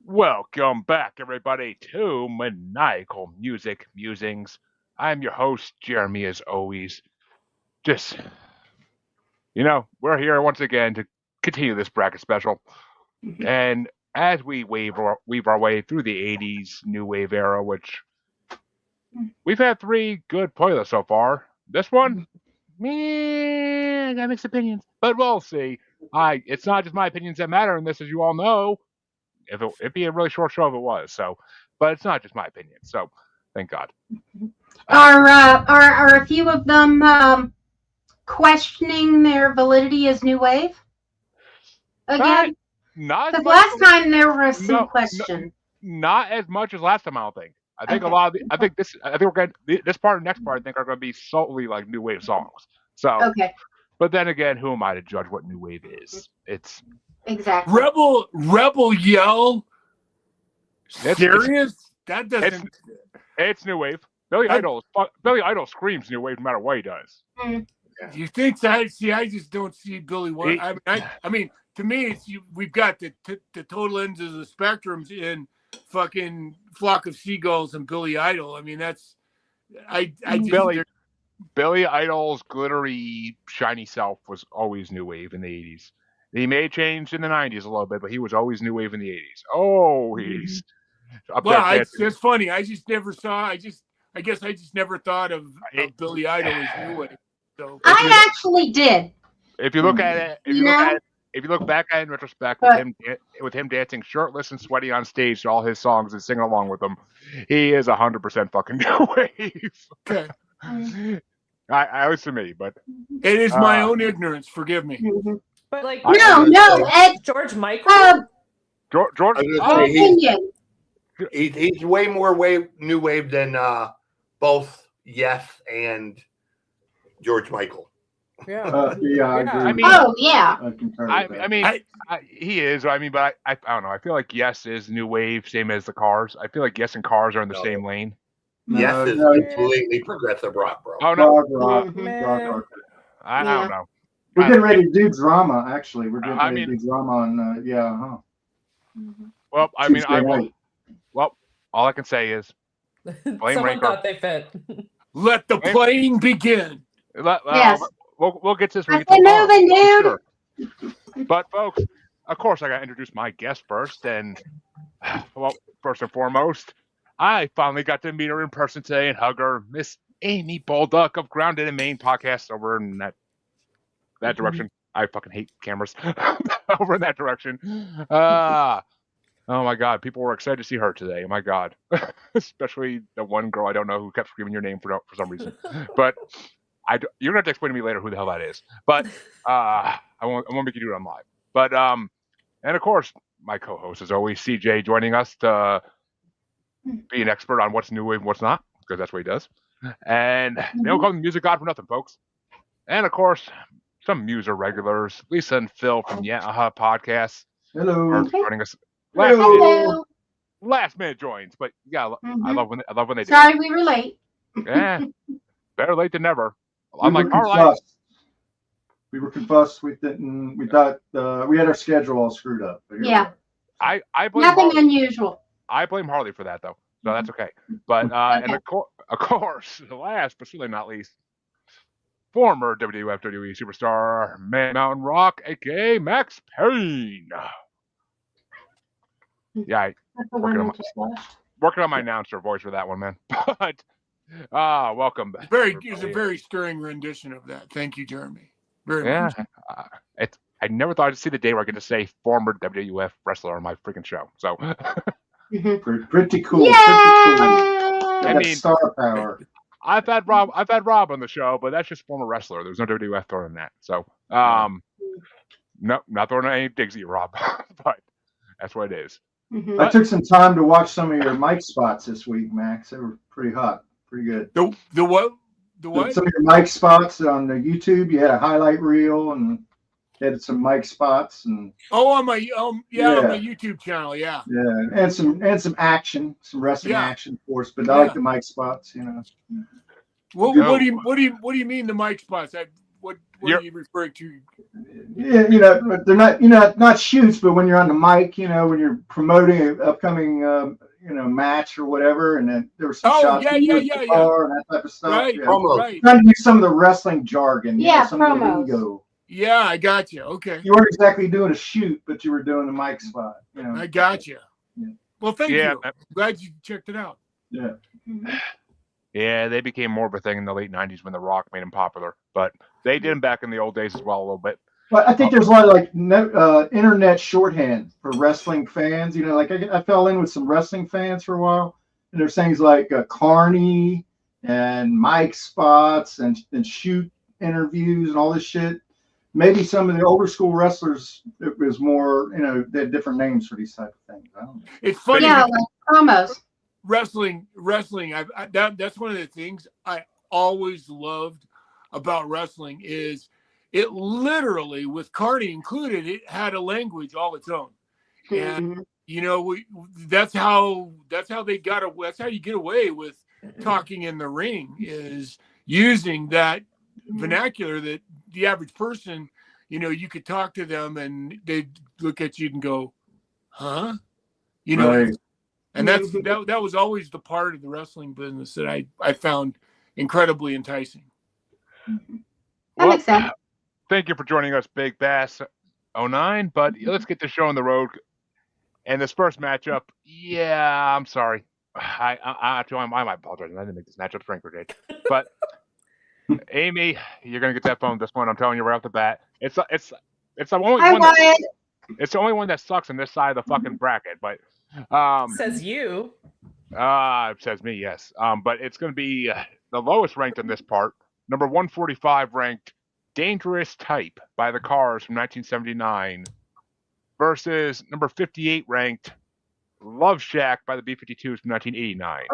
Welcome back, everybody, to Maniacal Musings. I'm your host, Jeremy, as always. Just, we're here once again to continue this bracket special. And as we weave our way through the 80s new wave era, which we've had three good playlists so far. This one, I got mixed opinions, but we'll see. It's not just my opinions that matter in this, as you all know. It'd be a really short show if it was. So, but it's not just my opinion. So, thank God. Are a few of them questioning their validity as new wave again? Not because last time there was some question. Not as much as last time. I don't think. I think a lot of I think we're going this part and next part. I think are going to be solely like new wave songs. So, okay. But then again, who am I to judge what new wave is? It's exactly Rebel Yell. Serious? That doesn't. It's new wave. Billy Idol screams new wave no matter what he does. Mm. You think that? See, I just don't see Billy. I mean, to me, we've got the total ends of the spectrums in fucking Flock of Seagulls and Billy Idol. I mean, that's Billy Idol's glittery, shiny self was always new wave in the 80s. He may have changed in the 90s a little bit, but he was always new wave in the 80s. Oh, he's it's funny. I just never saw. I guess I just never thought of Billy Idol as new wave. So I actually did. If you look at it, if you look back at it in retrospect, with him dancing shirtless and sweaty on stage to all his songs and singing along with them, he is 100% fucking new wave. Okay. I listen to me, but it is my own ignorance. Forgive me. But like George Michael. George. Opinion. He's way more new wave than both Yes and George Michael. Yeah, I agree. He is. I mean, but I don't know. I feel like Yes is new wave, same as the Cars. I feel like Yes and Cars are in the same lane. Yes is completely progressive rock, bro. Oh no, rock. I don't know. We're getting ready to do drama. Actually, we're getting ready to do drama on. Well, I mean, all I can say is blame Someone thought they fit. Let the playing begin. Yes. We'll get to this. Sure. But folks, of course, I got to introduce my guest first, and first and foremost, I finally got to meet her in person today and hug her, Miss Amy Balduck of Grounded in Maine podcast over in that direction. I fucking hate cameras over in that direction. Oh my God, people were excited to see her today. Oh my God, especially the one girl I don't know who kept screaming your name for some reason. But you're gonna have to explain to me later who the hell that is. But I won't make you do it on live. But and of course, my co-host is always CJ joining us to be an expert on what's new wave and what's not, because that's what he does. And they don't call him Music God for nothing, folks. And of course, some Muser regulars, Lisa and Phil from podcast. Hello. Are joining us. Last minute joins, but yeah, I love when they do. Sorry, we were late. Yeah, better late than never. We were confussed. We didn't. We thought we had our schedule all screwed up. Yeah. I blame nothing Harley. Unusual. I blame Harley for that though, so that's okay. But and of course, last but certainly not least, former WWE superstar Man Mountain Rock, aka Max Payne. Yeah, working on my announcer voice for that one, man. But welcome back. It's a very stirring rendition of that. Thank you, Jeremy. Very much. I never thought I'd see the day where I get to say former WWF wrestler on my freaking show. So pretty cool. Yay! I mean, star power. I've had Rob on the show, but that's just former wrestler. There's no WWF throwing in that. So no, not throwing any digs at you, Rob. But that's what it is. I took some time to watch some of your mic spots this week, Max. They were pretty hot, pretty good. The what? The what? Some of your mic spots on the YouTube. You had a highlight reel and had some mic spots and. On my on my YouTube channel, yeah. Yeah, and some action, some wrestling action, of course. But I like the mic spots, What do you mean the mic spots? what You're- are you referring to? Yeah, they're not, not shoots, but when you're on the mic, when you're promoting an upcoming, match or whatever, and then there was some shots of you with the car and that type of stuff. Right, Yeah. right. Trying to use some of the wrestling jargon, some of the promos. lingo. Yeah, I got you. Okay. You weren't exactly doing a shoot, but you were doing the mic spot. I got you. Yeah. Well, thank you. Glad you checked it out. Yeah. Yeah, they became more of a thing in the late 90s when The Rock made them popular. But they did them back in the old days as well a little bit. But I think there's a lot of internet shorthand for wrestling fans. I fell in with some wrestling fans for a while, and there's things like Carney and mic spots and shoot interviews and all this shit. Maybe some of the older school wrestlers, it was more, they had different names for these type of things. I don't know. It's funny. Yeah, like promos. Wrestling. That's one of the things I always loved about wrestling is it literally, with Carney included, it had a language all its own. And that's how they got away. That's how you get away with talking in the ring, is using that vernacular that the average person, you could talk to them and they'd look at you and go, huh? Right. And that was always the part of the wrestling business that I found incredibly enticing. That makes sense. Thank you for joining us, Big Bass 09. But let's get the show on the road. And this first matchup, I'm sorry. I might apologize. I didn't make this matchup Frank Brigade. But Amy, you're gonna get that phone this one. I'm telling you right off the bat. It's the only one. It's the only one that sucks on this side of the fucking bracket. But says you. Says me, yes. But it's gonna be the lowest ranked in this part. Number 145 ranked Dangerous Type by the Cars from 1979 versus number 58 ranked Love Shack by the B-52s from 1989.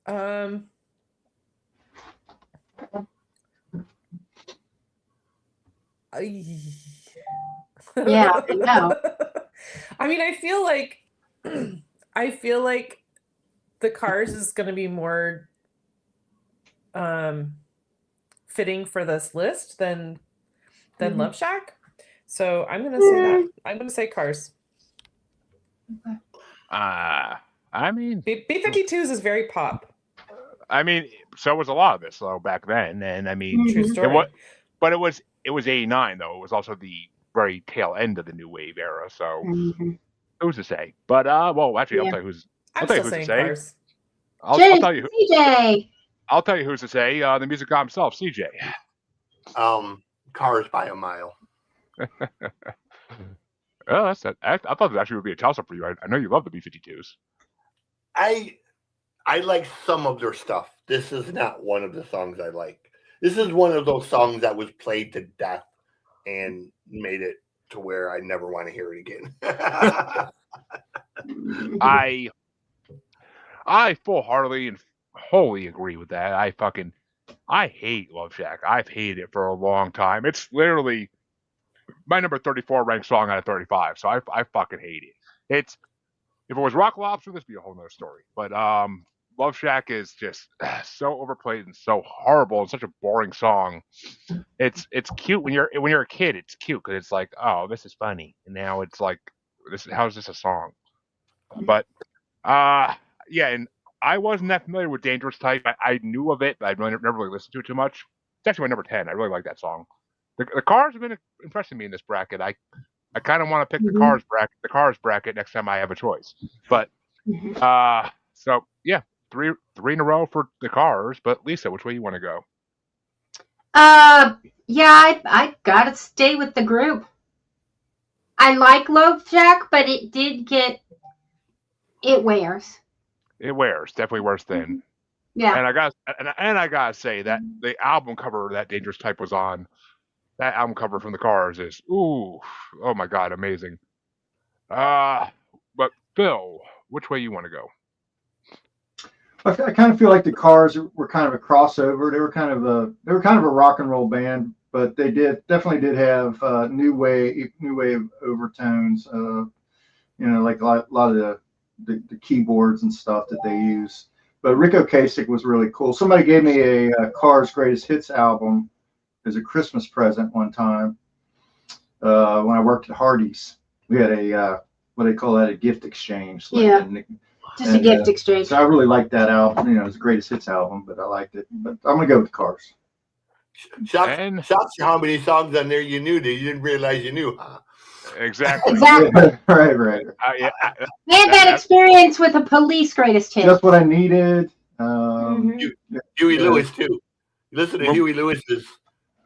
Oh. Yeah, I know. I mean, I feel like the Cars is going to be more fitting for this list than Love Shack. So I'm going to say that. I'm going to say Cars. I mean, B-52s is very pop. I mean, so was a lot of this though back then, and I mean, True story. But it was 89 though. It was also the very tail end of the new wave era. So who's to say? But well, actually, I'll tell you who's. I'm still saying Cars. I'll tell you. CJ. I'll tell you who's to say. The music guy himself, CJ. Cars by a mile. Oh, that's that. I thought that actually would be a toss-up for you. I know you love the B-52s. I like some of their stuff. This is not one of the songs I like. This is one of those songs that was played to death and made it to where I never want to hear it again. I full-heartedly and wholly agree with that. I hate Love Shack. I've hated it for a long time. It's literally my number 34 ranked song out of 35. So I fucking hate it. If it was Rock Lobster, this would be a whole nother story. But Love Shack is just so overplayed and so horrible and such a boring song. It's cute when you're a kid. It's cute because it's like, oh, this is funny. And now it's like, how is this a song? But yeah, and I wasn't that familiar with Dangerous Type. I knew of it, but I never really listened to it too much. It's actually my number 10. I really like that song. The Cars have been impressing me in this bracket. I kind of want to pick the Cars bracket next time I have a choice. But so yeah, three in a row for the Cars. But Lisa, which way you want to go? Yeah, I gotta stay with the group. I like Love Shack, but it wears. It wears, definitely wears thin. Yeah. And I gotta say that the album cover that Dangerous Type was on, that album cover from the Cars is oh my god, amazing. But Phil, which way you want to go? I kind of feel like the Cars were kind of a crossover. They were kind of a rock and roll band, but they definitely did have new wave overtones. Like a lot of the keyboards and stuff that they use. But Rick Ocasek was really cool. Somebody gave me a Cars Greatest Hits album as a Christmas present one time when I worked at Hardee's. We had a what do they call that? A gift exchange. Yeah. Just a gift exchange. So I really liked that album. You know, it was the Greatest Hits album, but I liked it. But I'm gonna go with Cars. Shocks you how many songs on there you knew that you didn't realize you knew, huh? Exactly. Exactly. Right. Yeah, We had that experience with a Police Greatest Hits. Just what I needed. Huey Lewis too. Listen to Huey Lewis's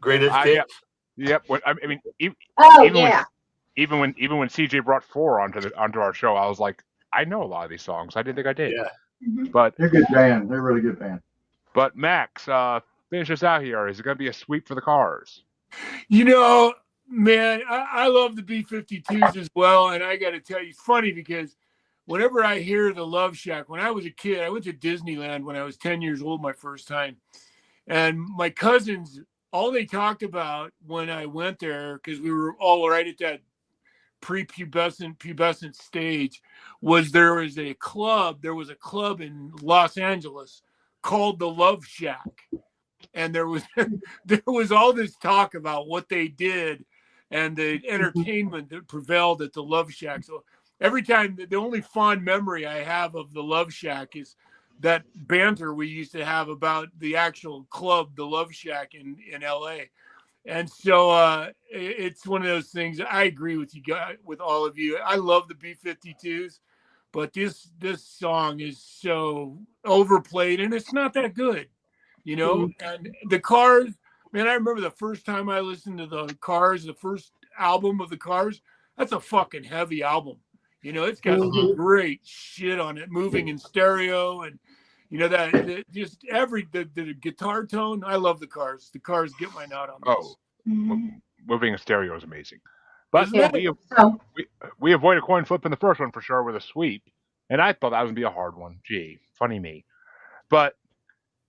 Greatest Hits. Yep. I mean, even when CJ brought 4 onto our show, I was like, I know a lot of these songs. I didn't think I did. Yeah. But they're a good band. They're a really good band. But Max, finish us out here. Is it going to be a sweep for the Cars? You know, man, I love the B-52s as well. And I got to tell you, it's funny because whenever I hear the Love Shack, when I was a kid, I went to Disneyland when I was 10 years old my first time. And my cousins, all they talked about when I went there, because we were all right at that pubescent stage, was there was a club in Los Angeles called the Love Shack. And there was all this talk about what they did and the entertainment that prevailed at the Love Shack. So every time, the only fond memory I have of the Love Shack is that banter we used to have about the actual club, the Love Shack in LA. And so it's one of those things. I agree with you guys, with all of you. I love the B-52s, but this song is so overplayed and it's not that good, you know. And the Cars, man, I remember the first time I listened to the Cars, the first album of the Cars. That's a fucking heavy album. You know, it's got some great shit on it, moving in stereo, and you know that just the guitar tone. I love the Cars. The Cars get my nod on this. Moving in stereo is amazing. But we avoid a coin flip in the first one for sure with a sweep, and I thought that was gonna be a hard one. Gee, funny me. But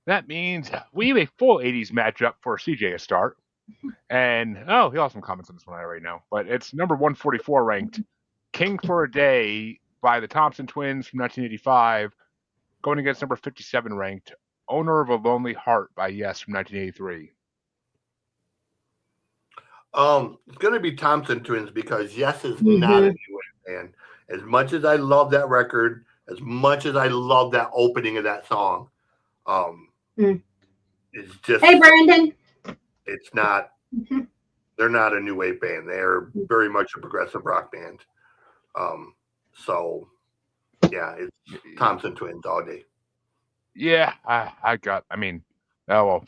that means we have a full 80s matchup for CJ to start. And he also some comments on this one I already know, but it's number 144 ranked. King for a Day by the Thompson Twins from 1985, going against number 57 ranked Owner of a Lonely Heart by Yes from 1983. It's going to be Thompson Twins because Yes is not a new band. As much as I love that record, as much as I love that opening of that song, it's just. Hey, Brandon. It's not. They're not a new wave band. They're very much a progressive rock band. So, yeah, it's Thompson Twins all day. Yeah,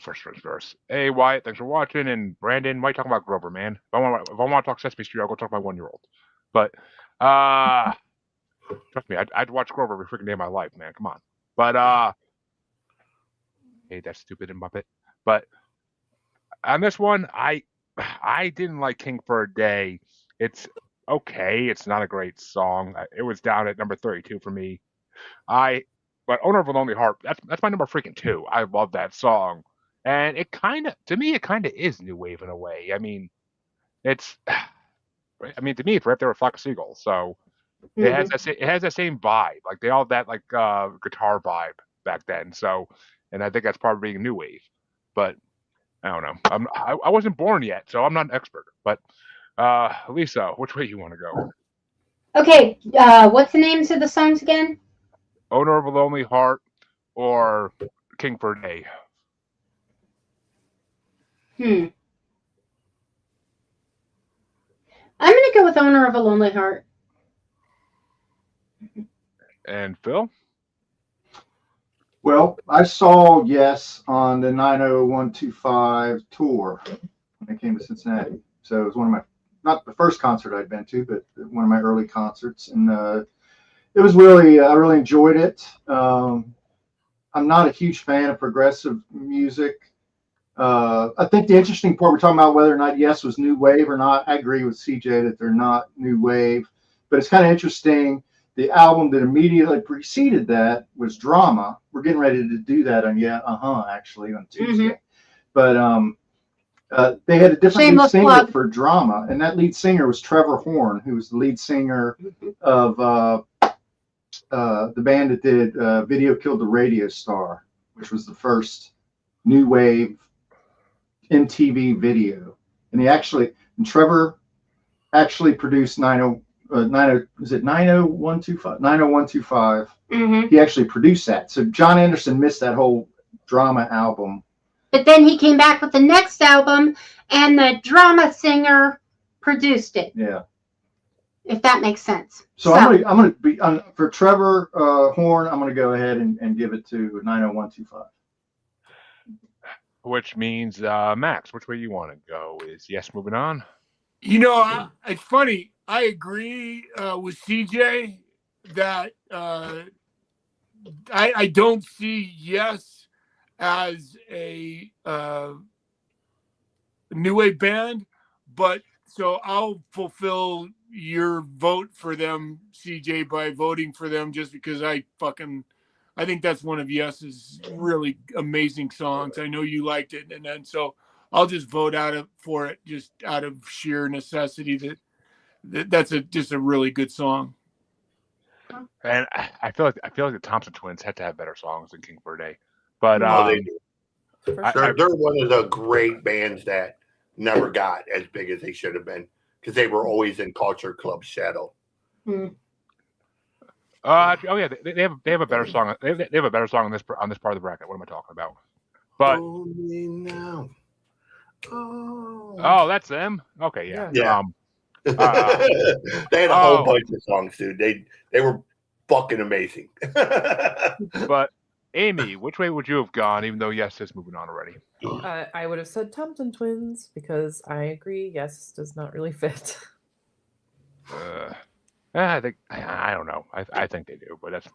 first verse. Hey, Wyatt, thanks for watching. And Brandon, why are you talking about Grover, man? If I want to talk Sesame Street, I'll go talk to my 1-year-old. But, trust me, I'd watch Grover every freaking day of my life, man. Come on. But, hey, that's stupid and Muppet. But on this one, I didn't like King for a Day. It's okay. It's not a great song. It was down at number 32 for me. But Owner of a Lonely Heart, that's my number freaking 2. I love that song. And to me, it kind of is new wave in a way. I mean, to me, it's right there with Flock of Seagulls. So it has that same vibe. Like they all have that like guitar vibe back then. So, and I think that's probably being new wave. But I don't know. I wasn't born yet, so I'm not an expert. But Lisa, which way you want to go? Okay, what's the names of the songs again? Owner of a Lonely Heart or King for a Day? I'm going to go with Owner of a Lonely Heart. And Phil? Well, I saw Yes on the 90125 tour when I came to Cincinnati. So it was one of my, not the first concert I'd been to, but one of my early concerts. And it was really, I really enjoyed it. I'm not a huge fan of progressive music. I think the interesting part, we're talking about whether or not Yes was new wave or not. I agree with CJ that they're not new wave, but it's kind of interesting. The album that immediately preceded that was Drama. We're getting ready to do that on actually on Tuesday. But they had a different lead singer for Drama, and that lead singer was Trevor Horn, who was the lead singer of the band that did Video Killed the Radio Star, which was the first new wave MTV video. And Trevor actually produced 90125. Mm-hmm. He actually produced that. So John Anderson missed that whole drama album. But then he came back with the next album, and the drama singer produced it. Yeah. If that makes sense. So I'm gonna be for Trevor Horn. I'm gonna go ahead and give it to 90125. Which means Max, which way you want to go? Is yes, moving on. It's funny. I agree with CJ that I don't see Yes as a new wave band, but so I'll fulfill your vote for them, CJ, by voting for them just because I think that's one of Yes's really amazing songs. I know you liked it, and then so I'll just vote for it just out of sheer necessity. That's just a really good song. And I feel like the Thompson Twins had to have better songs than King for a Day, but they do. They're one of the great bands that never got as big as they should have been because they were always in Culture Club shadow. Mm. They have a better song. They have a better song on this part of the bracket. What am I talking about? But Only now. Oh, that's them. Okay, yeah. Yeah. They had a whole bunch of songs, dude. They were fucking amazing. But Amy, which way would you have gone? Even though Yes is moving on already. I would have said Thompson Twins because I agree. Yes does not really fit. I think I don't know. I think they do, but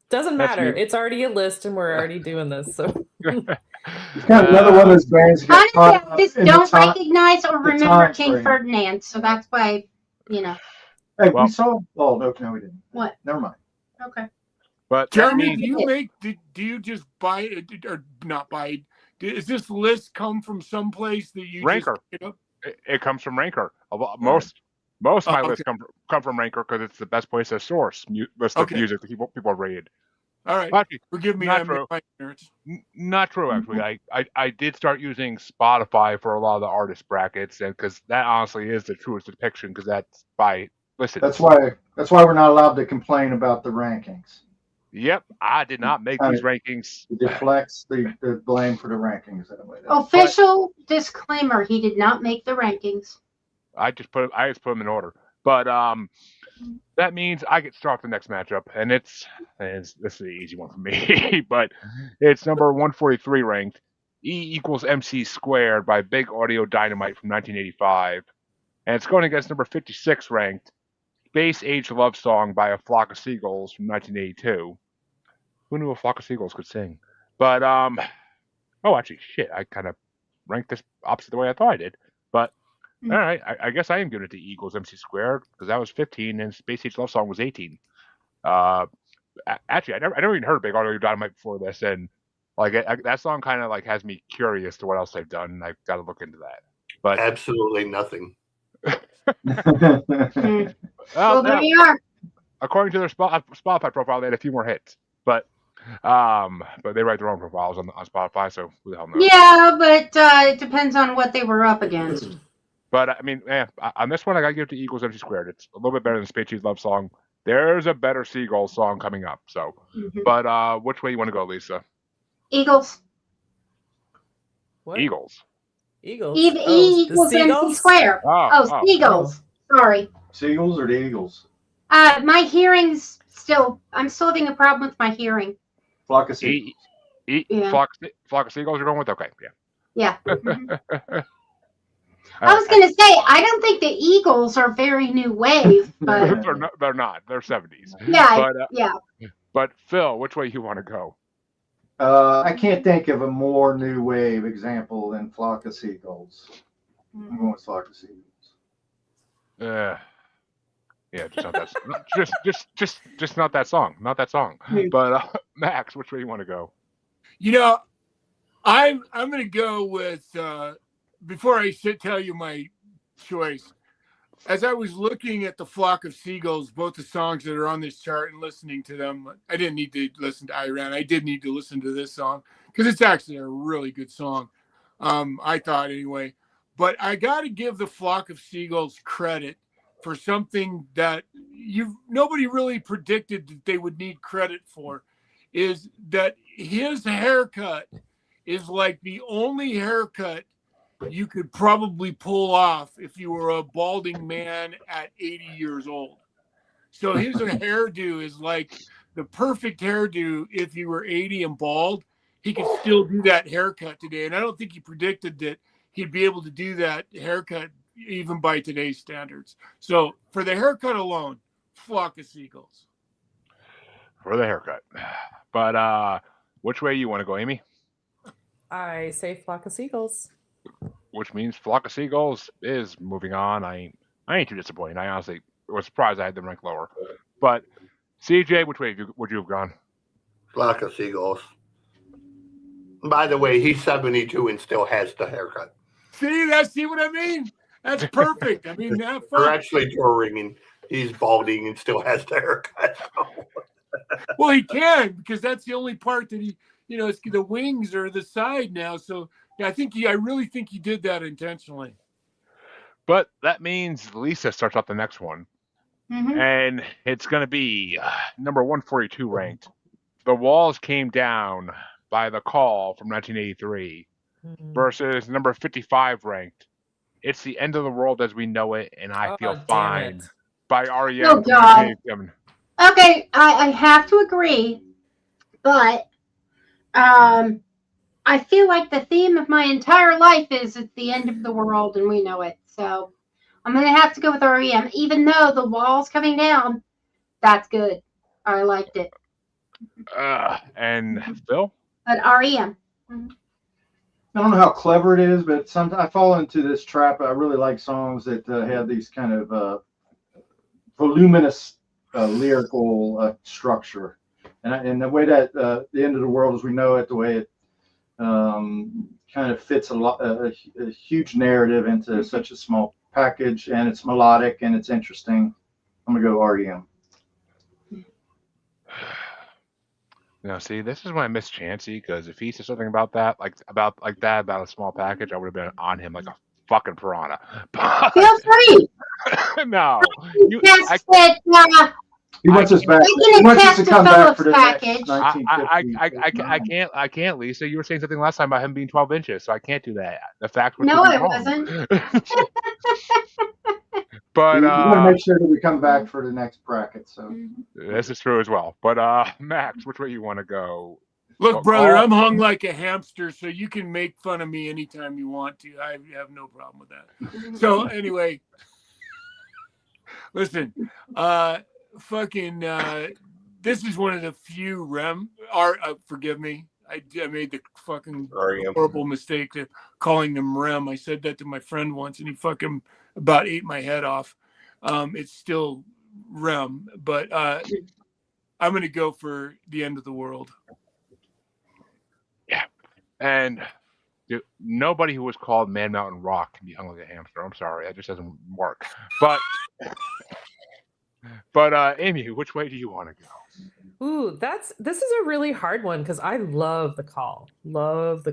doesn't matter. It's already a list, and we're already doing this. So it's kind of another one of those bands. Honestly, I just don't recognize or remember King Ferdinand, so that's why Hey, we saw. Oh no, we didn't. What? Never mind. Okay. But Jeremy, do you just buy it or not buy it? Does this list come from someplace that you Ranker? It comes from Ranker. Most of my lists come from Ranker because it's the best place to source list of music that people have rated. All right. Actually, forgive me. Not true. Not true. Actually, I did start using Spotify for a lot of the artist brackets, and because that honestly is the truest depiction, because that's by listen. That's why we're not allowed to complain about the rankings. Yep, I did not make these rankings. It deflects the blame for the rankings that way. Official disclaimer: he did not make the rankings. I just put them in order, but that means I get to start the next matchup, and this is an easy one for me, but it's number 143 ranked, E = MC Squared by Big Audio Dynamite from 1985, and it's going against number 56 ranked, Space Age Love Song by A Flock of Seagulls from 1982. Who knew A Flock of Seagulls could sing? But actually, shit, I kind of ranked this opposite the way I thought I did, but. All right, I guess I am giving it to E = MC Squared because that was 15 and Space Age Love Song was 18. Actually, I never even heard Big Audio Dynamite before this, and that song kind of has me curious to what else they've done, and I've got to look into that. But absolutely nothing. Well, there you are. According to their Spotify profile, they had a few more hits, but they write their own profiles on Spotify, so who the hell knows? Yeah, but it depends on what they were up against. But I mean, on this one, I gotta give it to E = MC Squared. It's a little bit better than Space Age Love Song. There's a better Seagull song coming up. So, but which way you want to go, Lisa? Eagles. What? Eagles. E = MC Squared. Seagulls. Sorry. Seagulls or the Eagles? My hearing's I'm still having a problem with my hearing. Flock of Seagulls. Flock of Seagulls you're going with? Okay, yeah. I was going to say, I don't think the Eagles are very new wave, but they're not. They're 70s. Yeah, But Phil, which way you want to go? I can't think of a more new wave example than Flock of Seagulls. I'm going with Flock of Seagulls. Yeah, just not that. just not that song. Not that song. But Max, which way you want to go? I'm going to go with. Before I tell you my choice, as I was looking at the Flock of Seagulls, both the songs that are on this chart and listening to them, I didn't need to listen to Iran. I did need to listen to this song because it's actually a really good song. I thought anyway. But I got to give the Flock of Seagulls credit for something that nobody really predicted that they would need credit for, is that his haircut is like the only haircut you could probably pull off if you were a balding man at 80 years old. So his hairdo is like the perfect hairdo if you were 80 and bald. He could still do that haircut today. And I don't think he predicted that he'd be able to do that haircut even by today's standards. So for the haircut alone, Flock of Seagulls. For the haircut. But which way you want to go, Amy? I say Flock of Seagulls. Which means Flock of Seagulls is moving on. I ain't too disappointed. I honestly was surprised I had them ranked lower. But CJ, which way would you have gone? Flock of Seagulls. By the way, he's 72 and still has the haircut. See what I mean? That's perfect. I mean, have fun. We're actually touring and he's balding and still has the haircut. Well, he can, because that's the only part that he, it's the wings are the side now. So yeah, I really think he did that intentionally. But that means Lisa starts off the next one. Mhm. And it's going to be number 142 ranked. The Walls Came Down by The Call from 1983 versus number 55 ranked. It's the End of the World as We Know It, and I Feel damn Fine it. by REM. Oh, from God. 1987. Okay, I have to agree, but I feel like the theme of my entire life is it's the end of the world and we know it. So I'm going to have to go with REM, even though The Wall's Coming Down. That's good. I liked it. And Phil? But REM. I don't know how clever it is, but sometimes I fall into this trap. I really like songs that have these kind of voluminous lyrical structure, and the way that the End of the World as We Know It, the way it kind of fits a huge narrative into such a small package, and it's melodic and it's interesting. I'm gonna go REM. Now, see, this is when I miss Chansey, because if he said something about that, about a small package, I would have been on him like a fucking piranha. But Feel free. no, Just that He wants us back. we He can wants us attest to to come back for Philip's the next package. 1950. I can't, Lisa. You were saying something last time about him being 12 inches, so I can't do that. The fact was No, I wrong. wasn't. But we want to make sure that we come back for the next bracket. So this is true as well. But Max, which way you want to go? Look, brother, I'm hung like a hamster, so you can make fun of me anytime you want to. I have no problem with that. So anyway, listen, this is one of the few forgive me. I made the fucking horrible mistake of calling them REM. I said that to my friend once, and he fucking about ate my head off. It's still REM, but I'm going to go for the End of the World. Yeah, and nobody who was called Man Mountain Rock can be hung like a hamster. I'm sorry, that just doesn't work. But Amy, which way do you want to go? Ooh, this is a really hard one because I love The Call. But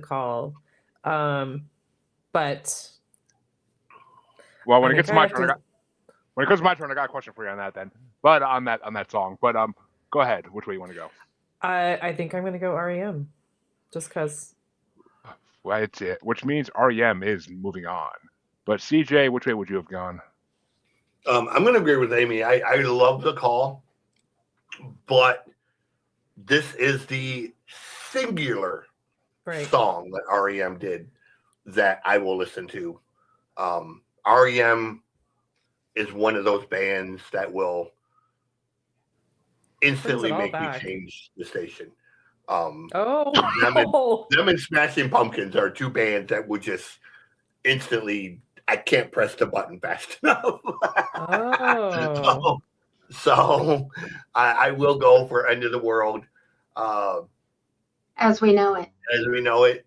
well, when it comes to my turn, I got a question for you on that then. But on that song. But go ahead. Which way you want to go? I think I'm going to go REM, just because. Well, it's it. Which means REM is moving on. But CJ, which way would you have gone? I'm going to agree with Amy. I love The Call, but this is the singular song that REM did that I will listen to. REM is one of those bands that will instantly make me change the station. Them and Smashing Pumpkins are two bands that would just instantly, I can't press the button fast enough. So I will go for End of the World. As We Know It. As We Know It.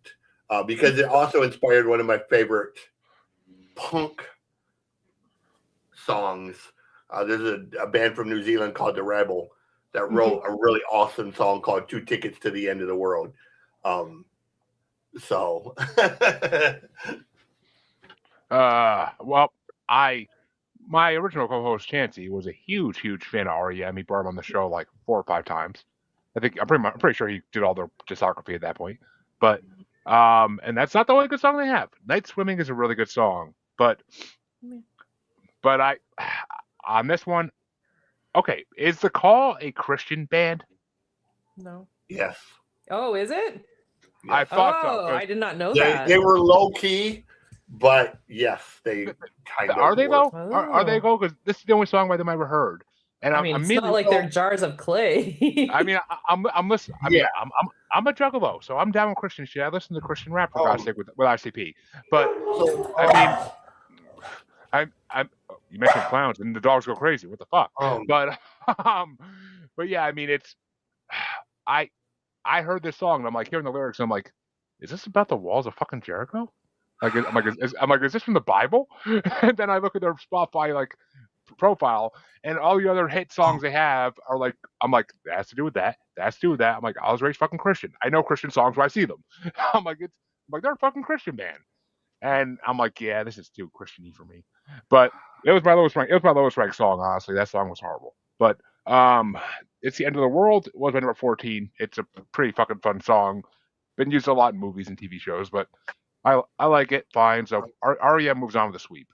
Because it also inspired one of my favorite punk songs. There's a band from New Zealand called The Rebel that wrote a really awesome song called Two Tickets to the End of the World. So well, my original co-host Chancey was a huge fan of REM. He brought him on the show like 4 or 5 times. I'm pretty sure he did all their discography at that point. But and that's not the only good song they have. Night Swimming is a really good song, but I on this one, okay, is The Call a Christian band? No. yes, Oh, is it? I thought so. Oh, I did not know they that. they were low key, but yes, they kind of Are they were. though? Are they though? Because this is the only song by them I ever heard. And I mean, it's not like they're jars of clay. I mean, I'm listening. I mean, I'm a juggalo, so I'm down with Christian shit. I listen to Christian rap for God's sake with ICP. But I mean, I'm you mentioned clowns and the dogs go crazy. What the fuck? But yeah, I mean, it's I heard this song and I'm like hearing the lyrics and I'm like, is this about the walls of fucking Jericho? Like, is this from the Bible? And then I look at their Spotify like profile and all the other hit songs they have are like, I'm like, that has to do with that. That has to do with that. I'm like, I was raised fucking Christian. I know Christian songs when I see them. I'm like, they're a fucking Christian band. And I'm like, yeah, this is too Christian-y for me. But it was my lowest ranked song, honestly. That song was horrible. But It's the End of the World was my number 14. It's a pretty fucking fun song. Been used a lot in movies and TV shows, but I like it fine. So REM moves on with the sweep.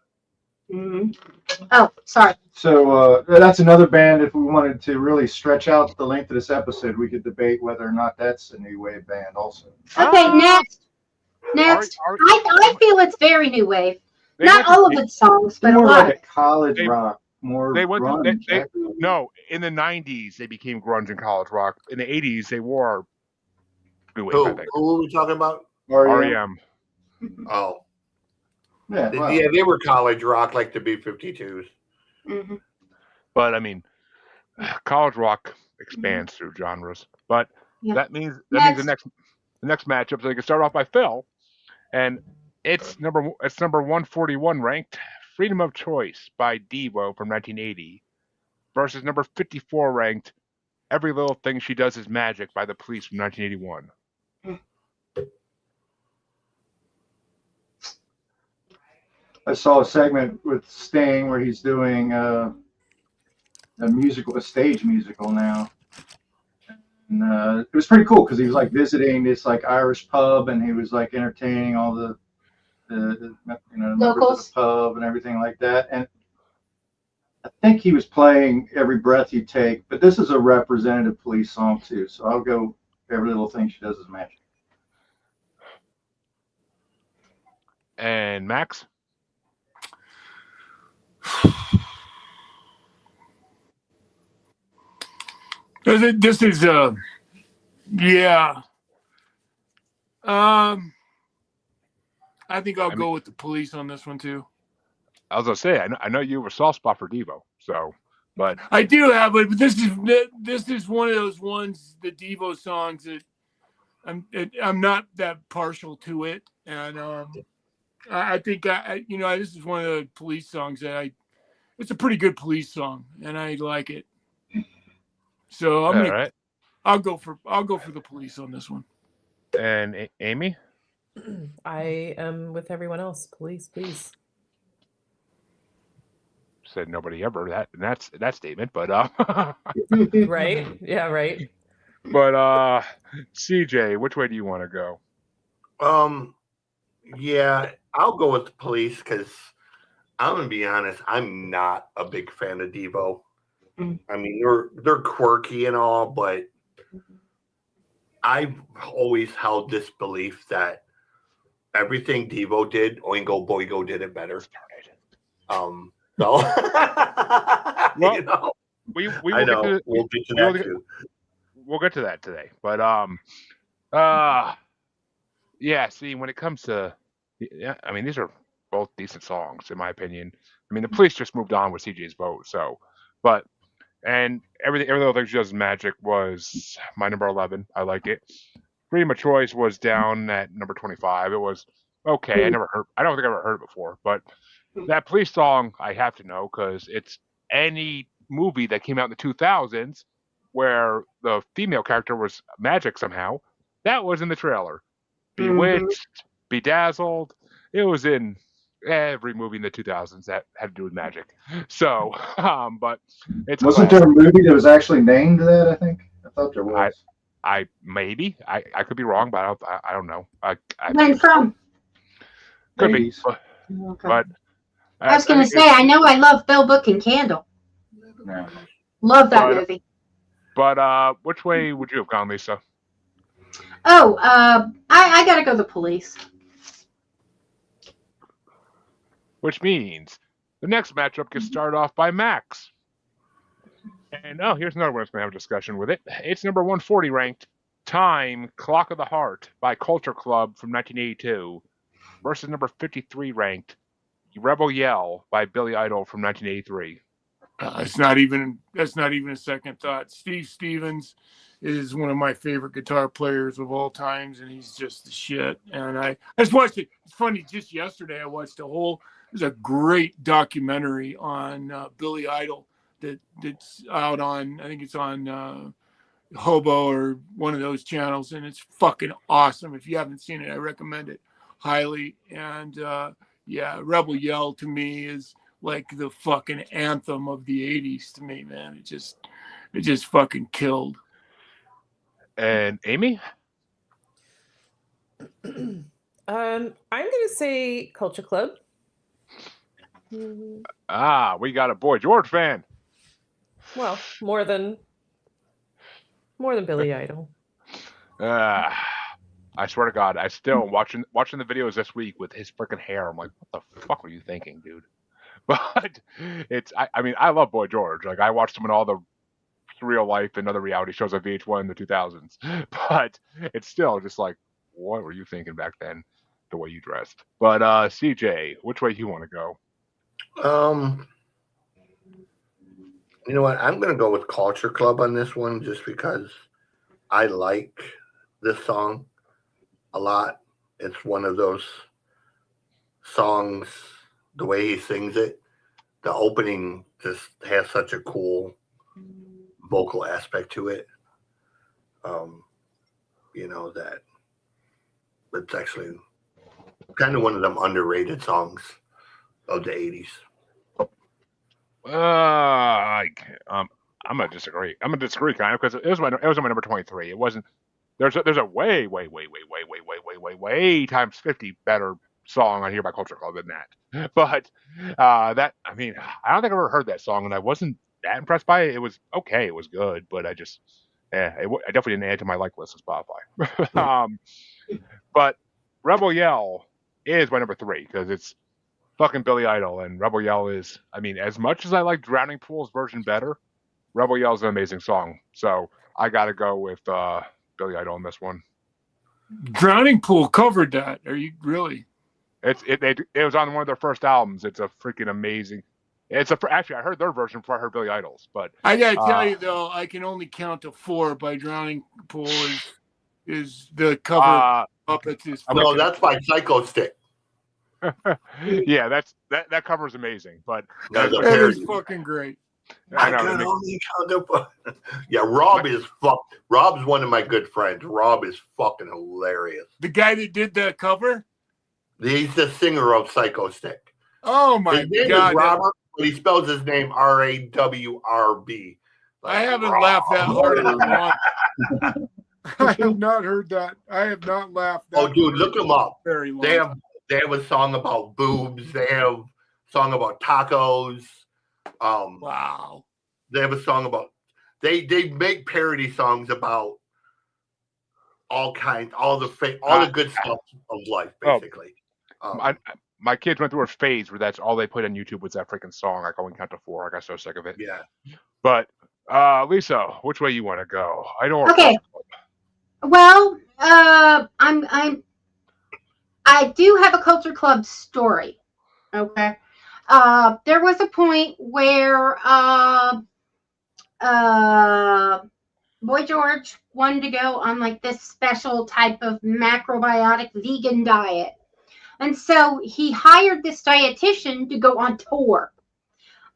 Oh, sorry. So that's another band. If we wanted to really stretch out the length of this episode, we could debate whether or not that's a new wave band also. Okay, next. I feel it's very new wave. Not all of its songs, but a more lot. like a college rock. More grunge. No, in the 90s they became grunge and college rock. In the 80s they wore new wave. I think. Who are we talking about? REM. Oh. Yeah, well. Yeah, they were college rock like the B-52s. Mm-hmm. But I mean, college rock expands through genres. But that means the next matchup. So they can start off by Phil, and it's number 141 ranked, "Freedom of Choice" by Devo from 1980, versus number 54 ranked, "Every Little Thing She Does Is Magic" by The Police from 1981. I saw a segment with Sting where he's doing a stage musical now. And it was pretty cool because he was like visiting this like Irish pub and he was like entertaining all the members of the pub and everything like that. And I think he was playing Every Breath You Take, but this is a representative Police song too. So I'll go Every Little Thing She Does Is Magic. And Max? This is yeah. I think I'll go with the Police on this one too. I was gonna say, I know you have a soft spot for Devo, so, but I do have it. But this is one of those ones, the Devo songs that I'm not that partial to it, and I think this is one of the Police songs that it's a pretty good Police song, and I like it. So I'll go for the Police on this one. And Amy? I am with everyone else. Police, please. Said nobody ever that statement, but right? Yeah, right. But CJ, which way do you want to go? Yeah, I'll go with the Police because I'm gonna be honest, I'm not a big fan of Devo. I mean, they're quirky and all, but I've always held this belief that everything Devo did, Oingo Boingo did it better. So Well, we'll get to that today. But yeah. See, when it comes to, I mean, these are both decent songs in my opinion. I mean, the Police just moved on with CJ's vote, so, but. And every little thing she does is magic was my number 11. I like it. Freedom of Choice was down at number 25. It was okay. I never heard. I don't think I ever heard it before. But that police song, I have to know because it's any movie that came out in the 2000s where the female character was magic somehow. That was in the trailer. Bewitched, Bedazzled. It was in every movie in the 2000s that had to do with magic. So, but it's Wasn't classic. there a movie that was actually named that? I think I thought there was. I maybe I could be wrong, but I don't know. I When think from? could be, 80s. but I was going to say, I know I love Bell Book and Candle. Yeah. Love that movie. But which way would you have gone, Lisa? Oh, I got to go the police. Which means the next matchup gets started off by Max. And here's another one that's going to have a discussion with it. It's number 140 ranked Time Clock of the Heart by Culture Club from 1982 versus number 53 ranked Rebel Yell by Billy Idol from 1983. That's not even a second thought. Steve Stevens is one of my favorite guitar players of all times, and he's just the shit. And I just watched it. It's funny, just yesterday I watched there's a great documentary on Billy Idol that's out on, I think it's on Hobo or one of those channels, and it's fucking awesome. If you haven't seen it, I recommend it highly. And yeah, Rebel Yell to me is like the fucking anthem of the 80s to me, man. It just fucking killed. And Amy? I'm gonna say Culture Club. We got a Boy George fan. Well, more than Billy Idol. I swear to God, I still watching the videos this week with his freaking hair. I'm like, what the fuck were you thinking, dude? But I mean, I love Boy George. Like, I watched him in all the real life and other reality shows on VH1 in the 2000s. But it's still just like, what were you thinking back then, the way you dressed? But CJ, which way you want to go? You know what? I'm going to go with Culture Club on this one just because I like this song a lot. It's one of those songs, the way he sings it, the opening just has such a cool vocal aspect to it. That it's actually kind of one of them underrated songs of the 80s. I'm gonna disagree. Kind of because it was my number 23. It wasn't. There's a way times 50 better song on here by Culture Club than that. But that, I mean, I don't think I've ever heard that song, and I wasn't that impressed by it. It was okay. It was good, but I definitely didn't add to my like list on Spotify. But Rebel Yell is my number 3 because it's fucking Billy Idol, and Rebel Yell is, I mean, as much as I like Drowning Pool's version better, Rebel Yell is an amazing song. So I got to go with Billy Idol on this one. Drowning Pool covered that. Are you really? It was on one of their first albums. It's a freaking amazing. Actually, I heard their version before I heard Billy Idol's. But I gotta tell you though, I Can Only Count to 4 by Drowning Pool is the cover of Puppets. No, that's by Psycho Stick. Yeah, that cover is amazing. But that is fucking great. I can only count to 4. Yeah, Rob is fucked. Rob's one of my good friends. Rob is fucking hilarious. The guy that did the cover? He's the singer of Psycho Stick. Oh my his name God. Is Robert, but he spells his name RAWRB. I haven't laughed that hard in a long. I have not heard that. I have not laughed that. Oh, dude, look them up. Very long. They have a song about boobs. They have a song about tacos. Wow. They have a song about they make parody songs about all the good stuff of life, basically. My kids went through a phase where that's all they put on YouTube was that freaking song. I can only count to 4. I got so sick of it. Yeah. But Lisa, which way you want to go? I don't. Okay. Well, I do have a Culture Club story. Okay. There was a point where Boy George wanted to go on like this special type of macrobiotic vegan diet. And so he hired this dietitian to go on tour.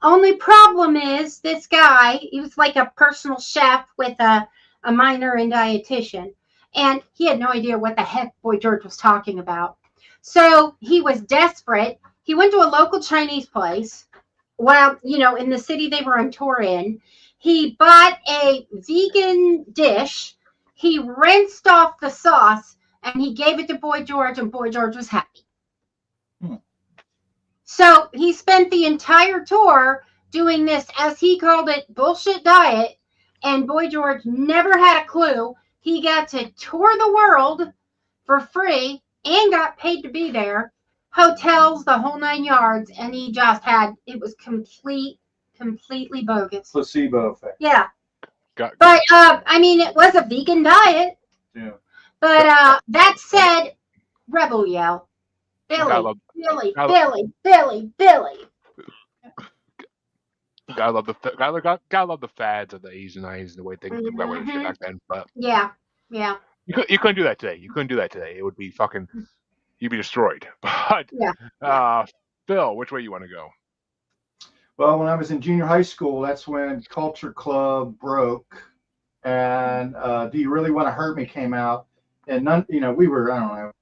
Only problem is this guy, he was like a personal chef with a minor in dietitian. And he had no idea what the heck Boy George was talking about. So he was desperate. He went to a local Chinese place. Well, in the city they were on tour in. He bought a vegan dish. He rinsed off the sauce and he gave it to Boy George, and Boy George was happy. So he spent the entire tour doing this, as he called it, bullshit diet, and Boy George never had a clue. He got to tour the world for free and got paid to be there, hotels, the whole 9 yards, and he just it was completely bogus. Placebo effect. Yeah. Got- But, it was a vegan diet. Yeah. But that said, Rebel Yell. Billy. Gotta love the fads of the 80s and 90s and the way things got away with shit back then. But Yeah. you couldn't do that today. You couldn't do that today. It would be fucking, you'd be destroyed. But Yeah. Phil, which way you want to go? Well, when I was in junior high school, that's when Culture Club broke, and Do You Really Want to Hurt Me came out, and we were, I don't know,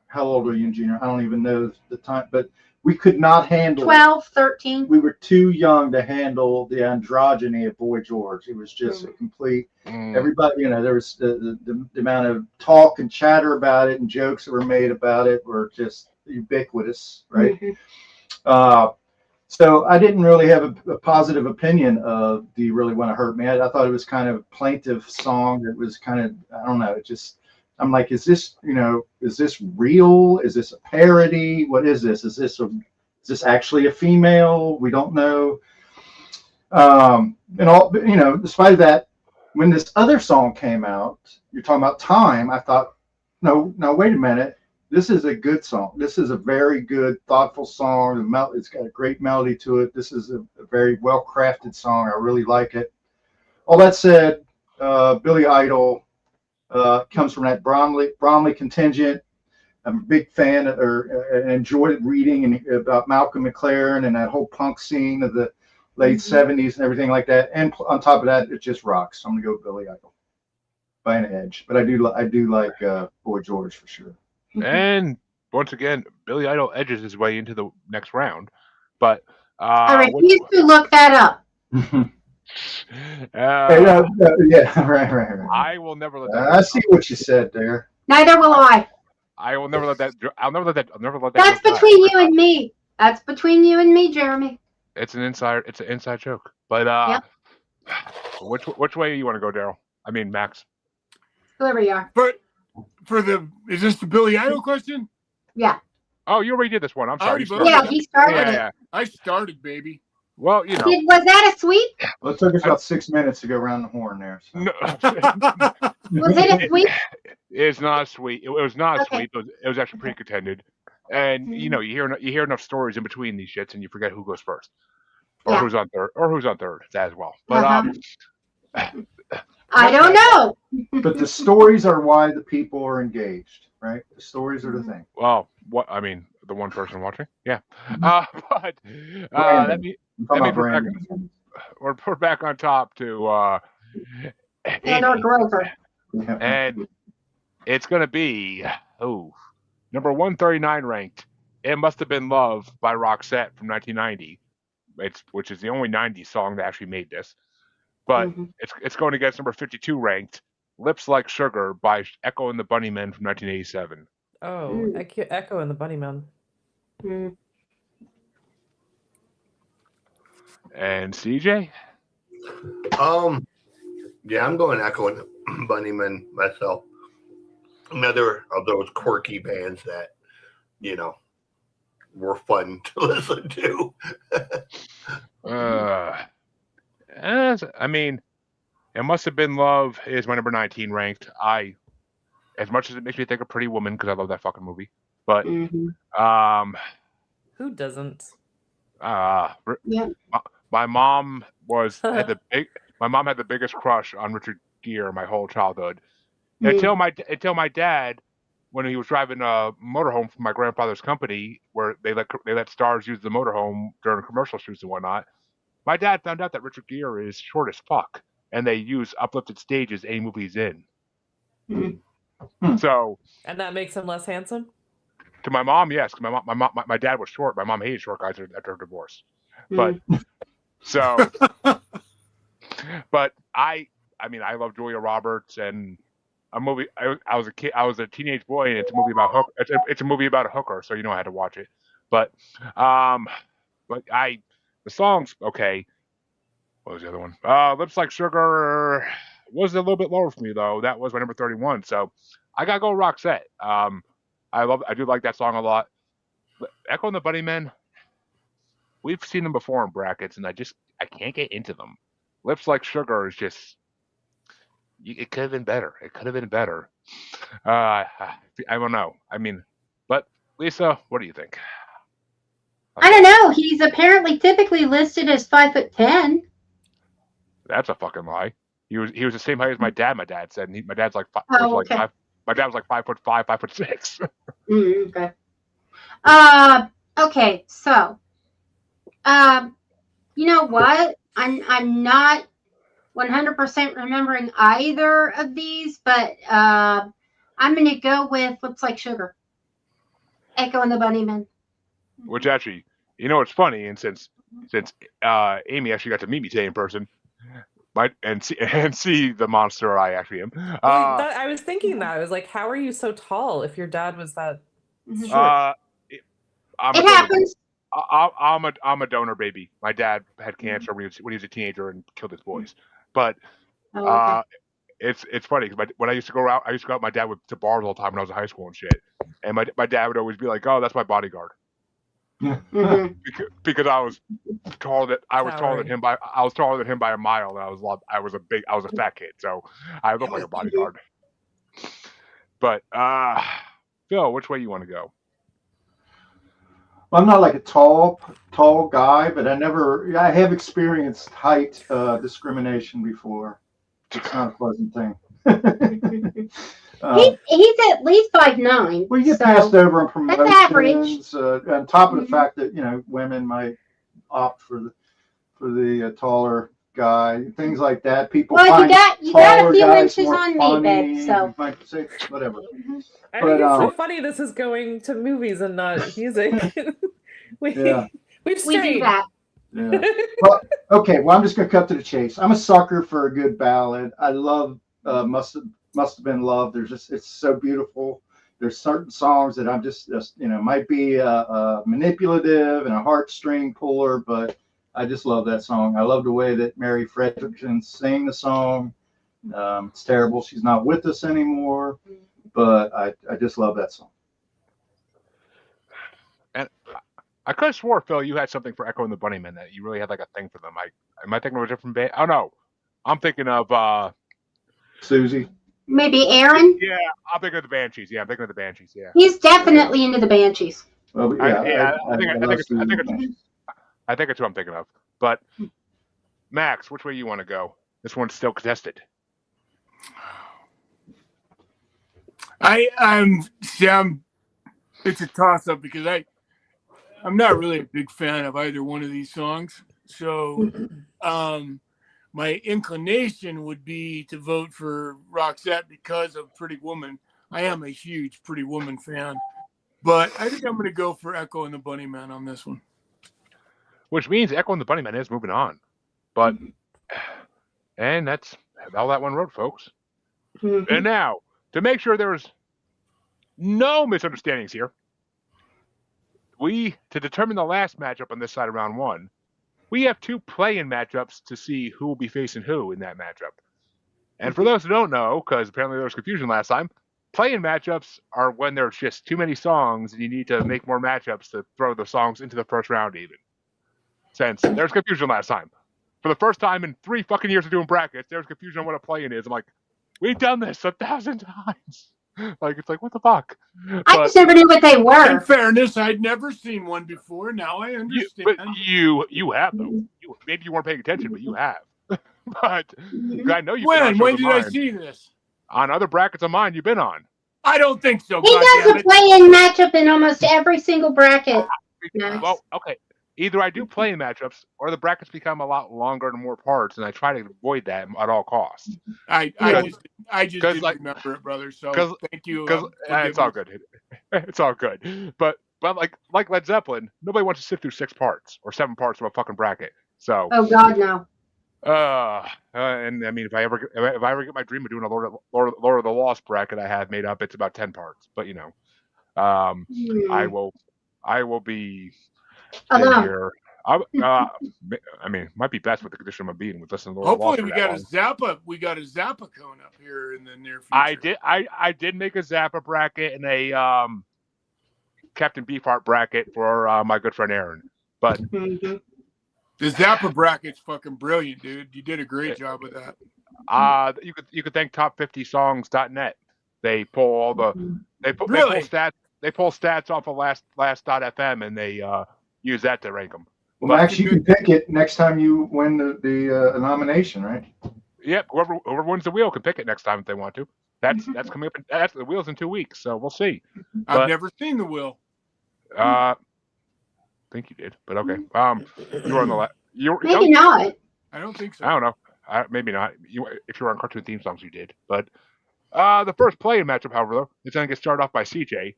how old were you in junior? I don't even know the time, but we could not handle 12, 13. We were too young to handle the androgyny of Boy George. It was just a complete. Everybody, there was the amount of talk and chatter about it and jokes that were made about it were just ubiquitous, right? So I didn't really have a positive opinion of Do You Really Want to Hurt Me? I thought it was kind of a plaintive song. It was kind of, I don't know, it just, I'm like, is this real? Is this a parody? What is this? Is this actually a female? We don't know. And all, despite that, when this other song came out, you're talking about Time, I thought, no, wait a minute. This is a good song. This is a very good, thoughtful song. It's got a great melody to it. This is a very well-crafted song. I really like it. All that said, Billy Idol comes from that Bromley contingent. I'm a big fan and enjoyed reading about Malcolm McLaren and that whole punk scene of the late 70s and everything like that. And on top of that, it just rocks. So I'm going to go with Billy Idol by an edge. But I do like Boy George for sure. And once again, Billy Idol edges his way into the next round. But I refuse to look that up. Right. I will never let that. I see what you said there. Neither will I. I will never let that. I'll never let that. That's between you and me. That's between you and me, Jeremy. It's an inside joke. But which way you want to go, Daryl? I mean, Max. Whoever you are. Is this the Billy Idol question? Yeah. Oh, you already did this one. I'm sorry. Yeah, he started it. Yeah. I started, baby. Well, Was that a sweep? Well, it took us about 6 minutes to go around the horn there. So. No. Was it a sweep? It's not a sweep. It was not a sweep. It was actually pretty contended. And you hear enough stories in between these shits, and you forget who goes first, or who's on third, as well. But I don't know. But the stories are why the people are engaged, right? The stories are the thing. Well, what I mean, the one person watching, yeah. But let me we're back on top to Theodore Grover. and it's gonna be number 139 ranked. It Must Have Been Love by Roxette from 1990. Which is the only 90s song that actually made this. But it's going against number 52 ranked Lips Like Sugar by Echo and the Bunnymen from 1987. Oh, Echo and the Bunnymen. And CJ? Yeah, I'm going Echo and the Bunnymen myself. Another of those quirky bands that, were fun to listen to. I mean, It Must Have Been Love is my number 19 ranked. As much as it makes me think of Pretty Woman because I love that fucking movie, but who doesn't? My mom had the biggest crush on Richard Gere my whole childhood until my dad when he was driving a motorhome from my grandfather's company, where they let stars use the motorhome during commercial shoots and whatnot. My dad found out that Richard Gere is short as fuck, and they use uplifted stages any movie he's in. So, And that makes him less handsome? to my mom, yes. 'Cause my dad was short. My mom hated short guys after her divorce. But so, but I mean, I love Julia Roberts and a movie. I was a kid. I was a teenage boy, and it's a movie about hook. It's a movie about a hooker, so I had to watch it. But the songs okay. What was the other one? Lips Like Sugar was a little bit lower for me though. That was my number 31. So I gotta go Roxette. I do like that song a lot. Echo and the Bunnymen, we've seen them before in brackets, and I can't get into them. Lips Like Sugar is just it could have been better. It could have been better. I don't know. I mean, but Lisa, what do you think? I don't know. He's apparently typically listed as 5'10". That's a fucking lie. He was the same height as my dad. My dad said, and my dad's like five. Okay. My dad was like 5'5", 5'6". Okay. Okay. So, you know what? I'm not 100% remembering either of these, but I'm going to go with Lips Like Sugar. Echo and the Bunnymen. Which actually, it's funny, and since Amy actually got to meet me today in person, and see the monster I actually am. I was thinking that. I was like, how are you so tall if your dad was that short? It happens. I'm a donor baby. My dad had cancer when he was a teenager and killed his boys. But Okay. it's funny because when I used to go out with my dad to bars all the time when I was in high school and shit. And my dad would always be like, "Oh, that's my bodyguard," because I was taller than him by a mile, and I was a fat kid, so I looked like a bodyguard. But Phil, which way you want to go? I'm not like a tall guy, but I have experienced height discrimination before. It's not a pleasant thing. He's at least 5'9". Well, you get passed over in promotions. That's average. On top of the fact that women might opt for the taller guy, things like that. People find you got a few guys inches more on funny, me, babe. So might say whatever. I think it's so funny. This is going to movies and not music. We've we strayed. do that. Yeah. Well, okay. Well, I'm just gonna cut to the chase. I'm a sucker for a good ballad. I love Must Have Been Love. It's so beautiful. There's certain songs that I'm just might be manipulative and a heartstring puller, but I just love that song. I love the way that Mary Fredrickson sang the song. It's terrible she's not with us anymore, but I just love that song. And I could have swore, Phil, you had something for Echo and the Bunnymen, that you really had like a thing for them. Am I thinking of a different band? Oh no, I'm thinking of Susie. Maybe Aaron? Yeah, I'm thinking of the Banshees. Yeah, I'm thinking of the Banshees. Yeah. He's definitely into the Banshees. Well, I think it's who I'm thinking of. But Max, which way you want to go? This one's still contested. It's a toss up because I'm not really a big fan of either one of these songs. So my inclination would be to vote for Roxette because of Pretty Woman. I am a huge Pretty Woman fan. But I think I'm going to go for Echo and the Bunnymen on this one. Which means Echo and the Bunnymen is moving on. But, and that's how that one wrote, folks. And now, to make sure there's no misunderstandings here, to determine the last matchup on this side of round one, we have two play-in matchups to see who will be facing who in that matchup. And for those who don't know, because apparently there was confusion last time, play-in matchups are when there's just too many songs and you need to make more matchups to throw the songs into the first round even. Since there's confusion last time. For the first time in 3 fucking years of doing brackets, there's confusion on what a play-in is. I'm like, we've done this 1,000 times. It's like, what the fuck? I just never knew what they were. In fairness, I'd never seen one before. Now I understand. You have, though. Maybe you weren't paying attention, but you have. But I know you. When did I see this? On other brackets of mine you've been on. I don't think so. He does a play-in matchup in almost every single bracket. Max. Well, okay. Either I do play in matchups, or the brackets become a lot longer and more parts, and I try to avoid that at all costs. I just didn't remember it, brother. So thank you. Because it's all good. It's all good. But like Led Zeppelin, nobody wants to sit through 6 parts or 7 parts of a fucking bracket. So. Oh God, no. And I mean, if I ever get my dream of doing a Lord of the Lost bracket I have made up, it's about 10 parts. But I will be in here. I mean, it might be best with the condition of being with listening to Lord Hopefully, of the Lost. we got a Zappa coming up here in the near future. I did make a Zappa bracket and a Captain Beefheart bracket for my good friend Aaron, but. The Zappa bracket's fucking brilliant, dude. You did a great job with that. You could thank top50songs.net. They pull all the they pull stats off of last.fm and they use that to rank them. Well, Max, you can pick it next time you win the nomination, right? Yep, whoever wins the wheel can pick it next time if they want to. That's coming up. That's the wheel's in 2 weeks, so we'll see. I've never seen the wheel. I think you did, but okay. You were on the left. Maybe not. I don't think so. I don't know. Maybe not. If you were on cartoon theme songs, you did. But the first play-in matchup, however, though, it's going to get started off by CJ,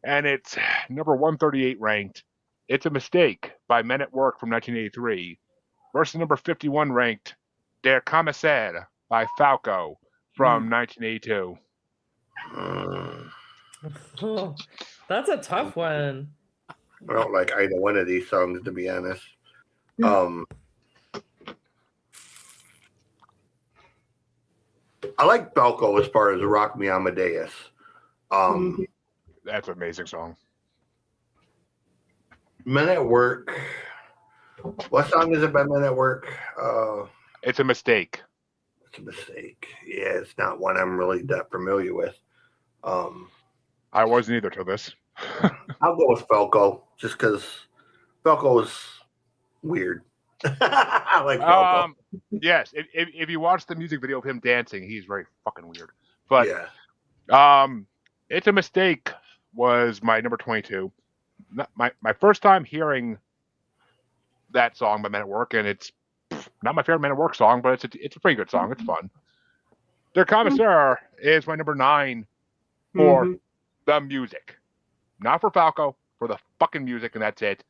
and it's number 138 ranked. It's a Mistake by Men at Work from 1983 versus number 51 ranked Der Commissaire by Falco from 1982. Oh, that's a tough one. I don't like either one of these songs, to be honest. I like Falco as far as Rock Me Amadeus. That's an amazing song. Men at Work. What song is it by Men at Work? It's a Mistake. It's a Mistake. Yeah, it's not one I'm really that familiar with. I wasn't either till this. I'll go with Falco just because Falco is weird. I like Falco. Yes, if you watch the music video of him dancing, he's very fucking weird. But It's a Mistake was my number 22. My first time hearing that song by Men at Work, and it's not my favorite Men at Work song, but it's a pretty good song. It's fun. Der Commissaire is my number 9 for the music. Not for Falco, for the fucking music, and that's it.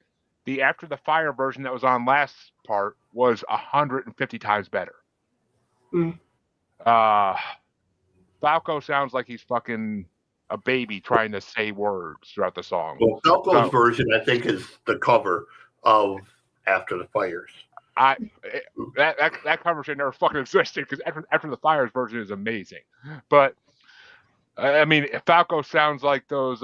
The After the Fire version that was on last part was 150 times better. Falco sounds like he's fucking a baby trying to say words throughout the song. Well, Falco's version, I think, is the cover of After the Fires. That conversation never fucking existed because After the Fires version is amazing. But I mean, Falco sounds like those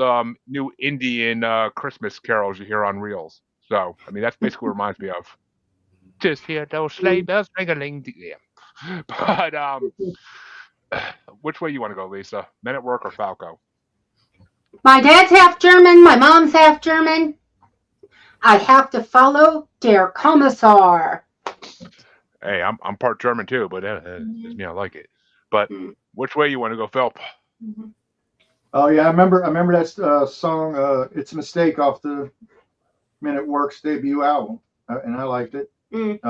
new Indian Christmas carols you hear on reels. So, I mean, that's basically what it reminds me of. Just hear those sleigh bells ring-a-ling. Yeah. But which way you want to go, Lisa? Men at Work or Falco? My dad's half German. My mom's half German. I have to follow Der Kommissar. Hey, I'm part German too, but me, I like it. But which way you want to go, Phil? Oh yeah, I remember that song. It's a Mistake off the Men at Work's debut album, and I liked it. And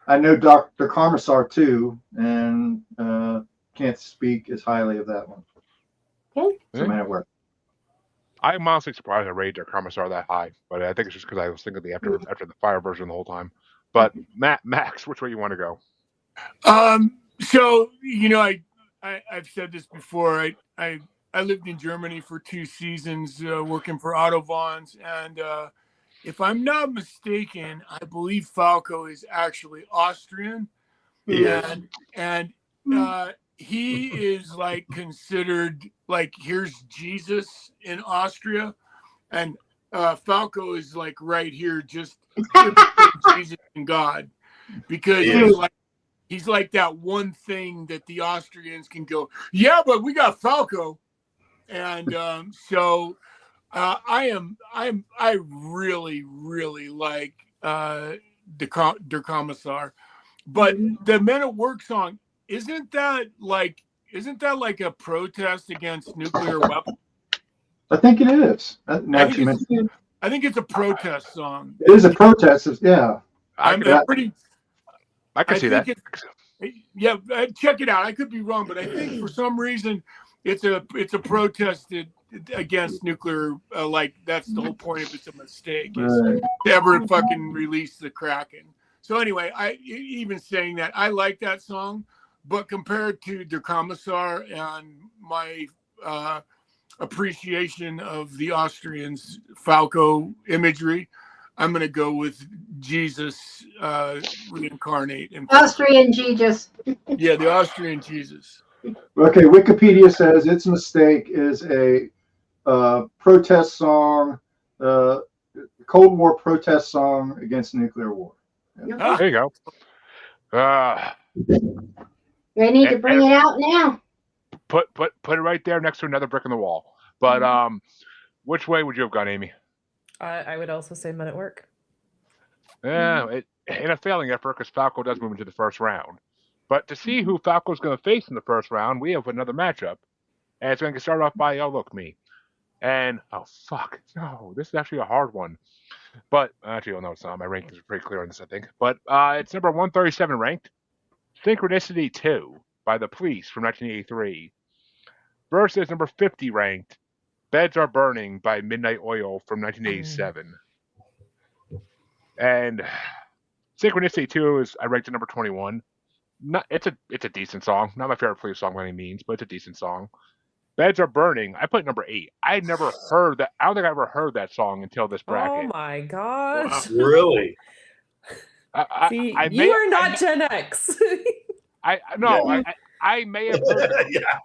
I know Dr. Commissar too, and can't speak as highly of that one. Okay. So Men at Work. I'm honestly surprised I rated Der Kommissar that high, but I think it's just because I was thinking of the After the Fire version the whole time. But Max, which way you want to go? So I've said this before. I lived in Germany for 2 seasons working for Autovons, and if I'm not mistaken, I believe Falco is actually Austrian. Yes. And he is like considered like here's Jesus in Austria, and Falco is like right here, just Jesus and God, because he's like that one thing that the Austrians can go, yeah, but we got Falco, and so I really like Der Kommissar, but the Men at Work song, isn't that like isn't that like a protest against nuclear weapons? I think it is. I think it's a protest song. It is a protest. Yeah. I'm I pretty. can see that. Yeah, check it out. I could be wrong, but I think for some reason it's a protest against nuclear. Like that's the whole point of it's a mistake is to ever fucking release the Kraken. So anyway, even saying that I like that song, but compared to Der Kommissar and my appreciation of the Austrians' Falco imagery, I'm going to go with Jesus reincarnate. Austrian Jesus. Yeah, the Austrian Jesus. Okay, Wikipedia says its mistake is a protest song, Cold War protest song against nuclear war. There you go. They need to bring it out now. Put it right there next to another brick in the wall. But which way would you have gone, Amy? I would also say Men at Work. Yeah, in a failing effort because Falco does move into the first round. But to see who Falco's going to face in the first round, we have another matchup. And it's going to start off by Oh Look Me. And, oh, fuck. No, this is actually a hard one. But, actually, oh, no, it's not. My rankings are pretty clear on this, I think. But it's number 137 ranked. Synchronicity 2 by The Police from 1983. Versus number 50 ranked. Beds Are Burning by Midnight Oil from 1987. And Synchronicity 2 is, I ranked it number 21. It's a decent song. Not my favorite Police song by any means, but it's a decent song. Beds Are Burning, I put number 8. I never heard that. I don't think I ever heard that song until this bracket. Oh my gosh. Wow. Really? See, you are not Gen X. I may have heard it. Yeah.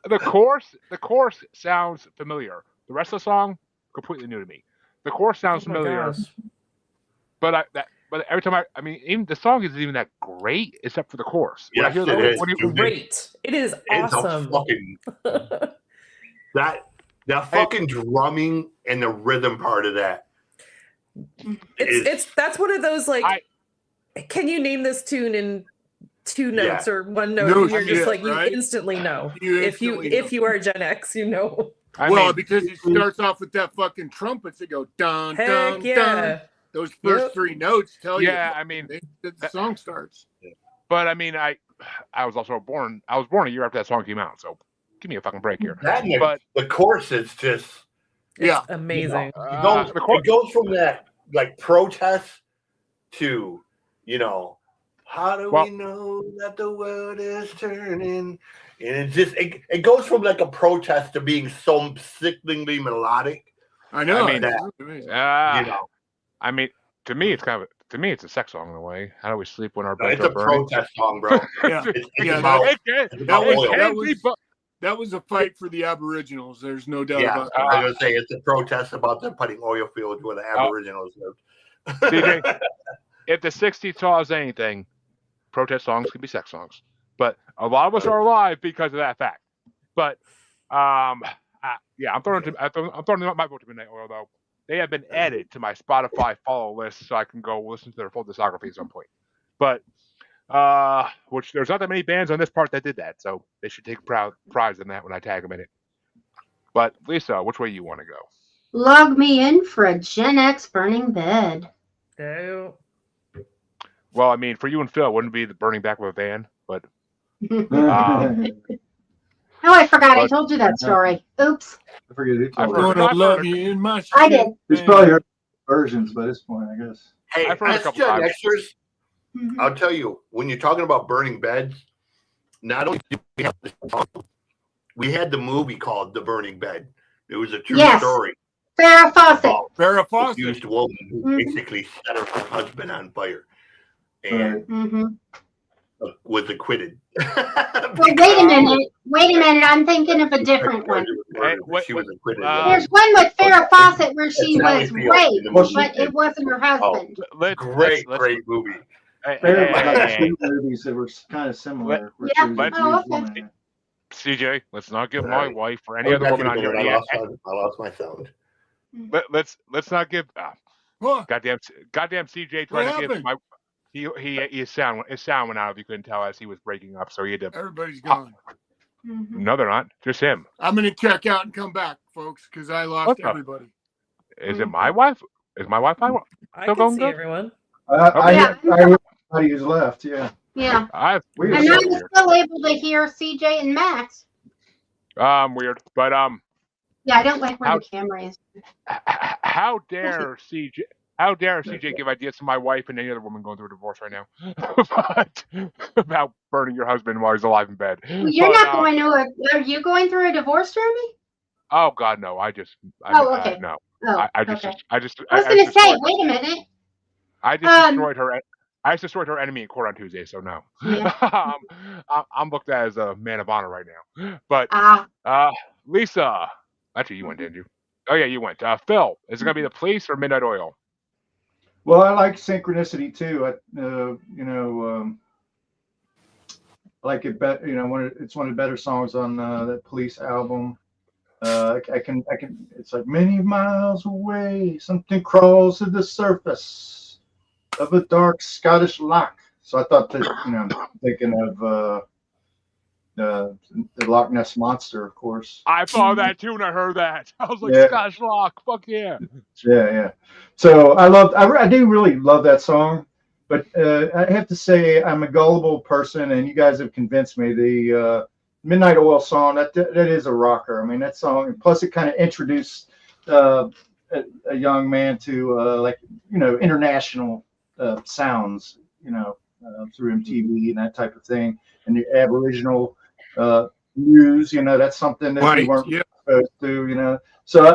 The chorus sounds familiar. The rest of the song, completely new to me. The chorus sounds familiar. But every time I mean, even the song isn't even that great, except for the chorus. Yes, it is. Great. It is awesome. That fucking drumming and the rhythm part of that. That's one of those like. Can you name this tune in 2 notes or 1 note? No, you're just like right? You instantly know. If you are Gen X, you know. Because it starts off with that fucking trumpets that go dun dun dun. Those first 3 notes tell you. Yeah, I mean, the song starts. But I mean, I was also born. I was born a year after that song came out, so give me a fucking break here. But the chorus is just amazing. It goes from that like protest to how do we know that the world is turning? And it goes from like a protest to being so sickeningly melodic. I know. I mean, to me, it's a sex song in a way. How do we sleep when our beds are burning? It's a protest song, bro. That was a fight for the Aboriginals. There's no doubt about that. I was going to say it's a protest about them putting oil fields where the Aboriginals lived. DJ, if the 60s taught us anything, protest songs can be sex songs. But a lot of us are alive because of that fact. But I'm throwing my vote to Midnight Oil though. They have been added to my Spotify follow list, so I can go listen to their full discography at some point. But which there's not that many bands on this part that did that, so they should take prize in that when I tag them in it. But Lisa, which way you want to go? Log me in for a Gen X burning bed. No. Well, I mean, for you and Phil, it wouldn't be the burning back of a van, but. Oh, I forgot. I told you that story. Oops. I forget who I'm told going to love you in my shit. I did. He's probably heard versions by this point, I guess. Hey, I've heard a couple Gen times. Xers, I'll tell you, when you're talking about burning beds, not only do we have this song, we had the movie called The Burning Bed. It was a true story. Farrah Fawcett. Farrah Fawcett. Used woman who basically set her husband on fire and was acquitted. Wait a minute. I'm thinking of a different one. She was acquitted. There's one with Farrah Fawcett where she was raped, but it wasn't her husband. Great movie. Farrah got 2 movies that were kind of similar. CJ, let's not give my wife or any other woman on here. I lost my sound. Let's not give. Goddamn CJ trying to give my. His sound went out if you couldn't tell as he was breaking up, so he had to. Everybody's gone. Mhm. No, they're not. Just him. I'm gonna check out and come back, folks, because I lost What the? everybody. Is it my wife? Is my Wi-Fi I still can going see good? everyone. Okay. Yeah. Everybody who's left. Yeah. Yeah. Weird. And It's I'm so weird. still able to hear CJ and Max. Weird. But Yeah, I don't like where How- the camera is. how dare CJ? How dare CJ give ideas to my wife and any other woman going through a divorce right now? But about burning your husband while he's alive in bed. Well, you're But, not going to. Are you going through a divorce, Jeremy? Oh God, no! Okay. No. Oh, I just okay. I just I was going to say, wait a minute. I just destroyed her. I just destroyed her enemy in court on Tuesday, so no. Yeah. I'm looked at as a man of honor right now. But Lisa, actually, you went, didn't you? Oh yeah, you went. Phil, is it gonna be the police or Midnight Oil? Well, I like Synchronicity too. I like it better. It's one of the better songs on that Police album. I can. It's like many miles away, something crawls to the surface of a dark Scottish loch. So I thought that, thinking of the Loch Ness Monster, of course. I thought that too when I heard that. I was like, Yeah. Scottish Lock, fuck yeah. Yeah. So I do really love that song, but I have to say I'm a gullible person, and you guys have convinced me. The Midnight Oil song, that is a rocker. I mean, that song, plus it kind of introduced a young man to international sounds, through MTV and that type of thing, and the Aboriginal news. That's something that we weren't supposed to. So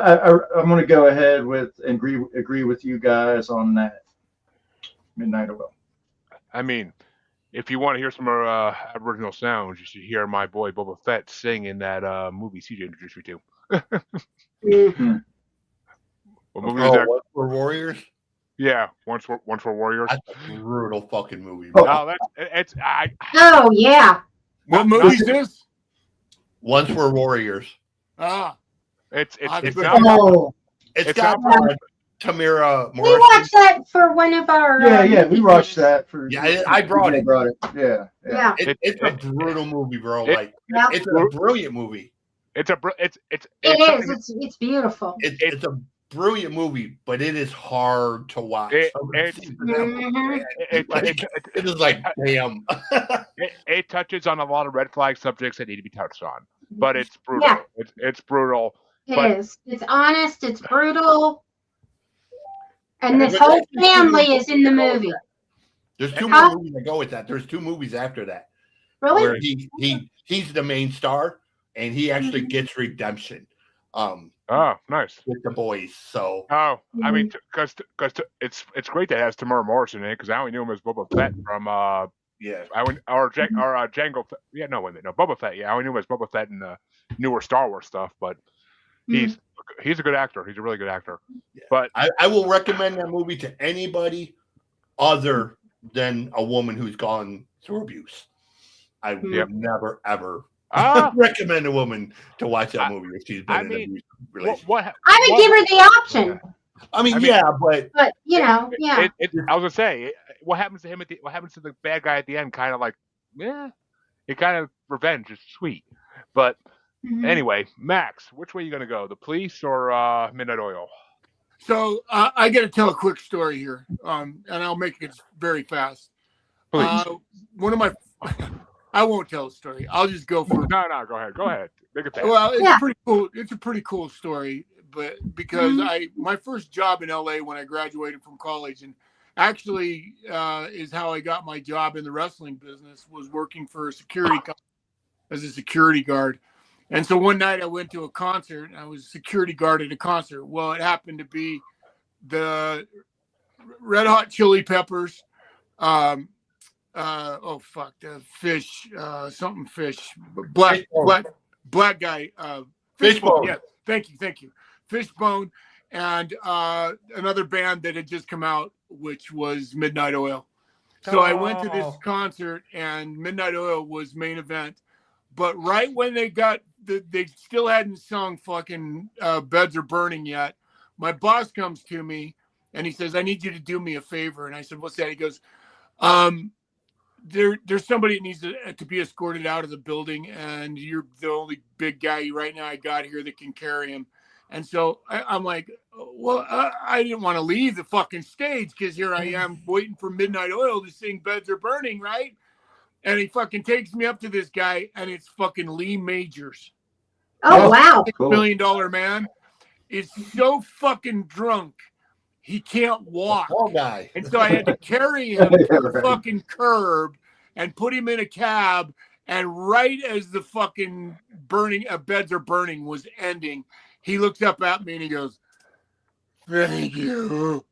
I'm going to go ahead and agree with you guys on that. Midnight Oil. I mean, if you want to hear some Aboriginal sounds, you should hear my boy Boba Fett sing in that movie CJ introduced me to. Mhm. What movie was that? What for Warriors? Yeah, Once for Warriors. That's a brutal fucking movie. No, it's Oh, yeah. What movie is this? Once for Warriors. It's I've not. Oh, It's It's got not- Tamira We Morrison. watched that for one of our. yeah, we watched that for. Yeah, I brought it. Yeah. Yeah. It's a brutal movie, bro. It- Yeah. It's a brilliant movie. It's It's beautiful. It's a brilliant movie, but it is hard to watch. Mhm. It is like, damn. It touches on a lot of red flag subjects that need to be touched on, but it's brutal. Yeah. It's brutal. It is. It's honest. It's brutal. And this But whole there's two family movies is in the that go with movie. that. There's two Huh? more movies that go with that. There's two movies after that Really? where he's the main star and he actually Mm-hmm. gets redemption. Oh, nice. With the boys. So Oh, I mean, because it's great that it has Tamara Morrison in it, because I only knew him as Boba Fett from yeah, Django. Yeah, no, wait a minute, no, Boba Fett. Yeah, I only knew him as Boba Fett in the newer Star Wars stuff, but he's a good actor. He's a really good actor. yeah. But I will recommend that movie to anybody other than a woman who's gone through abuse. I would never ever recommend a woman to watch that movie if she's been in an abusive relationship. I would give her the option. I mean, but yeah. I was gonna say, what happens to him what happens to the bad guy at the end? Kind of like, it kind of revenge is sweet, but anyway, Max, which way are you gonna go? The police or Midnight Oil? So I got to tell a quick story here, and I'll make it very fast. Please. One of my, I won't tell a story. I'll just go for. No, go ahead. Make it fast. Well, it's pretty cool. It's a pretty cool story, but because my first job in LA when I graduated from college, and actually is how I got my job in the wrestling business, was working for a security company as a security guard. And so one night I went to a concert and I was a security guard at a concert. Well, it happened to be the Red Hot Chili Peppers. The fish, something fish, black guy, Fishbone. Yeah, thank you. Fishbone, and another band that had just come out, which was Midnight Oil. So I went to this concert, and Midnight Oil was main event. But right when they still hadn't sung fucking Beds Are Burning yet. My boss comes to me and he says, I need you to do me a favor. And I said, what's that? He goes, there's somebody that needs to be escorted out of the building, and you're the only big guy right now I got here that can carry him. And so I'm like, well, I didn't want to leave the fucking stage because here I am waiting for Midnight Oil to sing Beds Are Burning, right? And he fucking takes me up to this guy, and it's fucking Lee Majors. Oh, wow. $6 million man is so fucking drunk he can't walk. Poor guy. And so I had to carry him to the fucking curb and put him in a cab. And right as the fucking Beds Are Burning was ending, he looks up at me and he goes, "Thank you."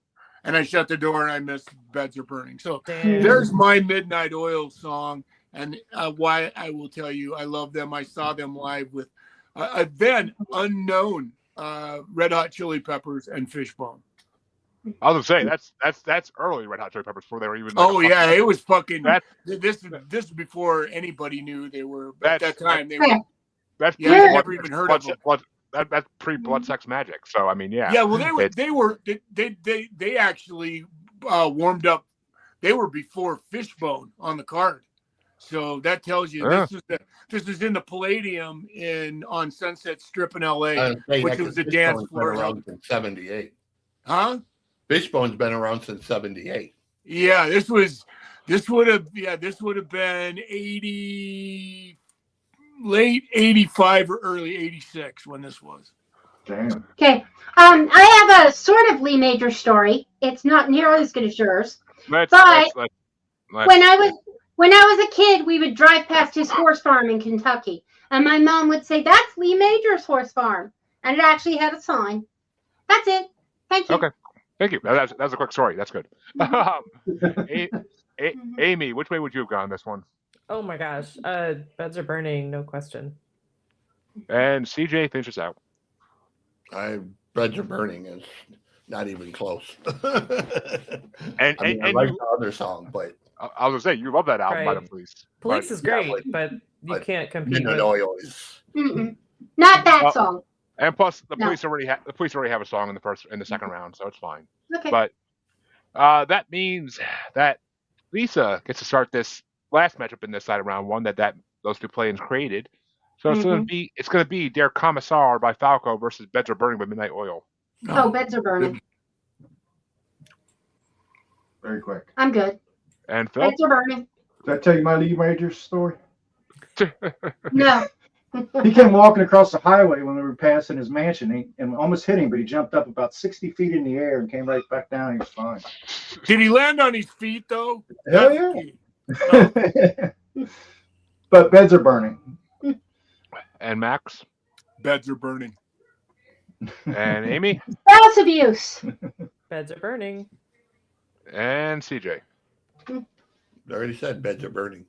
And I shut the door and I missed Beds Are Burning. So there's my Midnight Oil song. And why I will tell you, I love them. I saw them live with a then unknown Red Hot Chili Peppers and Fishbone. I was gonna say that's early Red Hot Chili Peppers before they were even. Oh yeah, it was fucking. This is before anybody knew they were. At that time, they were. That's I never even heard of them. That's pre-Blood Sex Magic. So I mean, yeah. Yeah, well, they actually warmed up. They were before Fishbone on the card, so that tells you this is in the Palladium on Sunset Strip in L.A., which was a dance floor. Around since '78. Huh? Fishbone's been around since '78. Yeah, this would have been late '85 or early '86 when this was. Damn. Okay. I have a sort of Lee Major story. It's not nearly as good as yours. When I was a kid, we would drive past his horse farm in Kentucky, and my mom would say, "That's Lee Major's horse farm," and it actually had a sign. That's it. Thank you. Okay. Thank you. That's a quick story. That's good. Amy, which way would you have gone this one? Oh my gosh. Beds Are Burning, no question. And CJ, finish us out. Beds Are Burning is not even close. I like the other song, but I was gonna say you love that album by the Police. Police is great, but you can't compete. Midnight Oil is not that song. And plus, the police already have a song in the second round, so it's fine. Okay. But that means that Lisa gets to start this last matchup in this side of round one that those two play-ins created. So it's gonna be Der Kommissar by Falco versus Beds Are Burning by Midnight Oil. Oh, Beds Are Burning. Very quick. I'm good. And Phil? Beds Are Burning. Did I tell you my Lee Major story? No. He came walking across the highway when we were passing his mansion and almost hit him, but he jumped up about 60 feet in the air and came right back down. He was fine. Did he land on his feet, though? Hell yeah. But Beds Are Burning. And Max? Beds Are Burning. And Amy? Spouse abuse. Beds Are Burning. And CJ? I already said Beds Are Burning.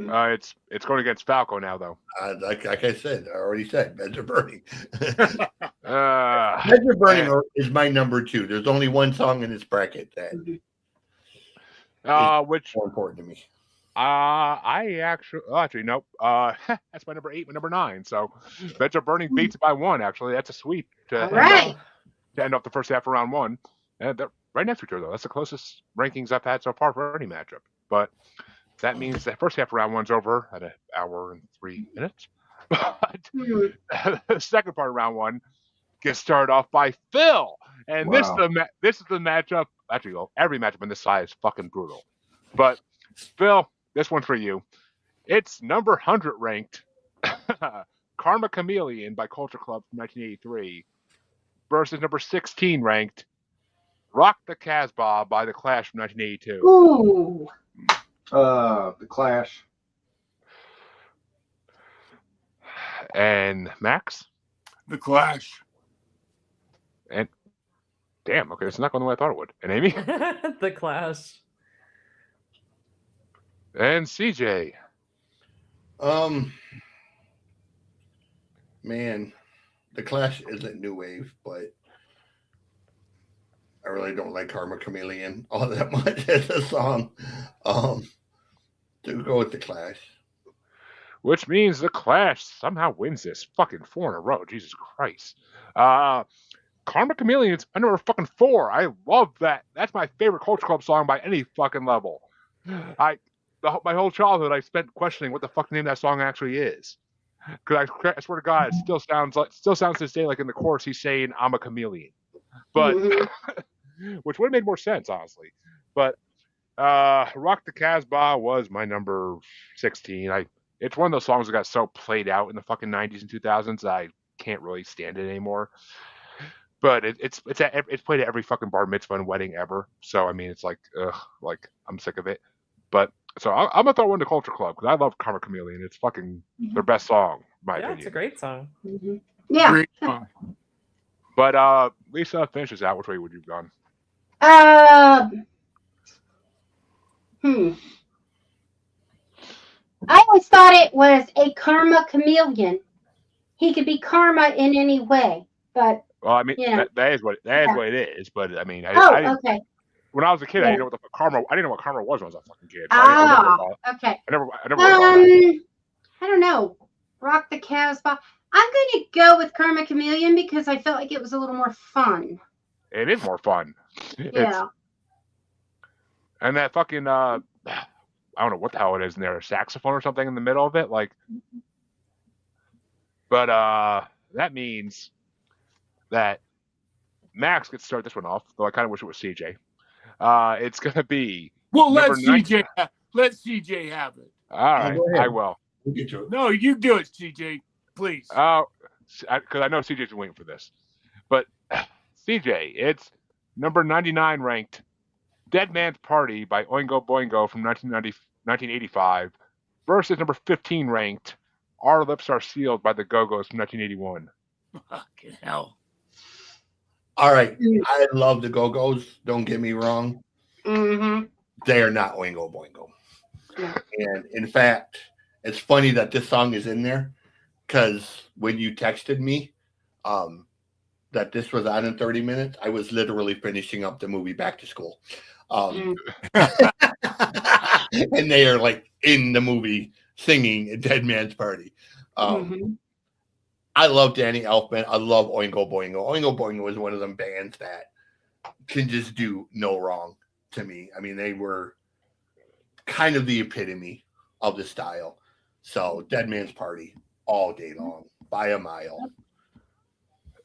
It's going against Falco now, though. Like I said, I already said Beds Are Burning. Beds Are Burning is my number 2. There's only one song in this bracket that is which more important to me. I actually nope. That's my number 8, my number 9. So Beds Are Burning beats it by 1. Actually, that's a sweep to end off the first half of round 1. And they're right next to each other, though. That's the closest rankings I've had so far for any matchup. But that means the first half of round 1's over at 1 hour and 3 minutes. But the second part of round 1 gets started off by Phil. And this is the matchup. Actually, every matchup on this side is fucking brutal. But Phil, this one's for you. It's number 100 ranked Karma Chameleon by Culture Club from 1983 versus number 16 ranked Rock the Casbah by The Clash from 1982. Ooh. The Clash. And Max? The Clash. And damn, okay, it's not going the way I thought it would. And Amy? The Clash. And CJ? Man, The Clash isn't new wave, but I really don't like Karma Chameleon all that much as a song. To go with The Clash. Which means The Clash somehow wins this. Fucking 4 in a row. Jesus Christ. Karma Chameleon's my number fucking 4. I love that. That's my favorite Culture Club song by any fucking level. my whole childhood I spent questioning what the fuck the name of that song actually is. Because I swear to God, it still sounds to this day like in the chorus he's saying I'm a chameleon, but which would have made more sense honestly. But Rock the Casbah was my number 16. It's one of those songs that got so played out in the fucking 90s and 2000s that I can't really stand it anymore. But it's played at every fucking bar mitzvah and wedding ever. So I mean, it's like, ugh, like I'm sick of it. But so I'm gonna throw one to Culture Club because I love Karma Chameleon. It's fucking their best song, in my opinion. It's a great song. Yeah. Great song. But Lisa finishes out. Which way would you have gone? I always thought it was a karma chameleon. He could be karma in any way, but Well, I mean, Yeah. that is what it is. But I mean, okay. when I was a kid, I Yeah. didn't know what the fuck karma. I didn't know what karma was when I was a fucking kid. So I Okay. never wrote about it. I don't know. Rock the Casbah. I'm going to go with Karma Chameleon because I felt like it was a little more fun. It is more fun. Yeah. And that fucking I don't know what the hell it is in there, a saxophone or something in the middle of it, like. But that means that Max gets to start this one off, though I kind of wish it was CJ. It's gonna be. Well, let number nine- CJ have it. All right, go ahead. I will. We'll get to it. No, you do it, CJ, please. Because I know CJ's waiting for this. But CJ, it's number 99 ranked Dead Man's Party by Oingo Boingo from 1985 versus number 15 ranked Our Lips Are Sealed by the Go-Go's from 1981. Fucking hell. All right. I love the Go-Go's. Don't get me wrong. Mm-hmm. They are not Oingo Boingo. Yeah. And in fact, it's funny that this song is in there because when you texted me that this was on in 30 minutes, I was literally finishing up the movie Back to School. And they are like in the movie singing a Dead Man's Party. I love Danny Elfman. I love Oingo Boingo. Oingo Boingo is one of them bands that can just do no wrong to me. I mean, they were kind of the epitome of the style. So Dead Man's Party all day long by a mile.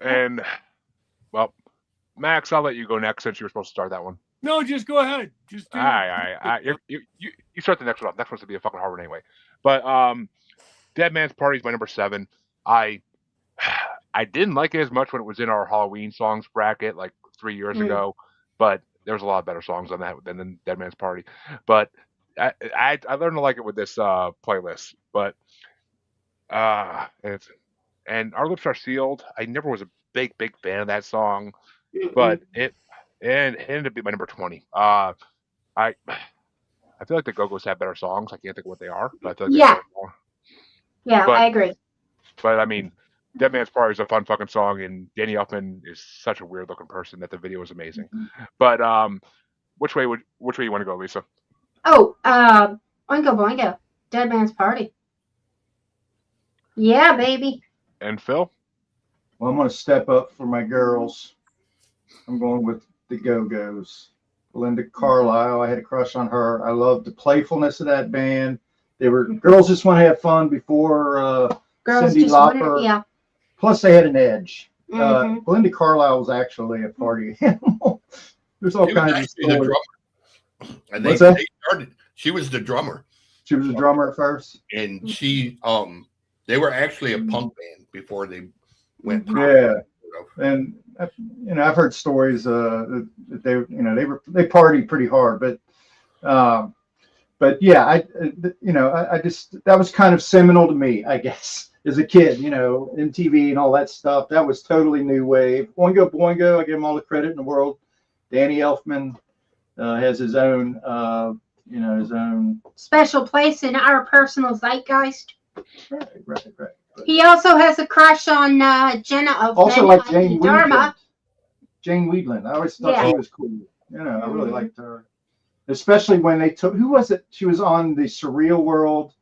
And well, Max, I'll let you go next since you were supposed to start that one. No, just go ahead. Just do All right. You start the next one off. Next one's to be a fucking hard one anyway. But Dead Man's Party is my number 7. I didn't like it as much when it was in our Halloween songs bracket like 3 years ago, but there was a lot of better songs on that than Dead Man's Party. But I learned to like it with this playlist. But and Our Lips Are Sealed. I never was a big fan of that song, but it ended up being my number 20. I feel like the Go-Go's have better songs. I can't think of what they are, but I feel like they have more. Yeah, I agree. But I mean, Dead Man's Party is a fun fucking song, and Danny Elfman is such a weird looking person that the video is amazing. But which way you want to go, Lisa? Oh, Oingo Boingo, Dead Man's Party. Yeah, baby. And Phil? Well, I'm going to step up for my girls. I'm going with the Go-Go's. Belinda Carlisle, I had a crush on her. I loved the playfulness of that band. They were girls just want to have fun before Girls Cyndi just Lauper. yeah. Plus, they had an edge. Belinda Carlisle was actually a party animal. There's all kinds of stories. And they started. She was the drummer. She was a drummer at first, and she they were actually a punk band before they went. Yeah, and I've heard stories that they they partied pretty hard, but yeah, I just that was kind of seminal to me, I guess, as a kid. MTV and all that stuff. That was totally new wave. Oingo Boingo, I give him all the credit in the world. Danny Elfman has his own, his own special place in our personal zeitgeist. Right. He also has a crush on Jenna of also like Jane Dharma. Wheatland. I always thought she was cool. I really liked her. Especially when they took, who was it? She was on the Surreal World,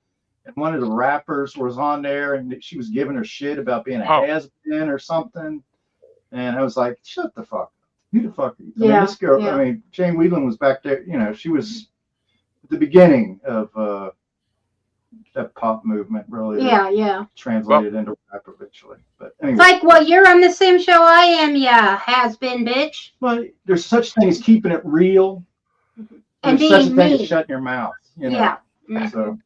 and one of the rappers was on there, and she was giving her shit about being a has-been or something. And I was like, shut the fuck up. Who the fuck are you? I mean, this girl, Jane Wheatland was back there. She was the beginning of that pop movement, really. Yeah. Translated into rap eventually. But anyway. It's like, well, you're on the same show I am, yeah, has been, bitch. Well, there's such thing as keeping it real. And There's such a being thing as me. shutting your mouth. You know? Yeah. So,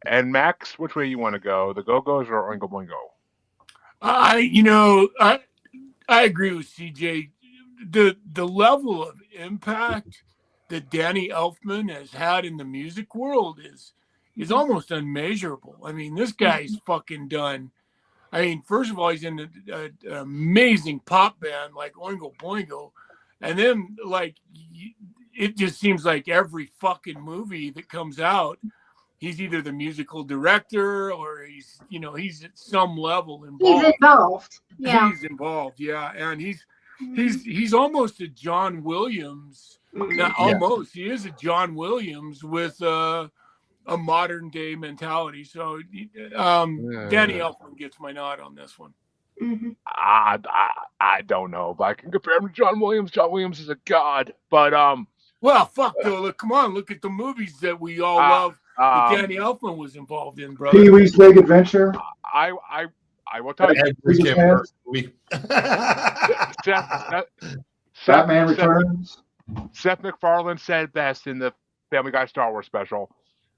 And Max, which way you want to go? The Go-Go's or Oingo Boingo? I agree with CJ. The level of impact that Danny Elfman has had in the music world is almost unmeasurable. I mean, this guy's fucking done. I mean, first of all, he's in an amazing pop band like Oingo Boingo, and then like it just seems like every fucking movie that comes out, he's either the musical director or he's at some level involved. He's involved. Yeah. He's involved, yeah, and he's almost a John Williams. Not almost. He is a John Williams with a modern day mentality. So Danny Elfman gets my nod on this one. Mm-hmm. I don't know if I can compare him to John Williams. John Williams is a god, but well, fuck though. Look, come on, look at the movies that we all love that Danny Elfman was involved in, brother. Pee-wee's Big Adventure. I will tell you. Batman Returns. Seth MacFarlane said best in the Family Guy Star Wars special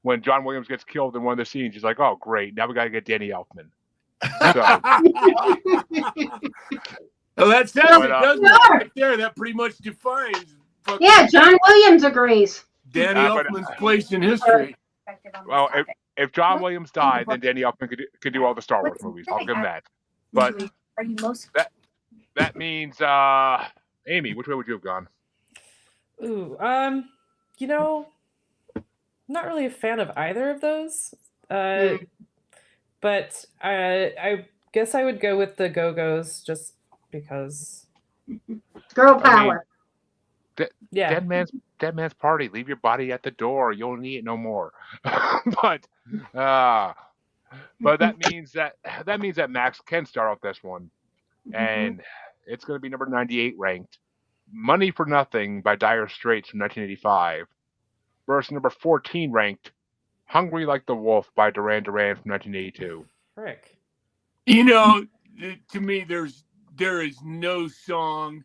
when John Williams gets killed in one of the scenes. He's like, "Oh, great! Now we got to get Danny Elfman." Well, that says it, doesn't it? Right there, that pretty much defines. Yeah, John Williams agrees. Danny Elfman's place in history. Well, if John Williams died, then Danny Elfman could do all the Star Wars movies. I'll give him that. But that means, Amy, which way would you have gone? Ooh, not really a fan of either of those. But I guess I would go with the Go-Go's just because. Girl power. Dead man's party. Leave your body at the door. You don't need it no more. but that means that Max can start off this one, and it's going to be number 98 ranked. Money for Nothing by Dire Straits from 1985. Verse number 14 ranked. Hungry Like the Wolf by Duran Duran from 1982. Frick. To me, there is no song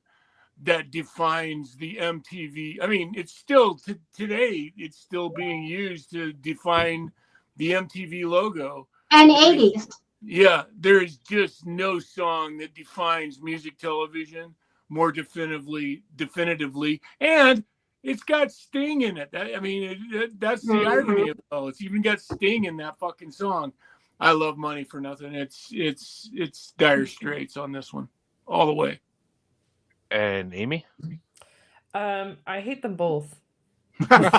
that defines the MTV. I mean, it's still today. It's still being used to define the MTV logo. And 80s. Yeah, there is just no song that defines music television more definitively, and it's got Sting in it. That's the irony of it all. It's even got Sting in that fucking song. I love Money for Nothing. It's Dire Straits on this one, all the way. And Amy? I hate them both. I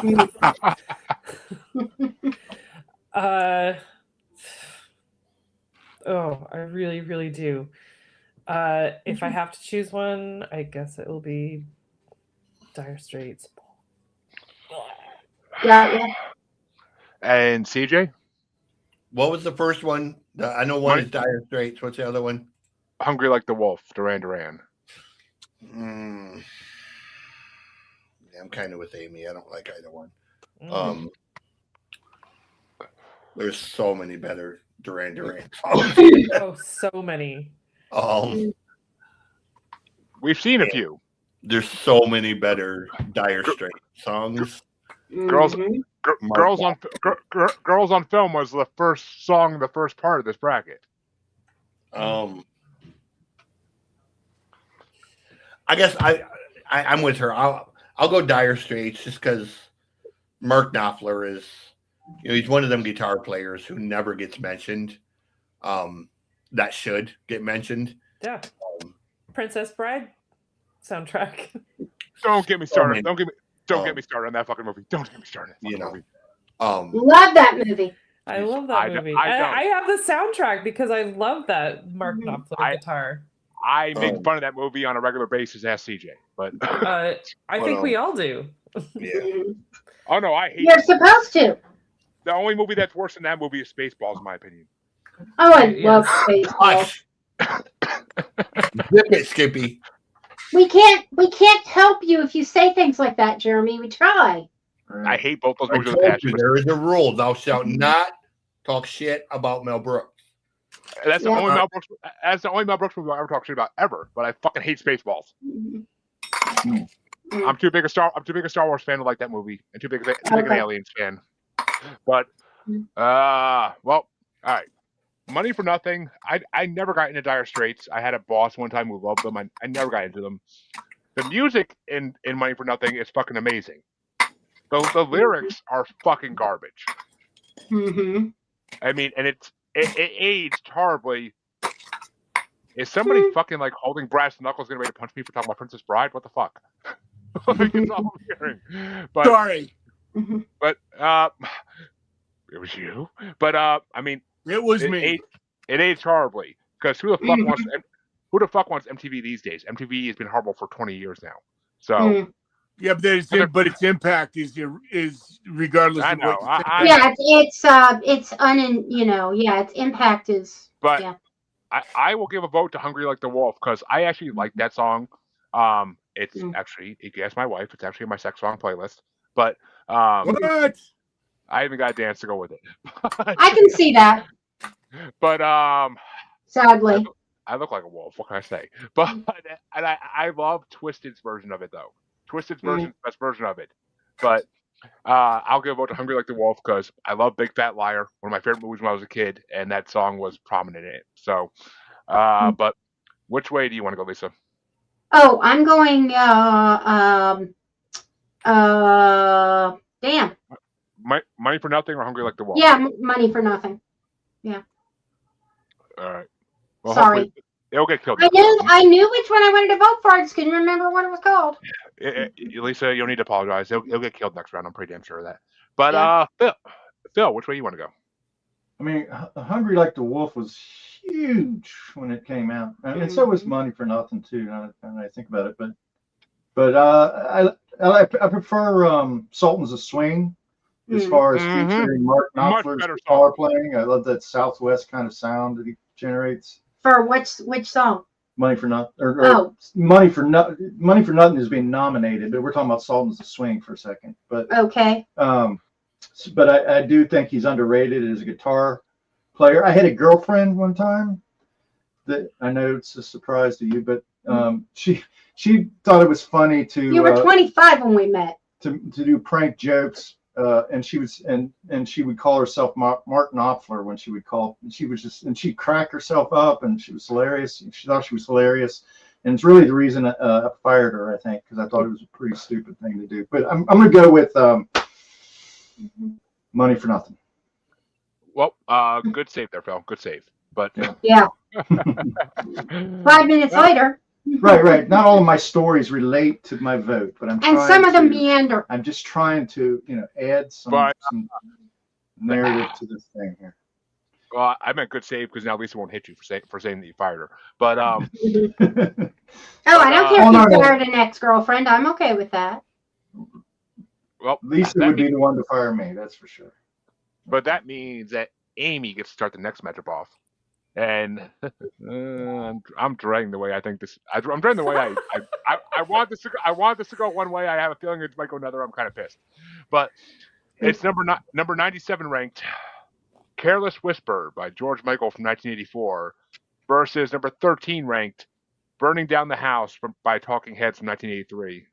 really, really do. If I have to choose one, I guess it will be Dire Straits. Yeah. And CJ? What was the first one? I know one is Dire Straits. What's the other one? Hungry Like the Wolf, Duran Duran. Yeah, I'm kind of with Amy. I don't like either one. There's so many better Duran Duran songs. Oh, so many. We've seen a few. There's so many better Dire Straits songs. Girls on Film was the first song, the first part of this bracket. I guess I'm with her. I'll go Dire Straits just because Mark Knopfler is, he's one of them guitar players who never gets mentioned. That should get mentioned. Yeah. Princess Bride soundtrack. Don't get me started. Don't get me started on that fucking movie. Don't get me started. Love that movie. I love that movie. I have the soundtrack because I love that Mark Knopfler guitar. I make fun of that movie on a regular basis. Ask CJ, but I think we all do. Yeah. Oh no, I hate. You're supposed to. The only movie that's worse than that movie is Spaceballs, in my opinion. Oh, I love Spaceballs. Zip it, Skippy. We can't help you if you say things like that, Jeremy. We try. I hate both those I movies with told a you, passion. there is a rule. Thou shalt not talk shit about Mel Brooks. That's the Yeah. only Mel Brooks. That's the only Mel Brooks movie I ever talk shit about ever. But I fucking hate Spaceballs. I'm too big a Star Wars fan to like that movie, and too big an Aliens fan. But well, all right. Money for Nothing. I never got into Dire Straits. I had a boss one time who loved them. I never got into them. The music in Money for Nothing is fucking amazing. The lyrics are fucking garbage. Mm-hmm. I mean, and it aged horribly. Is somebody fucking like holding brass knuckles getting ready to punch me for talking about Princess Bride? What the fuck? Like, it's all I'm hearing. But Sorry, but it was you. But I mean, it was me. It aged horribly because who the fuck wants MTV these days? MTV has been horrible for 20 years now. So Yeah, but its impact is regardless I of know. what you think. Yeah, its impact is. But yeah. I will give a vote to Hungry Like the Wolf because I actually like that song. It's actually, if you ask my wife, it's actually my sex song playlist. But What? I even got a dance to go with it. I can see that. But Sadly. I look like a wolf. What can I say? But and I love Twisted's version of it though. Twisted's version, best version of it. But I'll give a vote to Hungry Like the Wolf because I love Big Fat Liar, one of my favorite movies when I was a kid, and that song was prominent in it. So, but which way do you want to go, Lisa? Oh, I'm going. Damn. Money for Nothing or Hungry Like the Wolf? Yeah, Money for Nothing. Yeah. All right. Well, Sorry. It'll get killed. I knew which one I wanted to vote for. I just couldn't remember what it was called. Lisa, you don't need to apologize. It'll get killed next round. I'm pretty damn sure of that. But Phil, which way you want to go? I mean, Hungry Like the Wolf was huge when it came out, and so was Money for Nothing too. Now that I think about it, but I prefer Sultans of Swing as far as featuring Mark Knopfler's guitar playing. I love that Southwest kind of sound that he generates. For which song? Money for Nothing, Money for Nothing is being nominated, but we're talking about Sultans of Swing for a second. But okay. But I do think he's underrated as a guitar player. I had a girlfriend one time that I know it's a surprise to you, but she thought it was funny to. You were 25 when we met. To do prank jokes, and she would call herself Mark Knopfler when she would call. She'd crack herself up, and she was hilarious. She thought she was hilarious, and it's really the reason I fired her. I think because I thought it was a pretty stupid thing to do. But I'm going to go with. Money for Nothing. Well, good save there, Phil. Good save. But yeah. 5 minutes later. Right. Not all of my stories relate to my vote, but some of them meander. I'm just trying to, add some narrative to this thing here. Well, I meant good save because now Lisa won't hit you for saying that you fired her. But I don't care if you fired an ex-girlfriend. I'm okay with that. Well, Lisa would be the one to fire me, that's for sure. But that means that Amy gets to start the next matchup off, and I'm dreading the way I think this. I'm dreading the way I want this to go. I want this to go one way. I have a feeling it might go another. I'm kind of pissed, but it's number 97 ranked, "Careless Whisper" by George Michael from 1984, versus number 13 ranked, "Burning Down the House" by Talking Heads from 1983.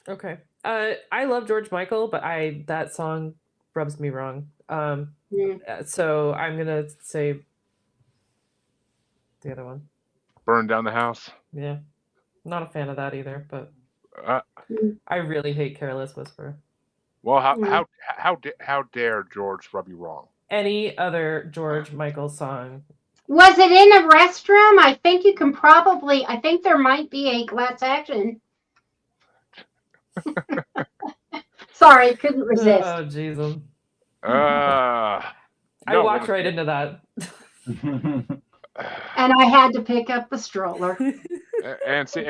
Okay. I love George Michael, but that song rubs me wrong. So I'm gonna say the other one. Burn Down the House. Yeah, not a fan of that either. But I really hate "Careless Whisper." Well, how dare George rub you wrong? Any other George Michael song? Was it in a restroom? I think you can probably. I think there might be a class action. Sorry, couldn't resist. Oh, Jesus. I walked right into that. And I had to pick up the stroller. and see,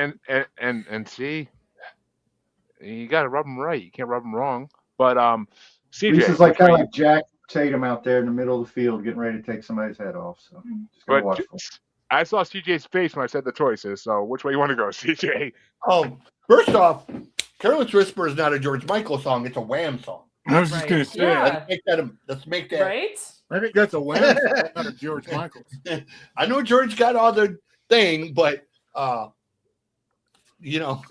you got to rub them right. You can't rub them wrong. But CJ, this is kind of like Jack Tatum out there in the middle of the field getting ready to take somebody's head off. So just gotta watch for it. I saw CJ's face when I said the choices. So which way you want to go, CJ? First off, Careless Whisper is not a George Michael song; it's a Wham song. I was just Right. gonna say. Yeah. Let's make that. Right? I think that's a Wham song, not a George Michael. I know George got all the thing, but you know,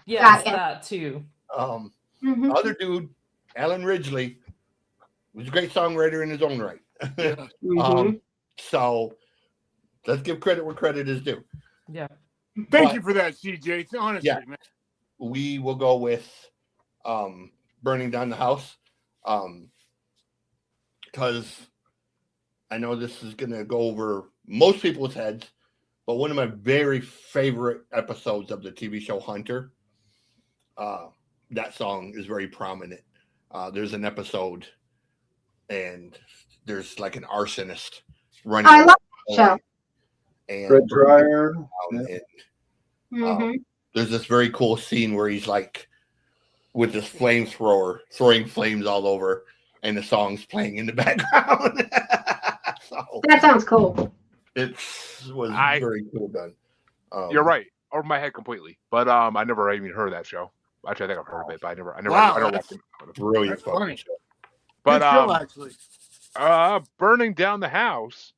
Yes, that too. other dude, Alan Ridgely, was a great songwriter in his own right. Yeah. So let's give credit where credit is due. Yeah. Thank you for that, CJ. Honestly, man. We will go with Burning Down the House. Because I know this is going to go over most people's heads, but one of my very favorite episodes of the TV show Hunter, that song is very prominent. There's an episode, and there's like an arsonist running. I love that show. And Red Dryer. There's this very cool scene where he's like with this flamethrower throwing flames all over, and the song's playing in the background. So That sounds cool. it was very cool done. You're right. Over my head completely. But I never even heard that show. Actually, I think I've heard of it, but I never watched it. Brilliant That's funny. show. But Good show, actually. Burning Down the House,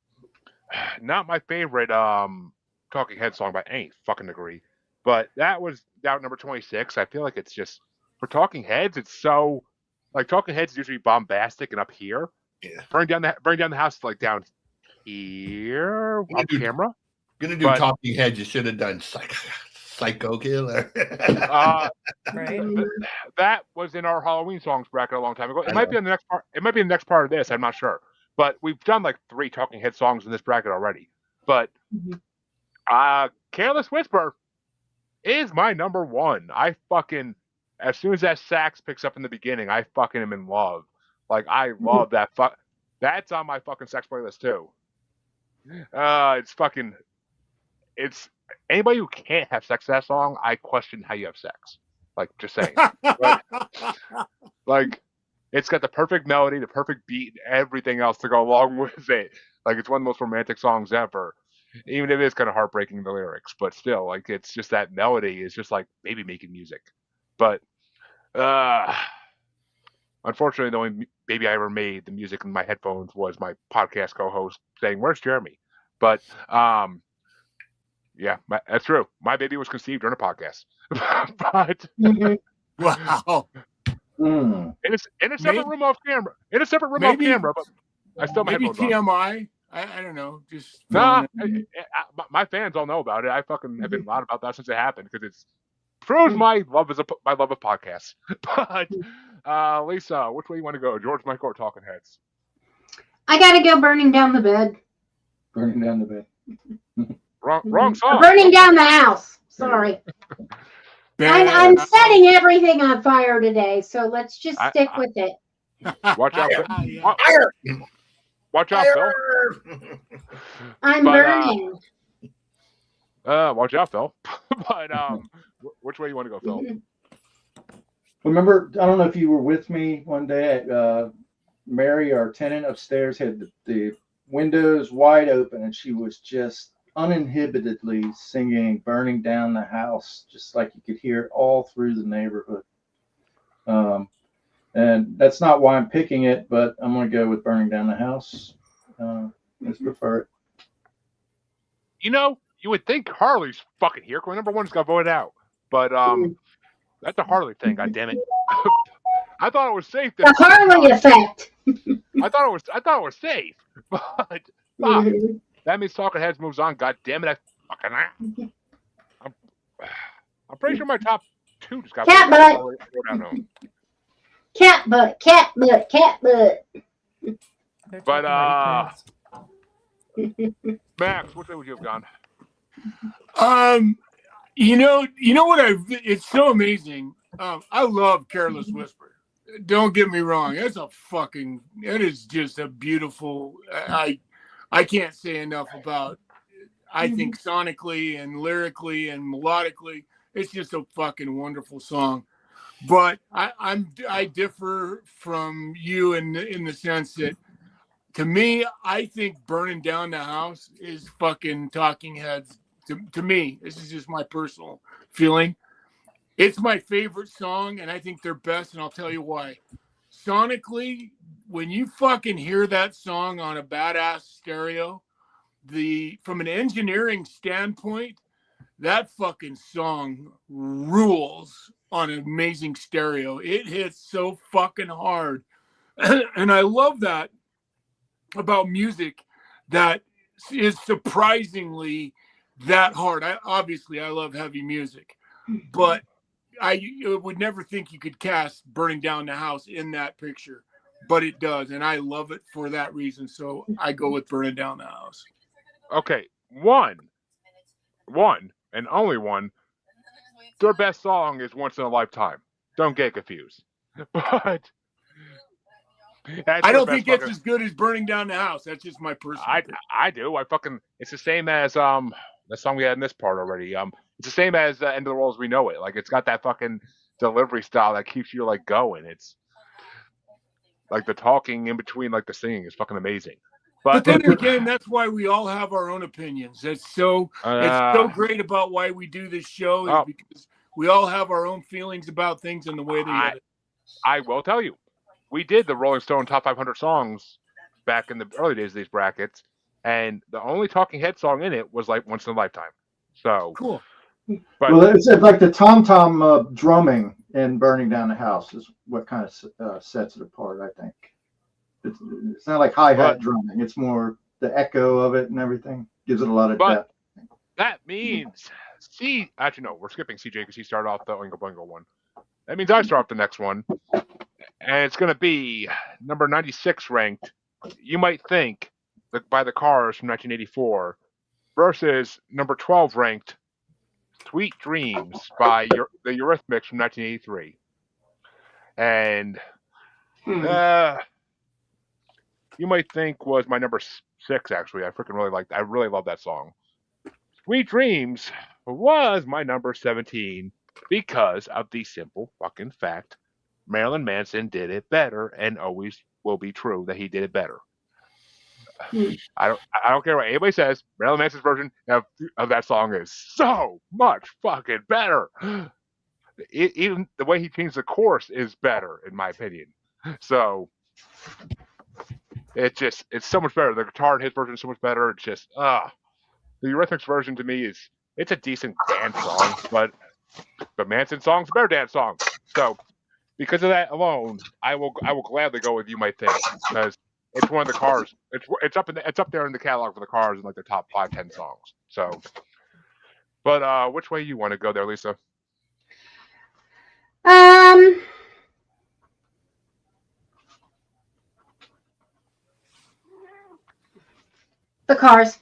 not my favorite Talking Head song by any fucking degree. But that was out number 26. I feel like it's just for Talking Heads, it's so like Talking Heads is usually bombastic and up here. Yeah. Burning Down the House is like down here on camera. Gonna do Talking Heads. You should have done Psycho Killer. Right. That was in our Halloween songs bracket a long time ago. It might be in the next part. It might be in the next part of this. I'm not sure. But we've done like 3 Talking Head songs in this bracket already. But Careless Whisper is my number 1. I fucking, as soon as that sax picks up in the beginning, I fucking am in love. Like, I love that. That's on my fucking sex playlist too. It's anybody who can't have sex to that song, I question how you have sex. Like, just saying. Like, it's got the perfect melody, the perfect beat, and everything else to go along with it. Like, it's one of the most romantic songs ever. Even if it's kind of heartbreaking, the lyrics, but still, like, it's just that melody is just like baby making music. But unfortunately, the only baby I ever made, the music in my headphones, was my podcast co-host saying, "Where's Jeremy?" But yeah, that's true. My baby was conceived during a podcast. But Wow. in a separate room off camera. In a separate room off camera, but I still have my maybe headphones on. TMI. I don't know. Just Nah, my fans all know about it. I fucking have been loud about that since it happened because it's proves my love of podcasts. But Lisa, which way you want to go, George Michael or Talking Heads? I gotta go Burning Down the Bed. Burning Down the Bed. Wrong song. Burning Down the House. Sorry. I'm setting everything on fire today, so let's just stick with it. Watch out. Fire! Watch out, Phil. I'm burning. Watch out, Phil. But which way you want to go, Phil? Remember, I don't know if you were with me one day at Mary, our tenant upstairs, had the windows wide open, and she was just uninhibitedly singing Burning Down the House, just like you could hear it all through the neighborhood. And that's not why I'm picking it, but I'm going to go with Burning Down the House. Let's prefer it. You know, you would think Harley's fucking here because number 1's got voted out. But that's a Harley thing, goddammit. I thought it was safe. The Harley effect. I thought it was safe. But fuck. That means Talking Heads moves on. God damn it! I'm pretty sure my top 2 just got cat butt. Cat butt. Cat butt. Cat butt. But Max, which way would you have gone? You know what? It's so amazing. I love Careless Whisper. Don't get me wrong. It is just a beautiful. I can't say enough about. I think sonically and lyrically and melodically, it's just a fucking wonderful song. But I differ from you in the sense that, to me, I think Burning Down the House is fucking Talking Heads. To me, this is just my personal feeling. It's my favorite song, and I think they're best, and I'll tell you why. Sonically, when you fucking hear that song on a badass stereo, from an engineering standpoint, that fucking song rules on an amazing stereo. It hits so fucking hard. And I love that about music that is surprisingly that hard. Obviously I love heavy music, but I would never think you could cast Burning Down the House in that picture, but it does, and I love it for that reason. So I go with Burning Down the House. Okay, one, and only one. Their best song is Once in a Lifetime. Don't get confused. But I don't think it's as good as Burning Down the House. That's just my personal opinion. I do. It's the same as the song we had in this part already. It's the same as End of the World as We Know It. Like, it's got that fucking delivery style that keeps you like going. It's like the talking in between, like the singing is fucking amazing. But then again, that's why we all have our own opinions. It's so great about why we do this show is because we all have our own feelings about things and the way they are. I will tell you, we did the Rolling Stone Top 500 songs back in the early days of these brackets, and the only Talking Head song in it was like Once in a Lifetime. So cool. But well, it's like the tom-tom drumming in Burning Down the House is what kind of sets it apart, I think. It's not like hi-hat drumming. It's more the echo of it and everything. Gives it a lot of depth. That means, actually, no, we're skipping CJ because he started off the Oingo Boingo one. That means I start off the next one. And it's going to be number 96 ranked. You might think by the Cars from 1984 versus number 12 ranked Sweet Dreams by the Eurythmics from 1983. And you might think was my number 6, actually. I really love that song. Sweet Dreams was my number 17 because of the simple fucking fact Marilyn Manson did it better and always will be true that he did it better. I don't care what anybody says. Marilyn Manson's version of that song is so much fucking better. Even the way he changed the chorus is better, in my opinion. So it's so much better. The guitar in his version is so much better. It's just the Eurythmics version to me it's a decent dance song, but Manson's song's a better dance song. So because of that alone, I will gladly go with You Might Think because it's one of the Cars. It's up there in the catalog for the Cars in like the top 5-10 songs. So, but which way you want to go there, Lisa? The Cars.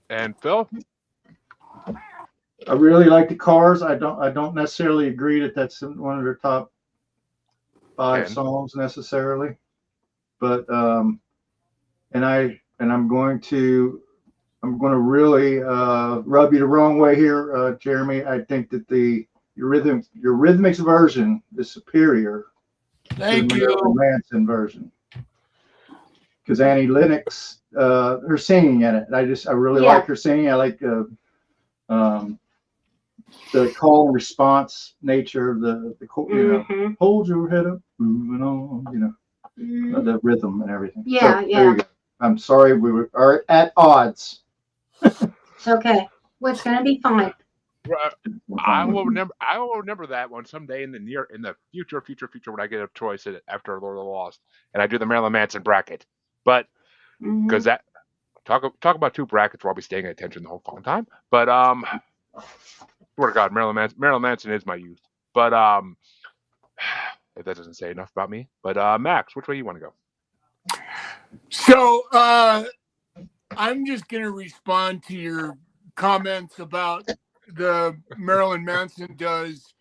And Phil? I really like the Cars. I don't necessarily agree that that's one of their top 5 songs necessarily, but I'm going to really rub you the wrong way here, Jeremy. I think that the Eurythmics version is superior to the Marilyn Manson version because Annie Lennox, her singing in it. I really like her singing. I like the call and response nature of the hold your head up, moving on, the rhythm and everything. Yeah, so, there you go. I'm sorry, we are at odds. It's okay. What's gonna be fine. I will remember that one someday in the future when I get a choice after Lord of the Lost and I do the Marilyn Manson bracket. But because that talk about 2 brackets where I'll be staying at attention the whole fucking time. But swear to God, Marilyn Manson is my youth. But if that doesn't say enough about me. But Max, which way you want to go? So I'm just gonna respond to your comments about the Marilyn Manson does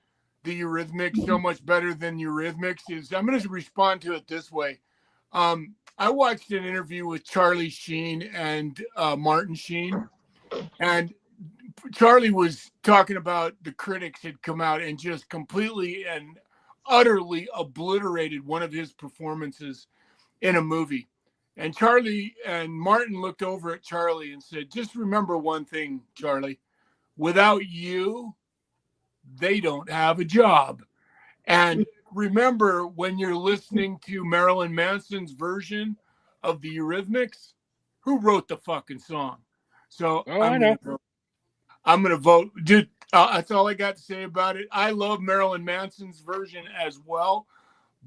the Eurythmics so much better than Eurythmics. I'm gonna respond to it this way. I watched an interview with Charlie Sheen and Martin Sheen, and Charlie was talking about the critics had come out and just completely and utterly obliterated one of his performances in a movie. And Charlie and Martin looked over at Charlie and said, just remember one thing, Charlie, without you, they don't have a job. And remember, when you're listening to Marilyn Manson's version of the Eurythmics, who wrote the fucking song? So I know. I'm gonna vote. Dude, that's all I got to say about it. I love Marilyn Manson's version as well,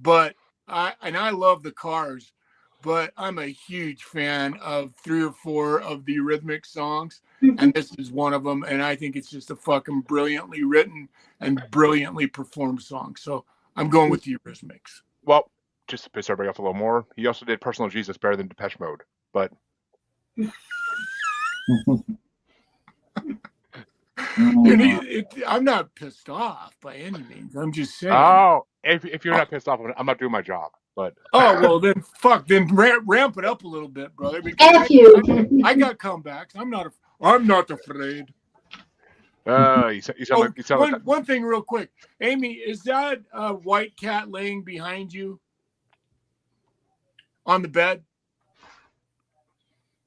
but I love the Cars, but I'm a huge fan of 3 or 4 of the Eurythmic songs, and this is one of them. And I think it's just a fucking brilliantly written and brilliantly performed song. So I'm going with the Eurythmics. Well, just to piss everybody off a little more, he also did Personal Jesus better than Depeche Mode, but. I'm not pissed off by any means. I'm just saying. Oh, if you're not pissed off, I'm not doing my job. But well, then fuck. Then ramp it up a little bit, brother. F you. I got comebacks. I'm not afraid. You sound like One thing real quick. Amy, is that a white cat laying behind you on the bed?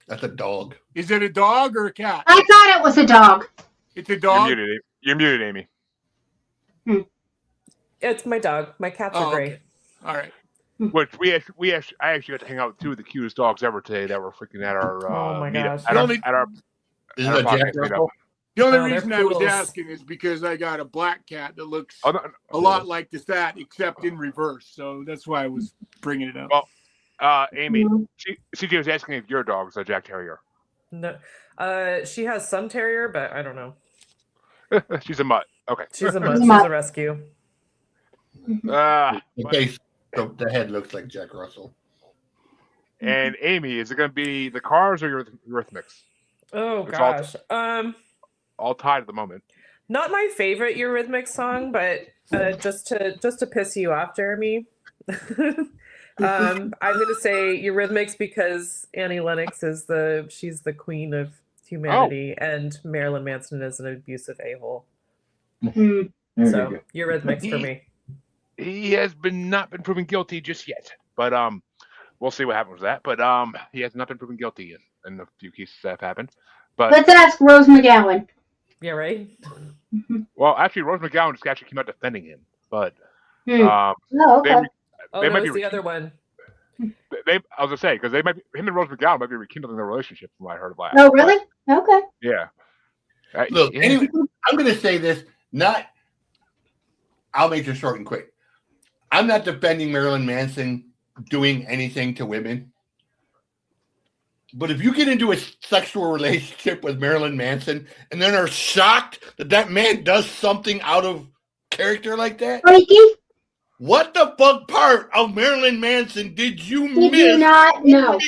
That's a dog. Is it a dog or a cat? I thought it was a dog. It's a dog. You're muted, Amy. It's my dog. My cats are great. Okay. All right. Which I actually got to hang out with 2 of the cutest dogs ever today that were freaking at our Oh my gosh. at our Is it a Jack Russell? The only Oh, they're reason I was poodles. asking is because I got a black cat that looks Oh, no, a lot like that, except in reverse. So that's why I was bringing it up. Well, Amy, CJ was asking if your dog's a Jack Terrier. No, she has some terrier, but I don't know. She's a mutt. Okay. She's a mutt. She's a rescue. The face, the head looks like Jack Russell. And Amy, is it going to be the Cars or your Eurythmics? Oh It's gosh. All tied at the moment. Not my favorite Eurythmics song, but just to piss you off, Jeremy. I'm gonna say Eurythmics because Annie Lennox she's the queen of humanity, and Marilyn Manson is an abusive a-hole. So Eurythmics for me. He has not been proven guilty just yet, but we'll see what happens with that. But he has not been proven guilty in the few cases that have happened. But let's ask Rose McGowan. Yeah, right. Well, actually, Rose McGowan just actually came out defending him, but Oh, okay. Oh, that was the other one. I was gonna say because him and Rose McGowan might be rekindling their relationship from what I heard last. Oh, really? Okay. Yeah. Look, yeah. anyway, I'm going to say this. I'll make this short and quick. I'm not defending Marilyn Manson doing anything to women. But if you get into a sexual relationship with Marilyn Manson and then are shocked that man does something out of character like that, Freaky? what the fuck part of Marilyn Manson did you Did miss? you not know?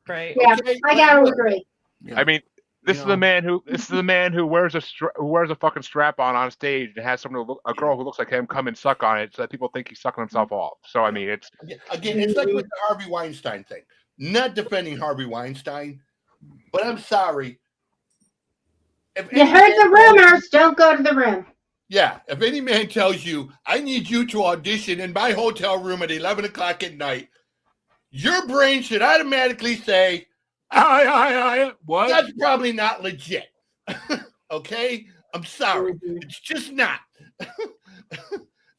Right. Yeah, Okay, I gotta agree. I mean, this is the man who wears a fucking strap on stage and has a girl who looks like him come and suck on it so that people think he's sucking himself off. So I mean, it's like with the Harvey Weinstein thing. Not defending Harvey Weinstein, but I'm sorry. You heard the rumors. Don't go to the room. Yeah, if any man tells you, I need you to audition in my hotel room at 11 o'clock at night, your brain should automatically say, what? That's probably not legit. Okay? I'm sorry. It's just not.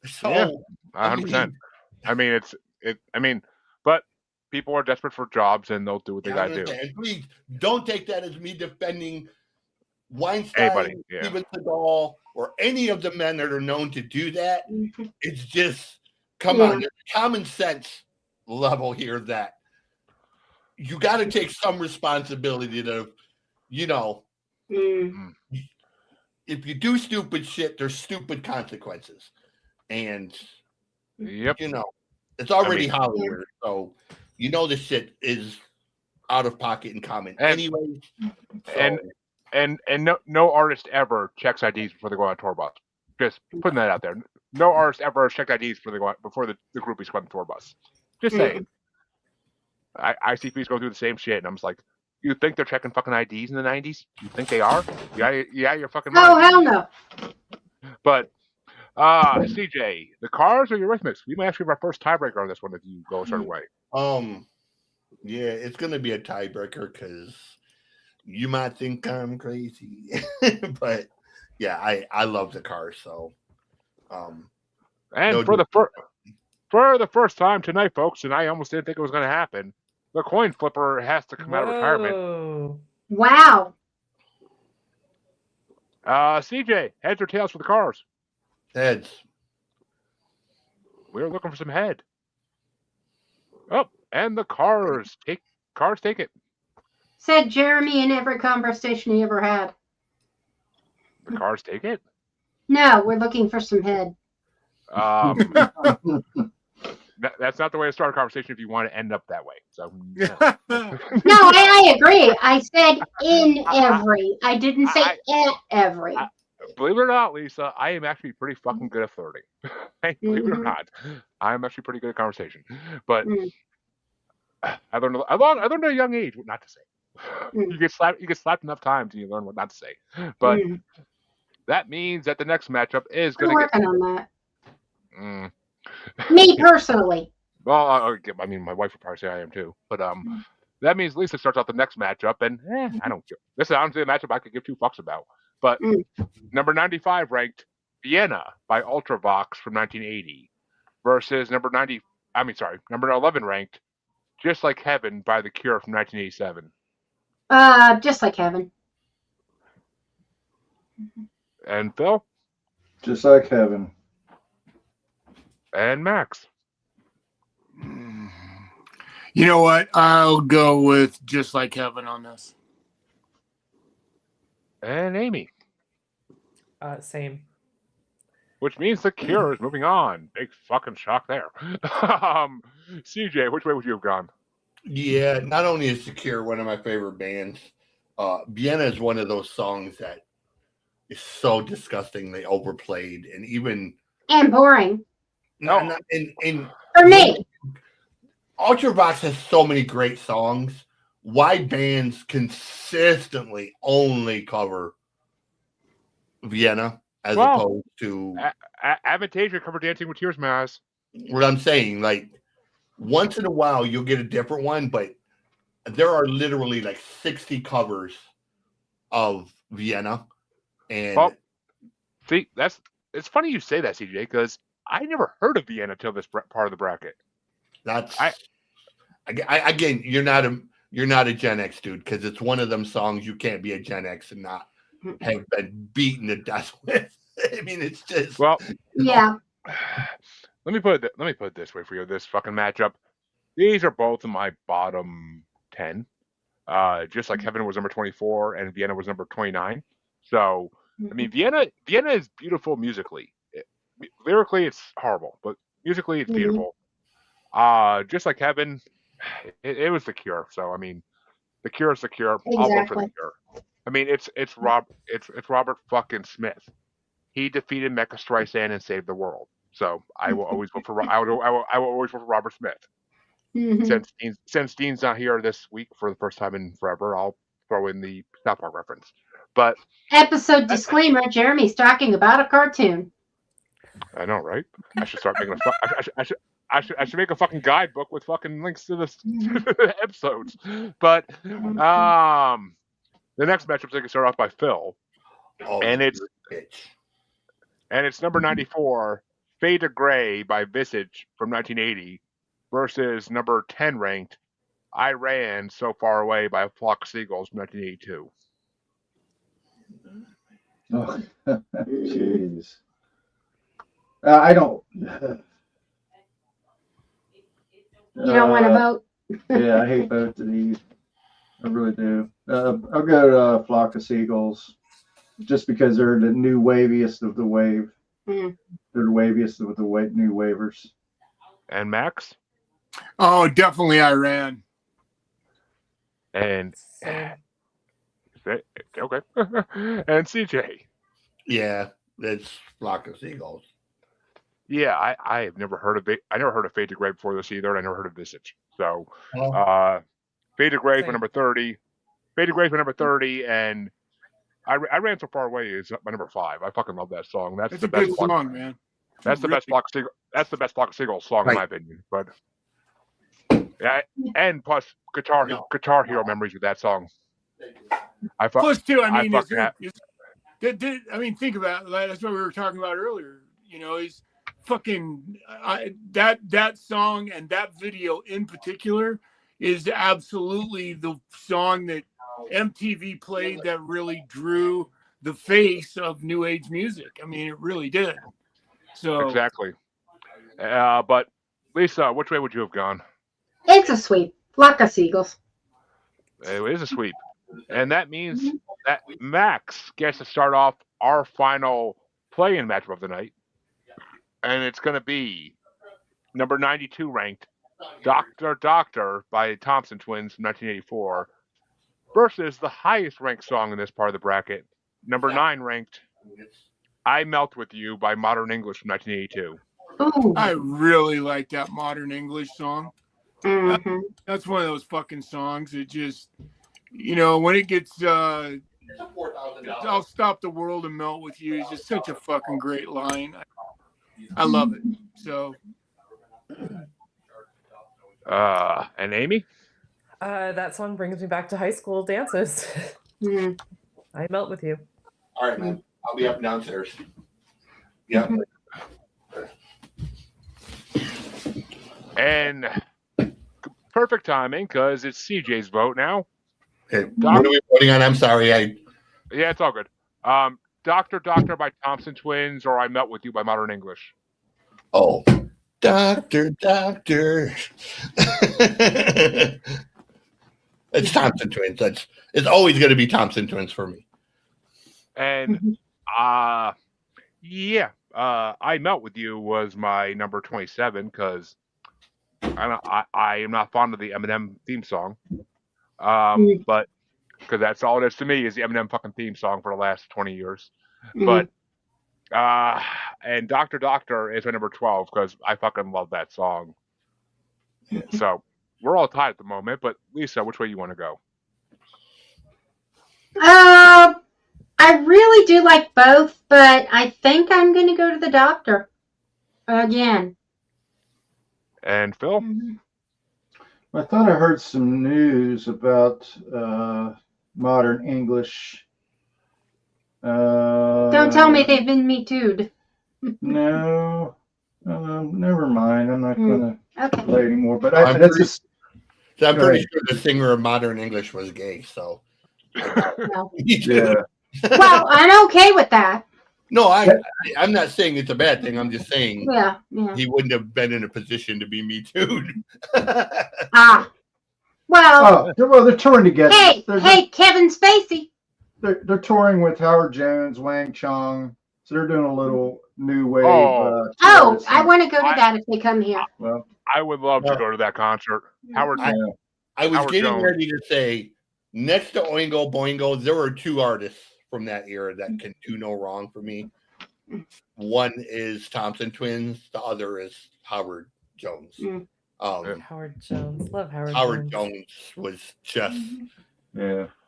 So, yeah, 100%. I mean, but people are desperate for jobs and they'll do what they gotta do. And please don't take that as me defending Weinstein, Steven Seagal, or any of the men that are known to do that. It's just, come on, there's common sense level here that you got to take some responsibility to, if you do stupid shit, there's stupid consequences. And, it's already Hollywood. So, the shit is out of pocket and common. Anyway. And no artist ever checks IDs before they go on a tour bus. Just putting that out there. No artist ever checked IDs before the groupies go on the tour bus. Just saying. ICPs go through the same shit, and I'm just like, you think they're checking fucking IDs in the 90s? You think they are? Yeah, you're fucking right. Oh, hell no. But, CJ, the Cars or Eurythmics? We might actually have our first tiebreaker on this one if you go a certain way. Yeah, it's going to be a tiebreaker because you might think I'm crazy, but yeah, I love the Cars. So, And no for the first time tonight, folks, and I almost didn't think it was going to happen, the coin flipper has to come out of retirement. Whoa. Wow. CJ, heads or tails for the Cars? heads. We're looking for some head. Oh, and the Cars take it. Said Jeremy in every conversation he ever had. The Cars take it. No, we're looking for some head. That's not the way to start a conversation if you want to end up that way. So No, I agree. I said in every. I didn't say at every. Believe it or not, Lisa, I am actually pretty fucking good at flirting. Believe it or not, I am actually pretty good at conversation. But I learned at a young age what not to say. You get slapped enough times and you learn what not to say. But that means that the next matchup is I'm going to working on that. Mm. Me personally. Well, I mean, my wife would probably say I am too. But that means Lisa starts out the next matchup, and I don't care. This is honestly a matchup I could give two fucks about. But number 95 ranked Vienna by Ultravox from 1980 versus number 11 ranked Just Like Heaven by The Cure from 1987. Just Like Heaven. And Phil? Just Like Heaven. And Max? You know what? I'll go with Just Like Heaven on this. And Amy? Same. Which means The Cure is moving on. Big fucking shock there. CJ, which way would you have gone? Yeah, not only is The Cure one of my favorite bands, Vienna is one of those songs that is so disgustingly overplayed and boring. No, for me. Ultravox has so many great songs. Why bands consistently only cover Vienna as opposed to Avantasia cover Dancing with Tears in My Eyes. What I'm saying, like once in a while you'll get a different one, but there are literally like 60 covers of Vienna. And see, it's funny you say that, CJ, because I never heard of Vienna till this part of the bracket. Again, you're not a Gen X dude, because it's one of them songs you can't be a Gen X and not have been beaten to death with. I mean, it's just yeah. Let me put it this way for you. This fucking matchup. These are both in my bottom 10. Just Like Heaven was number 24 and Vienna was number 29. So I mean, Vienna is beautiful musically. Lyrically, it's horrible, but musically, it's beautiful. Just Like Heaven, it was The Cure. So I mean, The Cure is The Cure. Exactly. I'll vote for The Cure. I mean, it's Robert fucking Smith. He defeated Mecha Streisand and saved the world. So I will always vote for I will always vote for Robert Smith. Since Dean's not here this week for the first time in forever, I'll throw in the South Park reference. But episode disclaimer: Jeremy's talking about a cartoon. I know, right? I should start making I should make a fucking guidebook with fucking links to the episodes. But the next matchup is going to start off by Phil, and it's number 94, Fade to Grey by Visage from 1980 versus number 10 ranked I Ran So Far Away by a Flock of Seagulls from 1982. Oh, jeez. I don't. You don't want to vote? Yeah, I hate both of these. I really do. I'll go to Flock of Seagulls, just because they're the new waviest of the wave. They're the waviest of the new wavers. And Max? Oh, definitely I Ran. And okay. And CJ? Yeah, it's Flock of Seagulls. Yeah, I have never heard of it. I never heard of Fade to Grey before this either, and I never heard of Visage. So, Fade to Grey for number 30. Fade to Grey for number 30, and I Ran So Far Away is my number 5. I fucking love that song. That's the best song, man. That's the best Flock of Seagulls song in my opinion. But yeah, and plus Guitar Hero memories with that song. Plus too, I mean, I mean, think about it. That's what we were talking about earlier. You know, he's fucking that song and that video in particular is absolutely the song that MTV played that really drew the face of new age music. I mean, it really did. So Exactly. But Lisa, which way would you have gone? It's a sweep. Flock of seagulls. It is a sweep. And that means that Max gets to start off our final play-in matchup of the night. And it's going to be number 92 ranked Doctor Doctor by Thompson Twins from 1984 versus the highest ranked song in this part of the bracket, number 9 ranked I Melt With You by Modern English from 1982. Ooh. I really like that Modern English song. Mm-hmm. That's one of those fucking songs. It just, you know, when it gets, I'll stop the world and melt with you. It's just such a fucking great line. I love it. So, And Amy? That song brings me back to high school dances. Mm. I Melt With You. All right, man. I'll be up downstairs. Yeah. And perfect timing because it's CJ's vote now. Okay. What are we voting on? I'm sorry. Yeah, it's all good. Doctor Doctor by Thompson Twins or I Melt With You by Modern English. Oh, Doctor Doctor. It's Thompson Twins. It's always going to be Thompson Twins for me. And yeah, I Melt With You was my number 27 because I am not fond of the Eminem theme song. But because that's all it is to me is the Eminem fucking theme song for the last 20 years. But and Doctor Doctor is my number 12 because I fucking love that song. So we're all tied at the moment. But Lisa, which way you want to go? I really do like both, but I think I'm going to go to the Doctor again. And Phil? I thought I heard some news about Modern English. Don't tell me they've been Me Too'd. No, never mind. I'm not going to Okay. play anymore. But I'm that's pretty- just. So I'm pretty sure the singer of Modern English was gay. So. No. Yeah. Well, I'm okay with that. No, I'm not saying it's a bad thing. I'm just saying Yeah. he wouldn't have been in a position to be Me Too'd. Ah. Well. Well, they're touring together. Hey, Kevin Spacey. They're touring with Howard Jones, Wang Chung, so they're doing a little new wave. I want to go to that if they come here. Well, I would love to go to that concert. Howard. I was Howard getting Jones. ready to say, next to Oingo Boingo, there were two artists from that era that can do no wrong for me. One is Thompson Twins. The other is Howard Jones. Howard Jones. Love Howard Howard Jones. Jones was just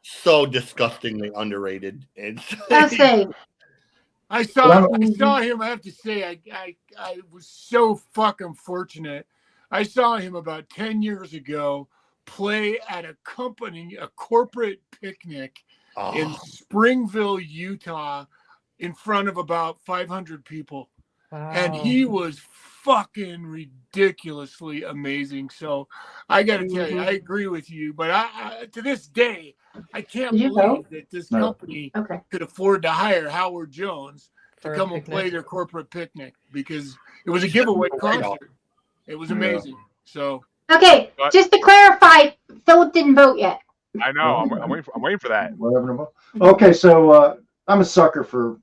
so disgustingly underrated. Let's see. I saw him. I have to say, I was so fucking fortunate. I saw him about 10 years ago play at a corporate picnic in Springville, Utah, in front of about 500 people. Wow. And he was fucking ridiculously amazing. So I got to tell you, I agree with you. But I to this day, I can't believe that this company could afford to hire Howard Jones to come and play their corporate picnic because it was a giveaway concert. It was amazing. So okay, just to clarify, Philip didn't vote yet. I know. I'm waiting for that. Okay, so I'm a sucker for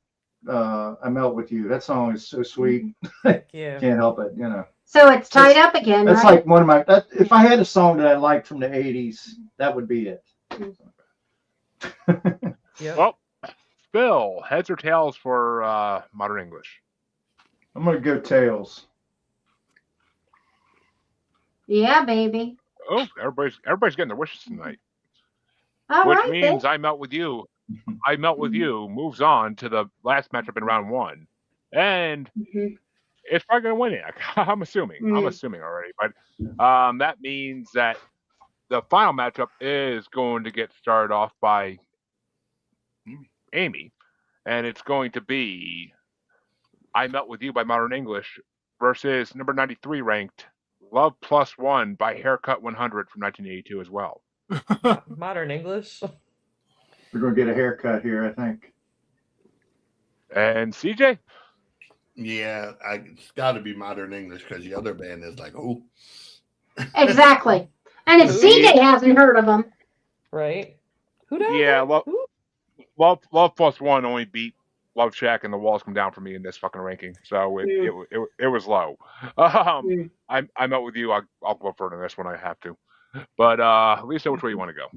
I Melt With You. That song is so sweet. Can't help it, you know. So it's tied up again, That's right? like one of my. If I had a song that I liked from the '80s, that would be it. Well, Phil, heads or tails for Modern English? I'm gonna go tails. Yeah, baby. Oh, everybody's getting their wishes tonight. Which means I Melt With You. I Melt With You moves on to the last matchup in round one, and it's probably going to win it. I'm assuming. I'm assuming already, but that means that the final matchup is going to get started off by Amy, and it's going to be "I Melt with You" by Modern English versus number 93 ranked "Love Plus One" by Haircut 100 from 1982 as well. Modern English. We're gonna get a haircut here, I think. And CJ, Yeah, it's got to be Modern English because the other band is like, oh, Exactly. And if Who? CJ hasn't heard of them, Right? Who does? yeah, Who? Love Plus One only beat Love Shack, and The Walls Come Down for me in this fucking ranking, so it was low. Mm. I Melt with You. I'll go further than this one. I have to. But Lisa, which way you want to go?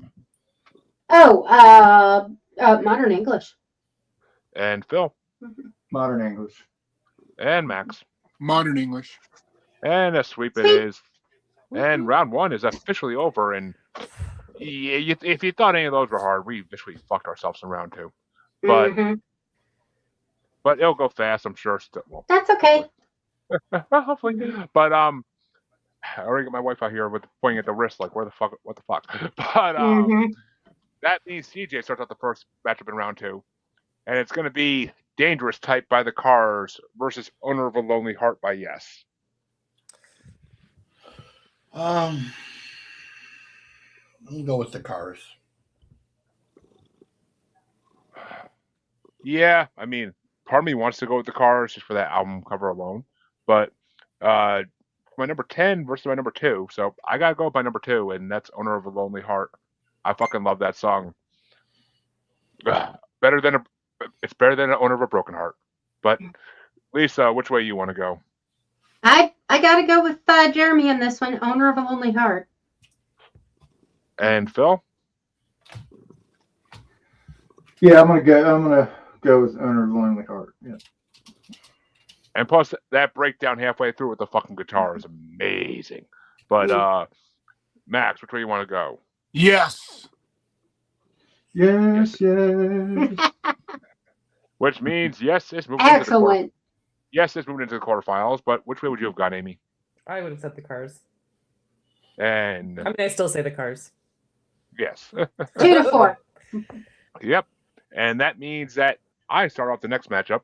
Modern English. And Phil Modern English. and Max Modern English. and a sweep it is. And round one is officially over. And if you thought any of those were hard, we officially fucked ourselves in round two. But Mhm. but it'll go fast, I'm sure. Still, well, That's okay. hopefully. But I already got my wife out here with pointing at the wrist, like what the fuck? But Mhm. that means CJ starts out the first matchup in round two, and it's going to be "Dangerous Type" by the Cars versus "Owner of a Lonely Heart" by Yes. I'm gonna go with the Cars. Yeah, I mean, part of me wants to go with the Cars just for that album cover alone, but my number 10 versus my number 2, so I gotta go with my number 2, and that's "Owner of a Lonely Heart." I fucking love that song. Better than it's better than "Owner of a Broken Heart." But Lisa, which way you want to go? I gotta go with Jeremy on this one. Owner of a Lonely Heart. And Phil? Yeah, I'm gonna go with Owner of the Lonely Heart. Yeah. And plus, that breakdown halfway through with the fucking guitar is amazing. But Max, which way you want to go? Yes. Yes. Which means Yes is moving Excellent. Yes is moving into the quarterfinals. But which way would you have gone, Amy? I would have said the Cars. And I mean, I still say the Cars. yes. 2-4. Yep. And that means that I start off the next matchup,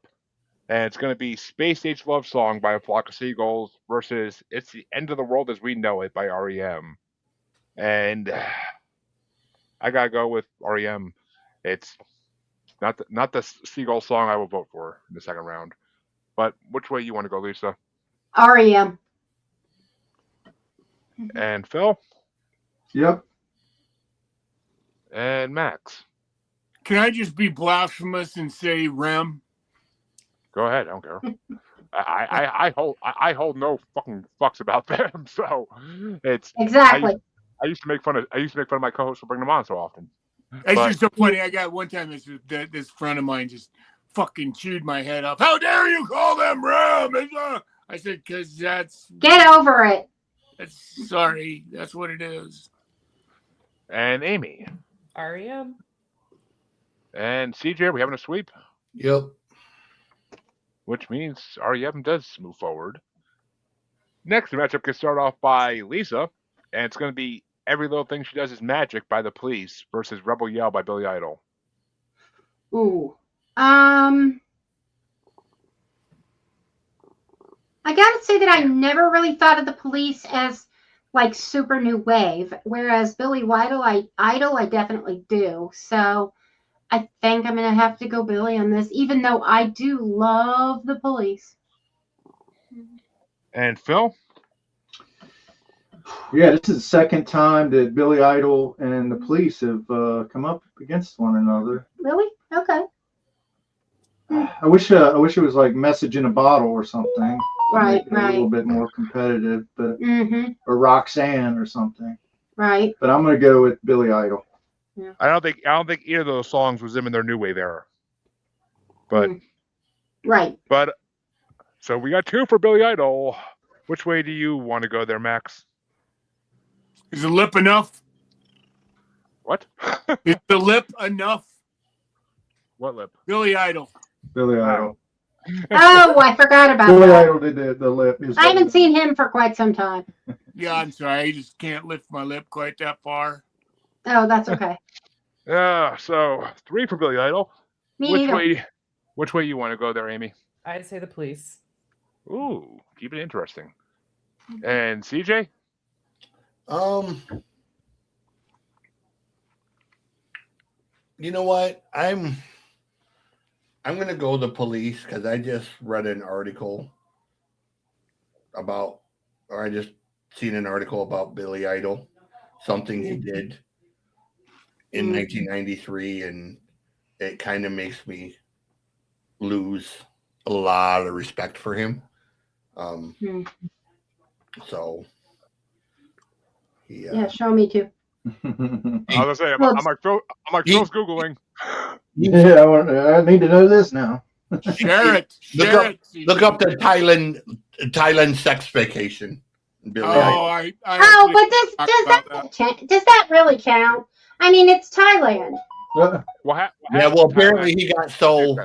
and it's going to be "Space Age Love Song" by A Flock of Seagulls versus "It's the End of the World as We Know It" by REM. And I gotta go with REM. It's not the Seagull song I will vote for in the second round. But which way you want to go, Lisa? REM. And Phil? Yep. And Max? Can I just be blasphemous and say Rem? Go ahead. I don't care. I hold no fucking fucks about them. So it's Exactly. I used to make fun of my co-hosts for bringing them on so often. It's But- just so funny. I got one time this friend of mine just fucking chewed my head off. How dare you call them Rem? I said, because Get over it. sorry, that's what it is. And Amy? REM. And CJ, are we having a sweep? Yep. Which means REM does move forward. Next, the matchup gets started off by Lisa, and it's going to be "Every Little Thing She Does Is Magic" by The Police versus "Rebel Yell" by Billy Idol. Ooh. I gotta say that I never really thought of The Police as like super new wave, whereas Billy Idol, I definitely do. So I think I'm gonna have to go Billy on this, even though I do love The Police. And Phil? Yeah, this is the second time that Billy Idol and the Police have come up against one another. Really? Okay. I wish it was like "Message in a Bottle" or something. Right, A little right. bit more competitive, but Mm-hmm. or Roxanne or something. Right. But I'm gonna go with Billy Idol. I don't think either of those songs was them in their new wave era. But Right. but so we got 2 for Billy Idol. Which way do you want to go there, Max? Is the lip enough? What? Is the lip enough? What lip? Billy Idol. Billy Idol. Oh, I forgot about Billy that. Idol did the lip. I haven't seen him for quite some time. Yeah, I'm sorry. I just can't lift my lip quite that far. Oh, that's okay. So 3 for Billy Idol. Me Which neither. way? Which way you want to go there, Amy? I'd say the police. Ooh, keep it interesting. And CJ? You know what? I'm gonna go the police because I just read an article about, or I just seen an article about Billy Idol, something he did in 1993, and it kind of makes me lose a lot of respect for him. So, Yeah, show me too. I was gonna say, I'm like Phil's Googling. Yeah, I need to know this now. Share it. Look up the Thailand sex vacation. Billy Idol. But does that really count? I mean, it's Thailand. Apparently he got so.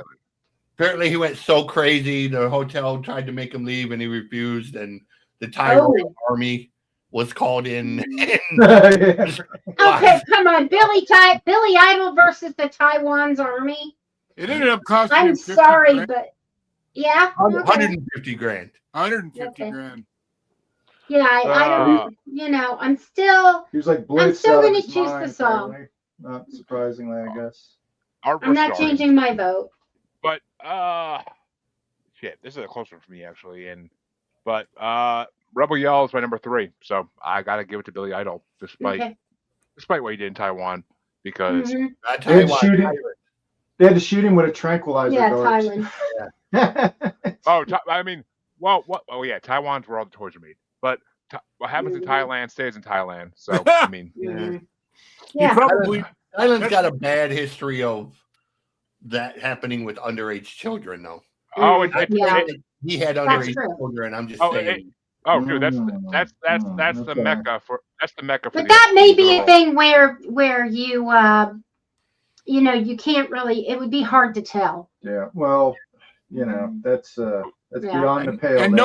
Apparently he went so crazy. The hotel tried to make him leave, and he refused. And the Thai Royal Army was called in. Okay, come on, Billy Idol versus the Taiwan's army. It ended up costing. I'm sorry, but yeah, 150 grand. 150 grand. Yeah, I don't. You know, I'm still. He was like I'm still going to choose the song. Apparently. Not surprisingly, I guess. I'm not changing my vote. But shit, this is a close one for me actually. But Rebel Yell is my number 3, so I gotta give it to Billy Idol, despite what he did in Taiwan, because they had to shoot him with a tranquilizer. Yeah, Thailand. I mean, yeah, Taiwan's where all the toys are made, but what happens in Thailand stays in Thailand. So I mean, Thailand's got a bad history of that happening with underage children, though. He had underage children. I'm just saying. Dude, that's the mecca for But that may be a thing where you you know, you can't really. It would be hard to tell. Yeah, well, you know, that's beyond the pale. And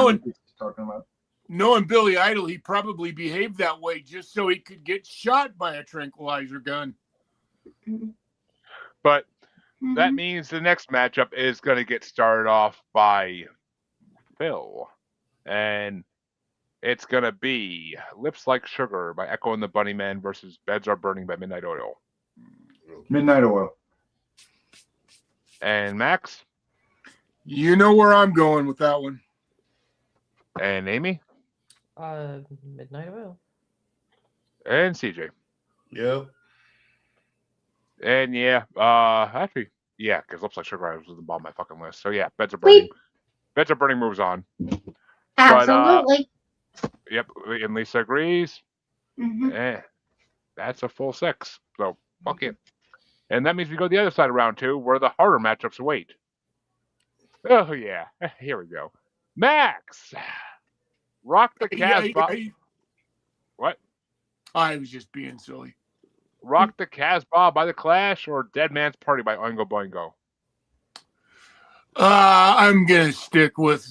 talking about. Knowing Billy Idol, he probably behaved that way just so he could get shot by a tranquilizer gun. But that means the next matchup is going to get started off by Phil, and it's going to be Lips Like Sugar by Echo and the Bunnymen versus Beds Are Burning by Midnight Oil. Midnight Oil. And Max? You know where I'm going with that one. And Amy? Midnight Oil. And CJ? Yep. And actually, because Lips Like Sugar was at the bottom of my fucking list. So yeah, Beds Are Burning. Beds Are Burning moves on. Absolutely. Yep, and Lisa agrees. That's a full 6. So fuck it. And that means we go the other side of round 2, where the harder matchups await. Oh yeah, here we go. Max, Rock the Casbah. What? I was just being silly. Rock the Casbah by The Clash or Dead Man's Party by Oingo Boingo? I'm gonna stick with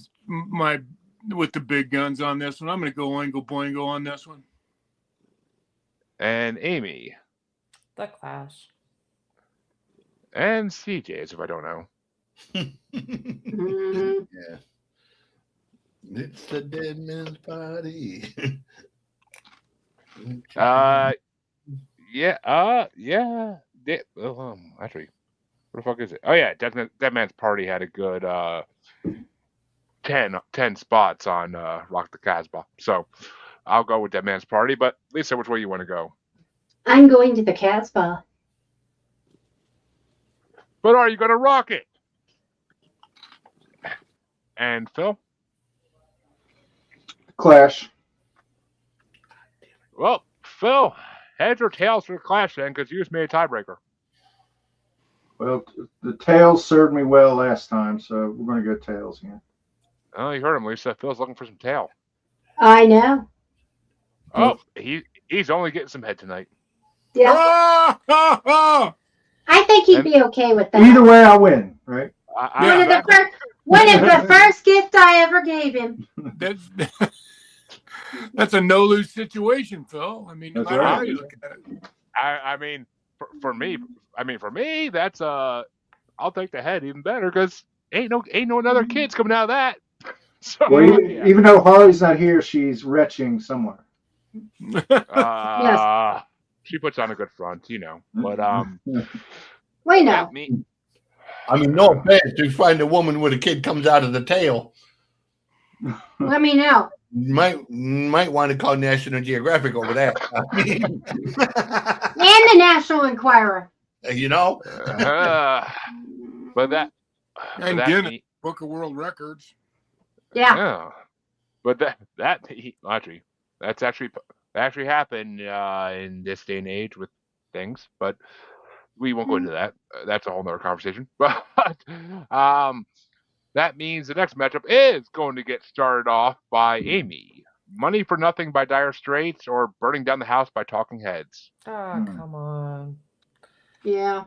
the big guns on this one. I'm gonna go Oingo Boingo on this one. And Amy. The Clash. And CJ's, if I don't know. Yeah. It's the Dead Man's Party. Actually, what the fuck is it? Oh yeah, Dead Man's Party had a good 10 spots on Rock the Casbah. So I'll go with Dead Man's Party. But Lisa, which way you want to go? I'm going to the Casbah. But are you going to rock it? And Phil? Clash. Well, Phil, heads or tails for the Clash then, because you just made a tiebreaker. Well, the tails served me well last time, so we're going to go tails here. Oh, you heard him, Lisa. Phil's looking for some tail. I know. Oh, he's only getting some head tonight. Yeah. I think he'd be okay with that. Either way, I win, right? One of the first gift I ever gave him. That's a no-lose situation, Phil. I mean, no matter how you look at it. I mean, for me, that's I I'll take the head even better because ain't no other kids coming out of that. So Well, yeah. even though Harley's not here, she's retching somewhere. Yes. She puts on a good front, you know. But We know. that me. I mean, no offense. You find a woman with a kid comes out of the tail. Let me know. You might want to call National Geographic over that. I mean, And the National Enquirer. you know. But that. And that Guinness me, Book of World Records. Yeah. But that actually that actually happened in this day and age with things, but we won't go into that. That's a whole nother conversation. But that means the next matchup is going to get started off by Amy. Money for Nothing by Dire Straits or Burning Down the House by Talking Heads. Oh, come on. Yeah.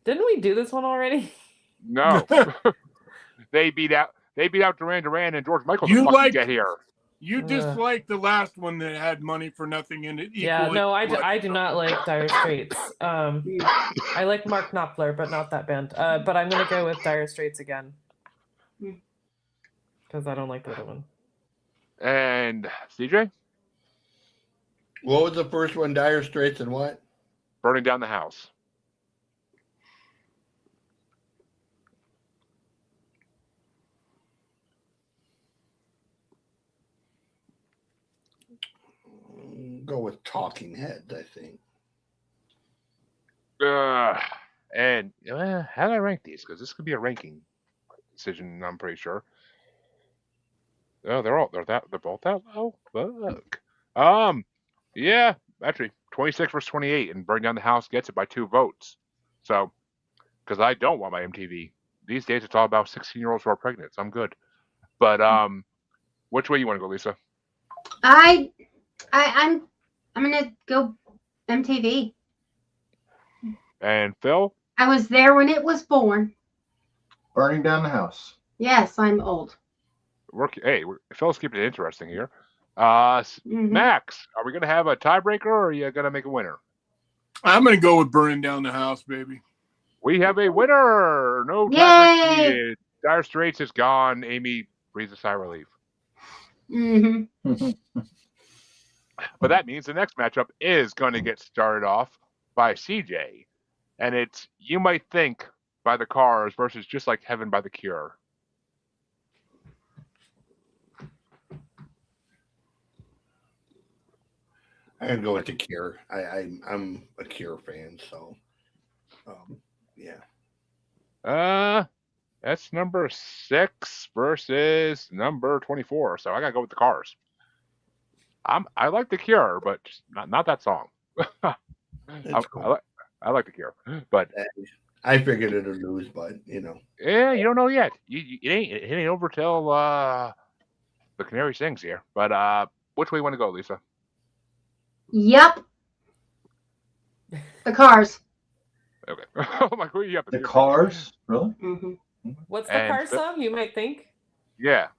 Didn't we do this one already? No. They beat out Duran Duran and George Michael You to like- get here. You dislike the last one that had Money for Nothing in it. Yeah, equally no, I much. do not like Dire Straits. I like Mark Knopfler, but not that band. But I'm going to go with Dire Straits again. Because I don't like the other one. And CJ? What was the first one? Dire Straits and what? Burning Down the House. Go with Talking Heads, I think. And how do I rank these? Because this could be a ranking decision. I'm pretty sure. Oh, they're both that low. Fuck. Yeah, actually, 26 versus 28, and Burn Down the House gets it by 2 votes. So, because I don't want my MTV these days, it's all about 16-year-olds who are pregnant. So I'm good. But which way you want to go, Lisa? I'm gonna go MTV. And Phil? I was there when it was born. Burning Down the House. Yes, I'm old. Phil's keeping it interesting here. Mhm. Max, are we going to have a tiebreaker or are you going to make a winner? I'm going to go with Burning Down the House, baby. We have a winner. No Yay! tiebreaker needed. Dire Straits is gone. Amy breathes a sigh of relief. Mm-hmm. But that means the next matchup is going to get started off by CJ. And it's You Might Think by the Cars versus Just Like Heaven by the Cure. I'm gonna go with the Cure. I'm a Cure fan, so yeah. That's number 6 versus number 24. So I gotta go with the Cars. I like the Cure, but just not that song. Cool. I like the Cure, but I figured it'd lose, but you know. yeah, you don't know yet. It ain't over till the Canary sings here. But which way you want to go, Lisa? Yep. The Cars. Okay. Oh my God, yep. The Cars? Really? Mm-hmm. What's the And Cars song? You Might Think? Yeah.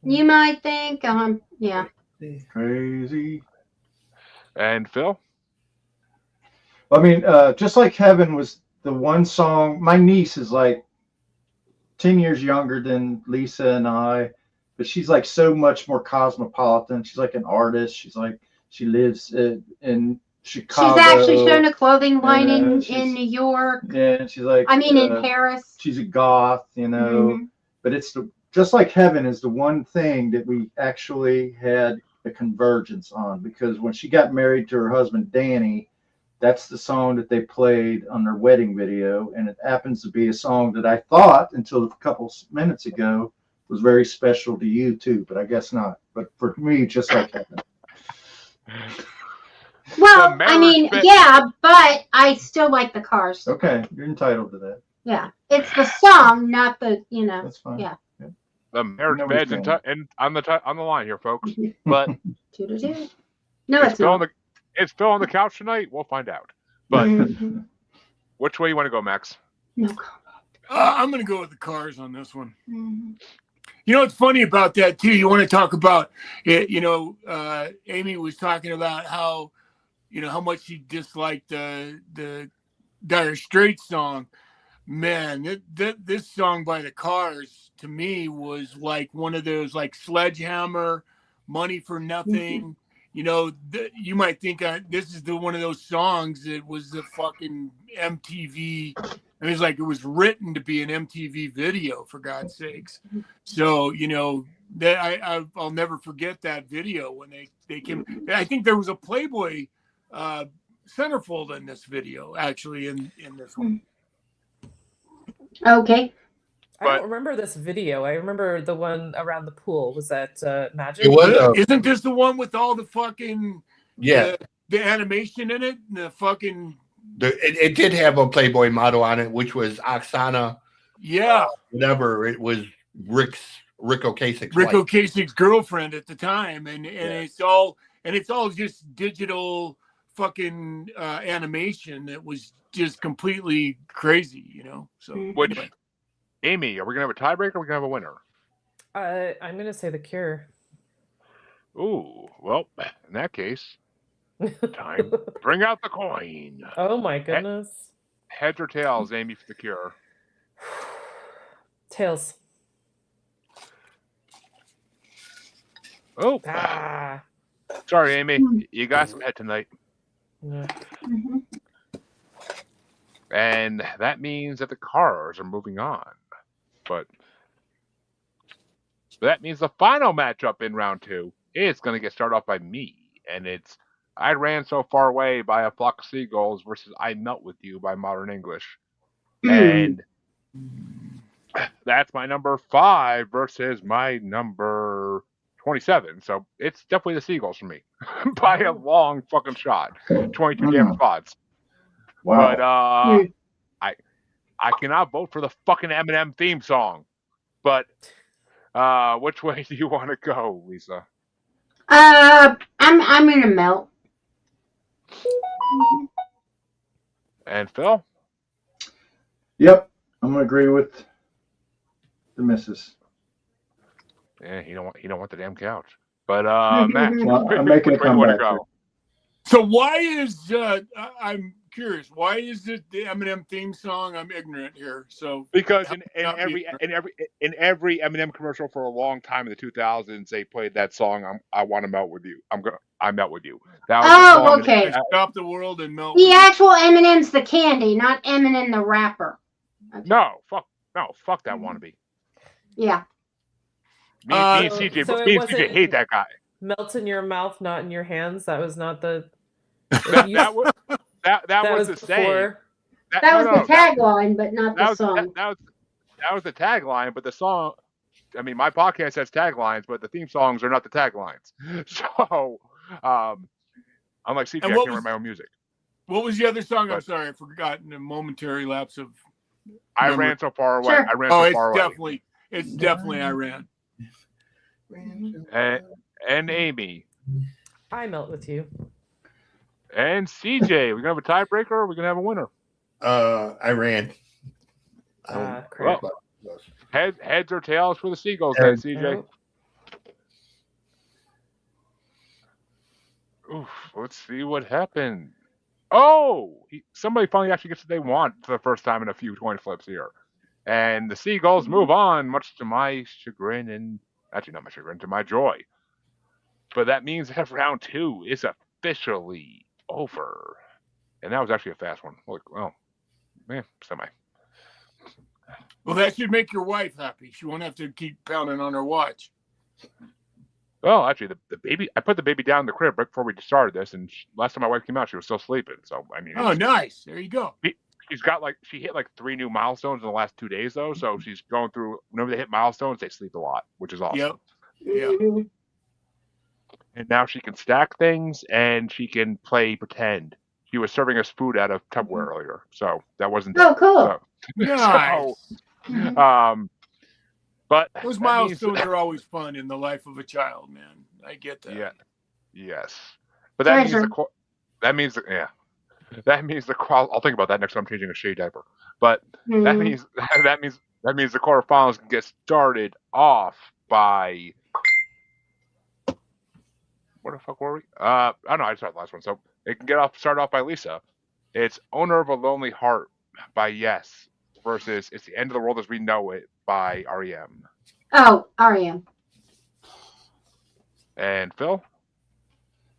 You might think, yeah. Crazy. And Phil? I mean, Just Like Heaven was the one song. My niece is like 10 years younger than Lisa and I, but she's like so much more cosmopolitan. She's like an artist. She lives in Chicago. She's actually shown a clothing line in she's- New York. Yeah, and she's like, in Paris. she's a goth, Mhm. but it's Just Like Heaven is the one thing that we actually had a convergence on, because when she got married to her husband Danny, that's the song that they played on their wedding video, and it happens to be a song that I thought until a couple minutes ago was very special to you too, but I guess not. But for me, Just Like Heaven. Well, yeah, but I still like the Cars. Okay, you're entitled to that. Yeah, it's the song, not the, That's fine. Yeah. The marriage Nobody's bed's fan. on the line here, folks. But Toot-a-toot. No, it's it's not. It's Phil on the couch tonight. We'll find out. But Mhm. which way you want to go, Max? No. I'm going to go with the Cars on this one. Mhm. You know what's funny about that too? You want to talk about it? Amy was talking about how much she disliked the Dire Straits song. Man, this song by the Cars to me was like one of those like Sledgehammer, Money for Nothing. You know, you might think this is one of those songs that was the fucking MTV. I mean, it's like it was written to be an MTV video, for God's sakes. So, you know, that I'll never forget that video when they came. I think there was a Playboy centerfold in this video, actually, in this one. Okay. I don't remember this video. I remember the one around the pool. Was that Magic? It was. Isn't this the one with all the fucking Yeah. the animation in it? And the fucking It did have a Playboy model on it, which was Oksana. Yeah. Whatever. It was Rick Ocasek's Rick wife. Ocasek's girlfriend at the time, and it's all just digital fucking animation that was just completely crazy, you know. So Which, Amy, are we gonna have a tiebreaker? Or are we gonna have a winner? I'm gonna say The Cure. Ooh, well, in that case, time. Bring out the coin. Oh my goodness. Heads or tails, Amy, for The Cure? Tails. Oh, sorry, Amy. You got some head tonight. Yeah. And that means that the Cars are moving on. But that means the final matchup in round 2 is going to get started off by me. And it's I Ran So Far Away by A Flock of Seagulls versus I Melt With You by Modern English. And that's my number 5 versus my number 27. So it's definitely the Seagulls for me by a long fucking shot. 22 damn spots. Wow. But I cannot vote for the fucking Eminem theme song. But which way do you want to go, Lisa? I'm gonna melt. And Phil? Yep, I'm gonna agree with the missus. Yeah, he don't want the damn couch. But Matt, Well, I'm making a which way do you want to comeback. go? So why is I'm curious, why is it the Eminem theme song? I'm ignorant here. So Because in every Eminem commercial for a long time in the 2000s, they played that song. I want to melt with you. I melt with you. That was the song. Okay. Stop the world and melt. The actual Eminem's the candy, not Eminem the rapper. Okay. No, fuck that wannabe. Yeah. Me and CJ hate that guy. Melts in your mouth, not in your hands. That was not the. That was the saying. That was the tagline, but not the song. That was the tagline, but the song. I mean, my podcast has taglines, but the theme songs are not the taglines. So, I'm like CJ. I can't remember my own music. What was the other song? I'm sorry, I forgot. In a momentary lapse of. I Ran So Far Away. Sure. I ran so far away. It's definitely I Ran. And Amy. I Melt With You. And CJ. We're gonna have a tiebreaker. Or we're gonna have a winner. I Ran. Crap. Well, heads or tails for the Seagulls, then, CJ. Oof, let's see what happened. Oh, somebody finally actually gets what they want for the first time in a few coin flips here. And the Seagulls move on, much to my chagrin and actually not my chagrin, to my joy. But that means that round 2 is officially over. And that was actually a fast one. Well, semi. Well, that should make your wife happy. She won't have to keep pounding on her watch. Well, actually, the baby, I put the baby down in the crib right before we started this, and last time my wife came out, she was still sleeping. So, I mean. Oh, nice. There you go. She hit 3 new milestones in the last 2 days, though. So she's going through, whenever they hit milestones, they sleep a lot, which is awesome. Yep. Yeah. And now she can stack things and she can play pretend. She was serving us food out of Tupperware earlier, so that wasn't. Oh, cool. So, Nice. But those milestones are always fun in the life of a child, man. I get that. Yeah. Yes. But that means the I'll think about that next time I'm changing a shea diaper. But that means the quarterfinals can get started off by. What the fuck were we? I don't know. I just had the last one, so it can start off by Lisa. It's "Owner of a Lonely Heart" by Yes versus It's the End of the World as We Know It by REM. Oh, REM. And Phil?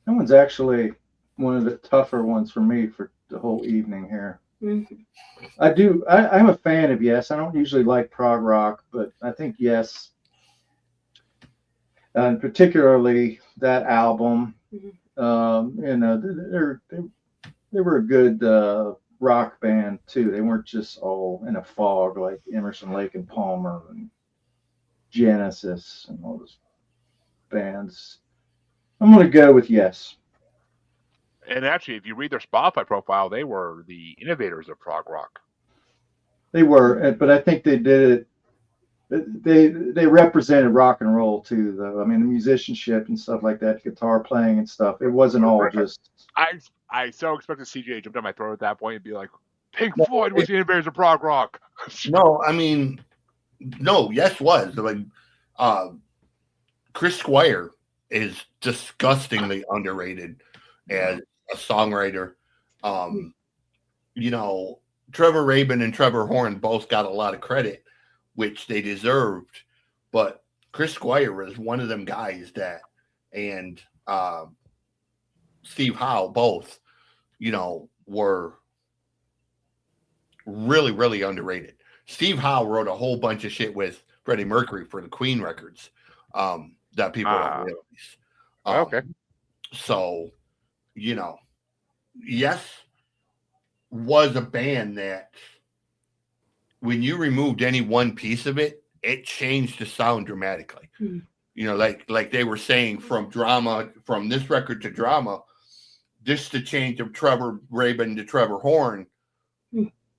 That one's actually one of the tougher ones for me for the whole evening here. Mm-hmm. I'm a fan of Yes. I don't usually like prog rock, but I think Yes, and particularly that album, they were a good rock band too. They weren't just all in a fog like Emerson, Lake and Palmer and Genesis and all those bands. I'm going to go with Yes. And actually, if you read their Spotify profile, they were the innovators of prog rock. They were, but I think they did it. They represented rock and roll too, though. I mean, the musicianship and stuff like that, guitar playing and stuff. It wasn't all just. I so expected CJ to jump down my throat at that point and be like, Pink Floyd was the innovators of prog rock. No, I mean, no, Yes was. Like, Chris Squire is disgustingly underrated as a songwriter. Trevor Rabin and Trevor Horn both got a lot of credit, which they deserved. But Chris Squire was one of them guys that, and Steve Howe both, were really, really underrated. Steve Howe wrote a whole bunch of shit with Freddie Mercury for the Queen records that people don't realize. Okay. So, Yes was a band that when you removed any one piece of it, it changed the sound dramatically. Like they were saying from this record to Drama, just the change of Trevor Rabin to Trevor Horn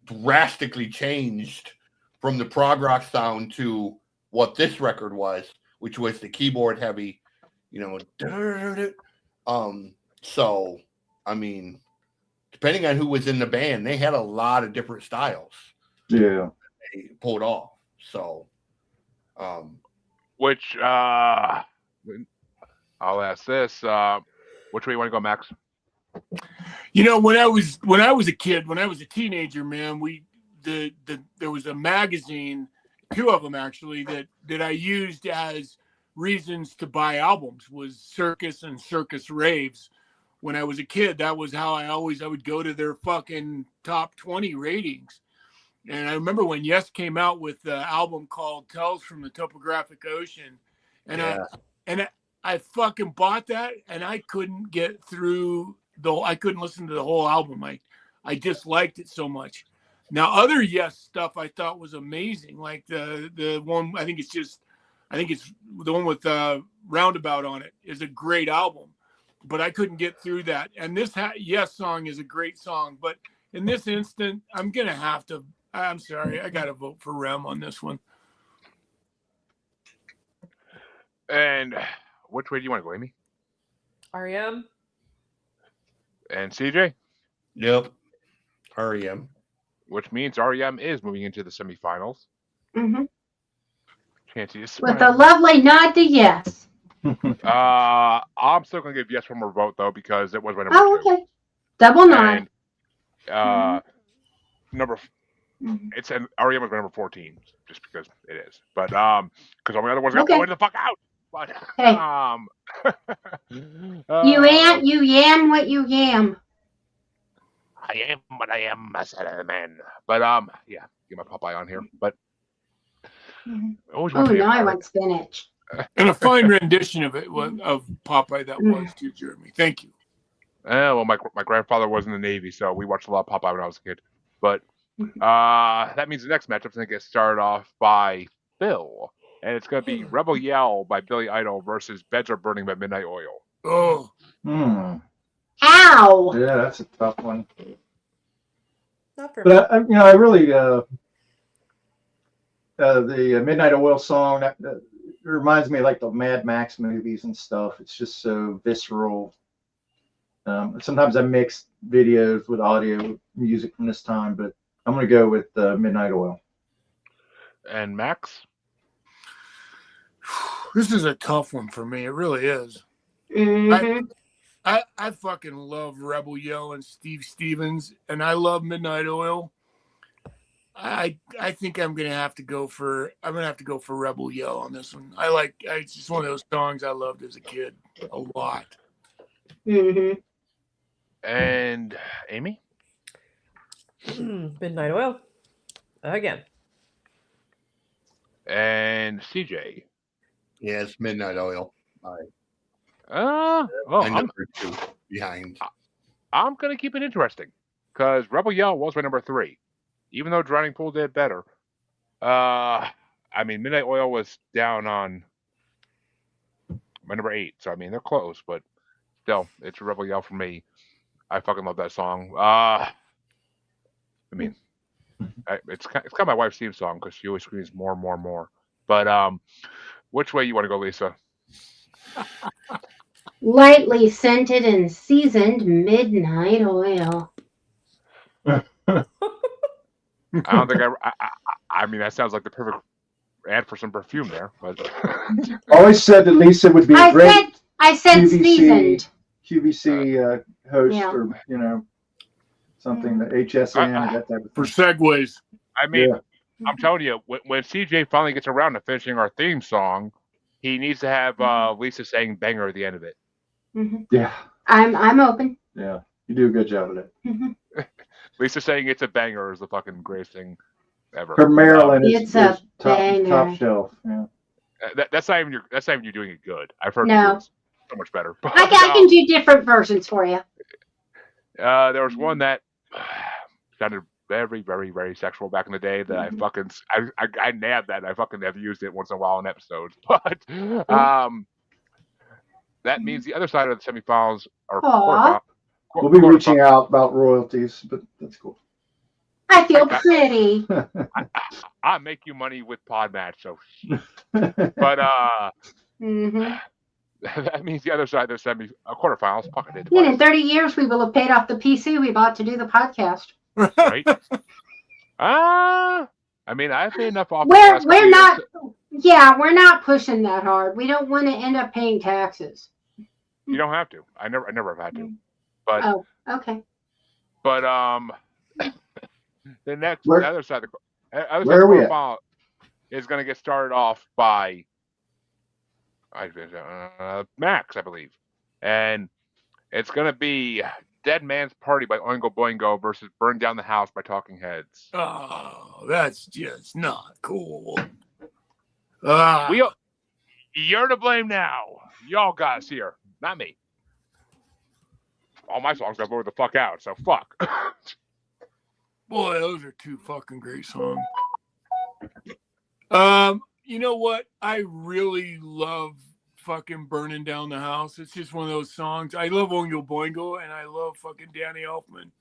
drastically changed from the prog rock sound to what this record was, which was the keyboard heavy, so, I mean, depending on who was in the band, they had a lot of different styles. Yeah. They pulled off. So, which I'll ask this: which way you want to go, Max? When I was a kid, when I was a teenager, man, there was a magazine, 2 of them actually, that I used as reasons to buy albums, was Circus and Circus Raves. When I was a kid, that was how I would go to their fucking top 20 ratings. And I remember when Yes came out with the album called Tales from the Topographic Ocean, and I fucking bought that, and I couldn't get through I couldn't listen to the whole album. I disliked it so much. Now, other Yes stuff I thought was amazing, like the one, I think it's the one with Roundabout on it is a great album, but I couldn't get through that. And this Yes song is a great song, but in this instant, I'm sorry, I got to vote for Rem on this one. And which way do you want to go, Amy? REM. And CJ? Yep. REM. Which means REM is moving into the semifinals. Mm-hmm. Chancy is with a lovely nod to Yes. I'm still going to give Yes one more vote, though, because it was my number 2. Okay. Double nod. And, it's an REM was my number 14, just because it is. But because all the other ones got voted the fuck out. But hey. You yam what you yam. I am what I am, I said man. But yeah, get my Popeye on here. But now I want spinach. And a fine rendition of it of Popeye that was too, Jeremy. Thank you. Well, my grandfather was in the Navy, so we watched a lot of Popeye when I was a kid. But that means the next matchup's going to get started off by Phil. And it's going to be Rebel Yell by Billy Idol versus Beds Are Burning by Midnight Oil. Oh. Ow! Yeah, that's a tough one. Not for me. But I really the Midnight Oil song that reminds me of like the Mad Max movies and stuff. It's just so visceral. Sometimes I mix videos with audio music from this time, but I'm going to go with Midnight Oil. And Max? This is a tough one for me. It really is. Mm-hmm. I fucking love Rebel Yell and Steve Stevens, and I love Midnight Oil. I think I'm gonna have to go for Rebel Yell on this one. It's just one of those songs I loved as a kid a lot. Mm-hmm. And Amy? Midnight Oil. Again. And CJ? Yeah, it's Midnight Oil. All right. Well, And number 2 behind. I'm gonna keep it interesting because Rebel Yell was my number 3, even though Drowning Pool did better. I mean, Midnight Oil was down on my number 8, so I mean they're close, but still, it's Rebel Yell for me. I fucking love that song. I mean, it's kind of my wife's theme song because she always screams more, more, more. But which way you want to go, Lisa? Lightly scented and seasoned Midnight Oil. I don't think I mean, that sounds like the perfect ad for some perfume there, but Always said that Lisa would be a great I said seasoned. QVC host, Yeah. or something, the HSN or that type of For thing. segues. I mean, Yeah. I'm telling you, when CJ finally gets around to finishing our theme song, he needs to have Lisa saying "banger" at the end of it. Mm-hmm. Yeah. I'm open. Yeah. You do a good job of it. Mm-hmm. Lisa saying it's a banger is the fucking greatest thing ever. Her Maryland It's is a top banger. shelf. Yeah. That's not even you doing it good. I've heard No. you do it so much better. But, I can do different versions for you. there was one that sounded very, very, very sexual back in the day that I nabbed that. And I fucking have used it once in a while in episodes. But that means the other side of the semifinals are Aw. We'll be reaching out about royalties, but that's cool. I feel pretty. I make you money with Podmatch, so but Mm-hmm. that means the other side of the quarterfinals pocketed. In 30 years, we will have paid off the PC we bought to do the podcast. Right? I mean, I've paid enough off. We're not. Yeah, we're not pushing that hard. We don't want to end up paying taxes. You don't have to. I never have had to. But oh, okay. But the other side of the quarterfinal is going to get started off by Max, I believe, and it's going to be Dead Man's Party by Oingo Boingo versus Burn Down the House by Talking Heads. Oh, that's just not cool. You're to blame now. Y'all guys here, not me. All my songs got voted the fuck out, so fuck. Boy, those are two fucking great songs. You know what? I really love fucking Burning Down the House. It's just one of those songs. I love Oingo Boingo and I love fucking Danny Elfman.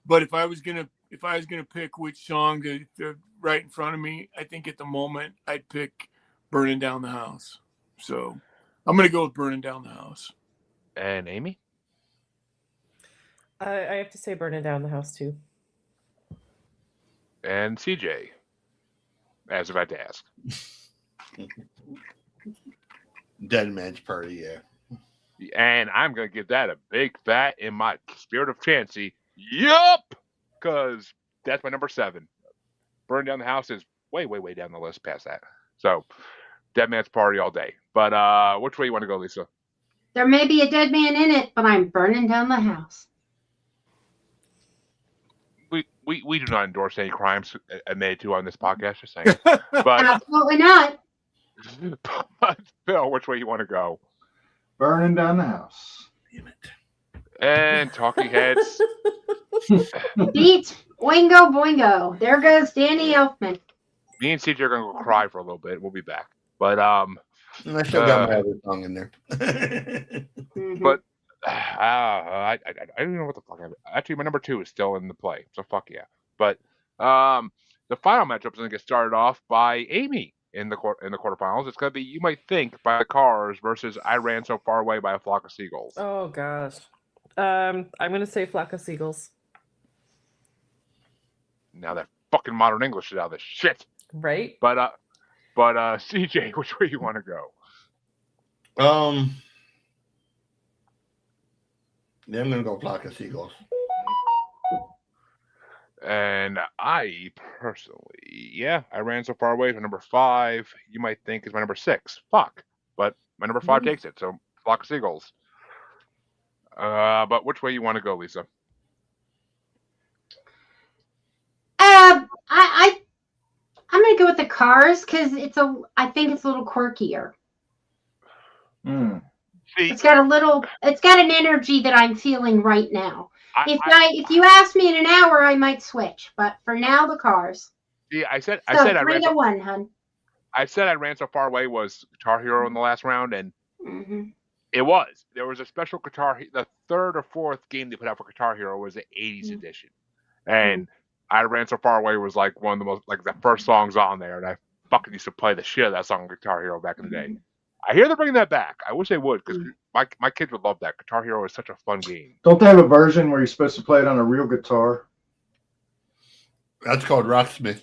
But if I was gonna pick which song to right in front of me, I think at the moment I'd pick Burning Down the House. So I'm gonna go with Burning Down the House. And Amy? I have to say Burning Down the House too. And CJ, as if I had to ask. Dead Man's Party, yeah. And I'm going to give that a big fat in my spirit of Chancy. Yup! Because that's my number 7. Burn Down the House is way, way, way down the list past that. So, Dead Man's Party all day. But which way you want to go, Lisa? There may be a dead man in it, but I'm burning down the house. We do not endorse any crimes admitted to on this podcast, just saying. But absolutely not. But Phil, which way you want to go? Burning Down the House. Damn it. And Talking Heads. Beat Oingo Boingo. There goes Danny Elfman. Me and CJ are going to go cry for a little bit. We'll be back. But And I still got my other song in there. But I don't even know what the fuck. Actually, my number 2 is still in the play, so fuck yeah. But the final matchup is going to get started off by Amy in the quarterfinals. It's going to be You Might Think by the Cars versus I Ran So Far Away by a Flock of Seagulls. Oh gosh, I'm going to say Flock of Seagulls. Now that fucking modern English is out of this shit, right? But CJ, which way you want to go? Yeah, I'm gonna go Flock of Seagulls. And I personally, I ran so far away from number 5. You might think is my number 6. Fuck, but my number 5 takes it. So Flock of Seagulls. But which way you want to go, Lisa? I'm gonna go with the Cars because I think it's a little quirkier. See, it's got an energy that I'm feeling right now. If you ask me in an hour, I might switch, but for now, the Cars. See, I said 3-1, hun. I said I ran so far away was Guitar Hero in the last round, and it was. There was a special the third or fourth game they put out for Guitar Hero was the 80s edition, and I ran so far away was like one of the most the first songs on there, and I fucking used to play the shit out of that song on Guitar Hero back in the day. I hear they're bringing that back. I wish they would, because my kids would love that. Guitar Hero is such a fun game. Don't they have a version where you're supposed to play it on a real guitar? That's called Rocksmith.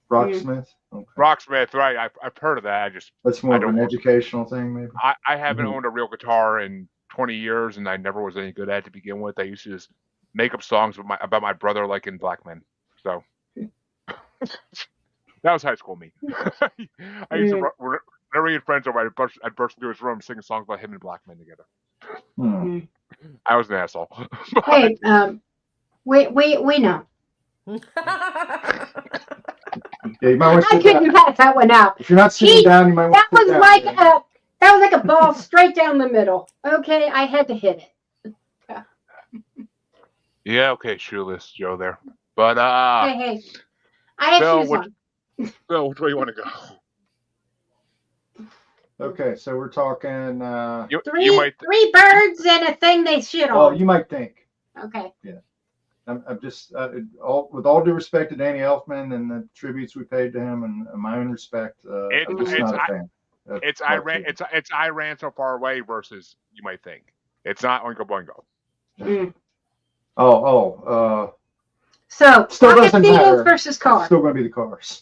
Rocksmith? Okay. Rocksmith, right. I've heard of that. That's more of an educational thing, maybe? I haven't owned a real guitar in 20 years, and I never was any good at it to begin with. I used to just make up songs about my brother liking black men. So that was high school me. I used to... Whenever he had friends over, I'd burst into his room singing songs about him and black men together. I was an asshole. Hey, we know. Yeah, you might want to I couldn't pass that one out. If you're not sitting down, you might want to sit down. That was like a ball straight down the middle. Okay, I had to hit it. Yeah, okay, shoeless Joe there. But hey, I had shoes on. Bill, which way you want to go? Okay, so we're talking three birds and a thing they shit on. Oh, you might think. Okay. Yeah. I'm just with all due respect to Danny Elfman and the tributes we paid to him, and my own respect, I'm just not a fan. It's I ran so far away versus you might think. It's not Oingo Boingo. So still doesn't matter. Versus Cars. It's still going to be the Cars.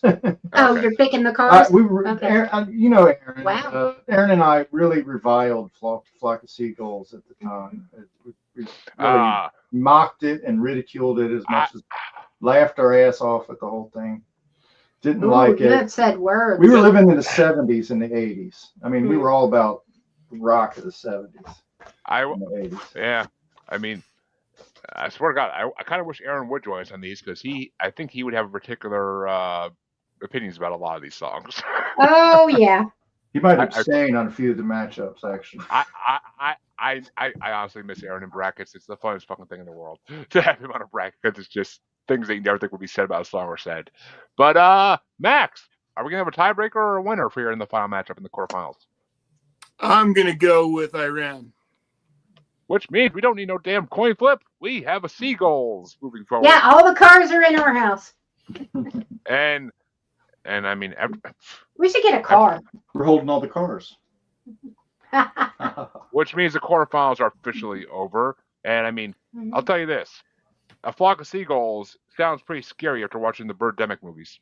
Oh, you're picking the Cars. Aaron, Aaron. Wow. Aaron and I really reviled Flock of Seagulls at the time. We really mocked it and ridiculed it as much as laughed our ass off at the whole thing. Didn't like it. Good said words. We were living in the 70s and the 80s. I mean, we were all about the rock of the 70s. And the 80s. Yeah. I mean, I swear to God, I kind of wish Aaron would join us on these because I think he would have particular opinions about a lot of these songs. Oh yeah. He might abstain on a few of the matchups, actually. I honestly miss Aaron in brackets. It's the funnest fucking thing in the world to have him on a bracket because it's just things that you never think would be said about a song or said. But Max, are we gonna have a tiebreaker or a winner for here in the final matchup in the quarterfinals? I'm gonna go with Iran. Which means we don't need no damn coin flip. We have a Seagulls moving forward. Yeah, all the cars are in our house. And I mean, we should get a car. We're holding all the cars. Which means the quarterfinals are officially over. And I mean, I'll tell you this: A Flock of Seagulls sounds pretty scary after watching the Birdemic movies.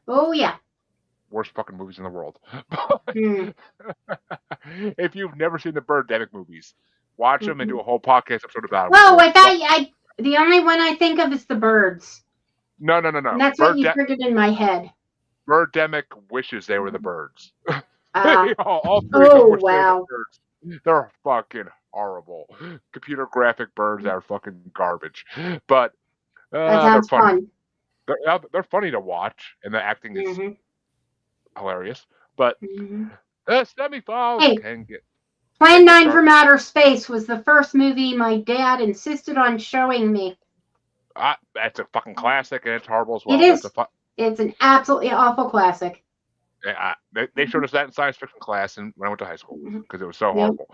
Oh yeah. Worst fucking movies in the world. If you've never seen the Birdemic movies, watch them and do a whole podcast episode about them. Well, the only one I think of is the birds. No. And that's what you triggered in my head. Birdemic wishes they were the birds. Oh wow. They're fucking horrible. Computer graphic birds that are fucking garbage. But that sounds they're funny. fun. They're funny to watch, and the acting is hilarious. But semifinals can get. Plan 9 from Outer Space was the first movie my dad insisted on showing me. That's a fucking classic, and it's horrible as well. It is. It's an absolutely awful classic. Yeah, they showed us that in science fiction class when I went to high school because it was so horrible.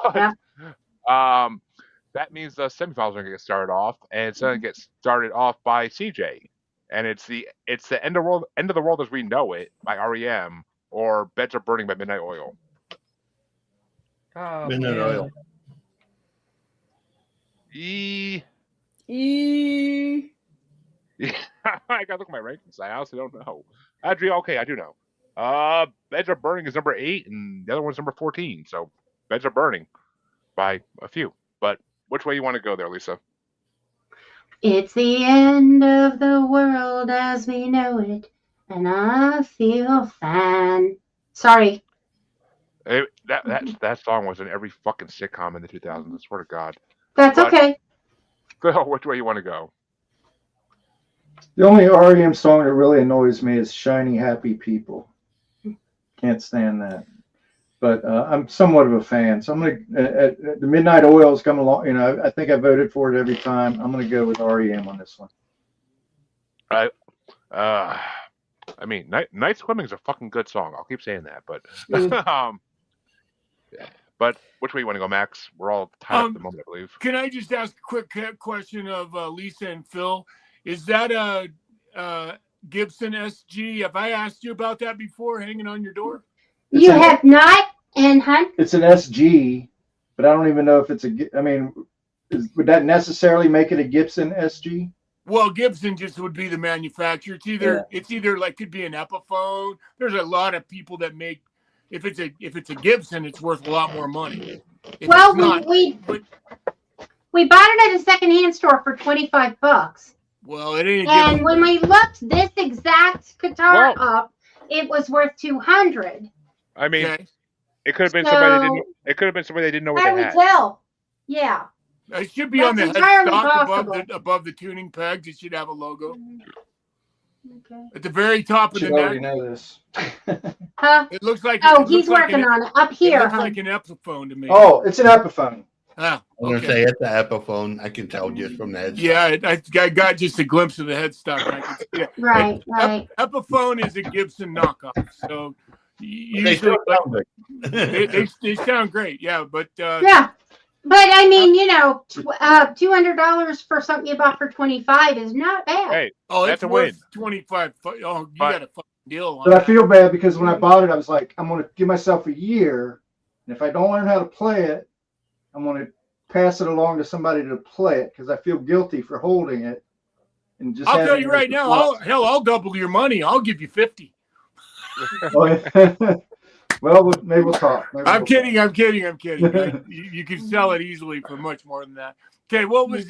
But, that means the semifinals are going to get started off, and it's going to get started off by CJ, and it's the end of the world as we know it by REM or Beds Are Burning by Midnight Oil. Oh, Midnight Oil. I gotta look at my rankings. I honestly don't know. Actually, okay, I do know. Beds Are Burning is number 8, and the other one's number 14. So Beds Are Burning by a few. But which way you want to go there, Lisa? It's the end of the world as we know it, and I feel fine. Sorry. That song was in every fucking sitcom in the 2000s. I swear to God. That's But- okay. Phil, which way you want to go? The only REM song that really annoys me is "Shiny Happy People." Can't stand that. But I'm somewhat of a fan, so I'm gonna. The Midnight Oil's come along. You know, I think I voted for it every time. I'm gonna go with REM on this one. I mean, Night Swimming is a fucking good song. I'll keep saying that, but but which way you want to go, Max? We're all tied up at the moment, I believe. Can I just ask a quick question of Lisa and Phil? Is that a Gibson SG? Have I asked you about that before, hanging on your door? You have not, and hun? It's an SG, but I don't even know if it's a. I mean, would that necessarily make it a Gibson SG? Well, Gibson just would be the manufacturer. It's either like could be an Epiphone. There's a lot of people that make. If it's a Gibson, it's worth a lot more money. If Well, it's not, we bought it at a secondhand store for $25. Well, it ain't. And when we looked this exact guitar up, it was worth $200. I mean, Okay. it could have been somebody that didn't. It could have been somebody that didn't know what How do they we had. tell? Yeah. It should be That's on the entirely headstock possible. above the tuning pegs. It should have a logo Okay. at the very top of the Should already neck. know this. Huh? It looks like. Oh, it he's looks like working an, on it. Up It here, looks huh? like an Epiphone to me. Oh, it's an Epiphone. Ah, I'm gonna okay. say it's an Epiphone. I can tell just from the head. Yeah, I got just a glimpse of the headstock. And I can see it. Right, right. Epiphone is a Gibson knockoff, so They usually still sound good. they sound great. Yeah, but Yeah. But I mean, you know, $200 for something you bought for $25 is not bad. Hey, oh, that's it's a worth win. 25. Oh, you But- got a fucking deal on But I that. feel bad because when I bought it, I was like, I'm gonna give myself a year, and if I don't learn how to play it, I'm gonna pass it along to somebody to play it because I feel guilty for holding it. And just I'll tell having you it right as a now. flop. I'll double your money. I'll give you 50. Oh, yeah. Well, maybe we'll talk. Maybe I'm we'll kidding. I'm kidding. I'm kidding. You can sell it easily for much more than that. Okay, what was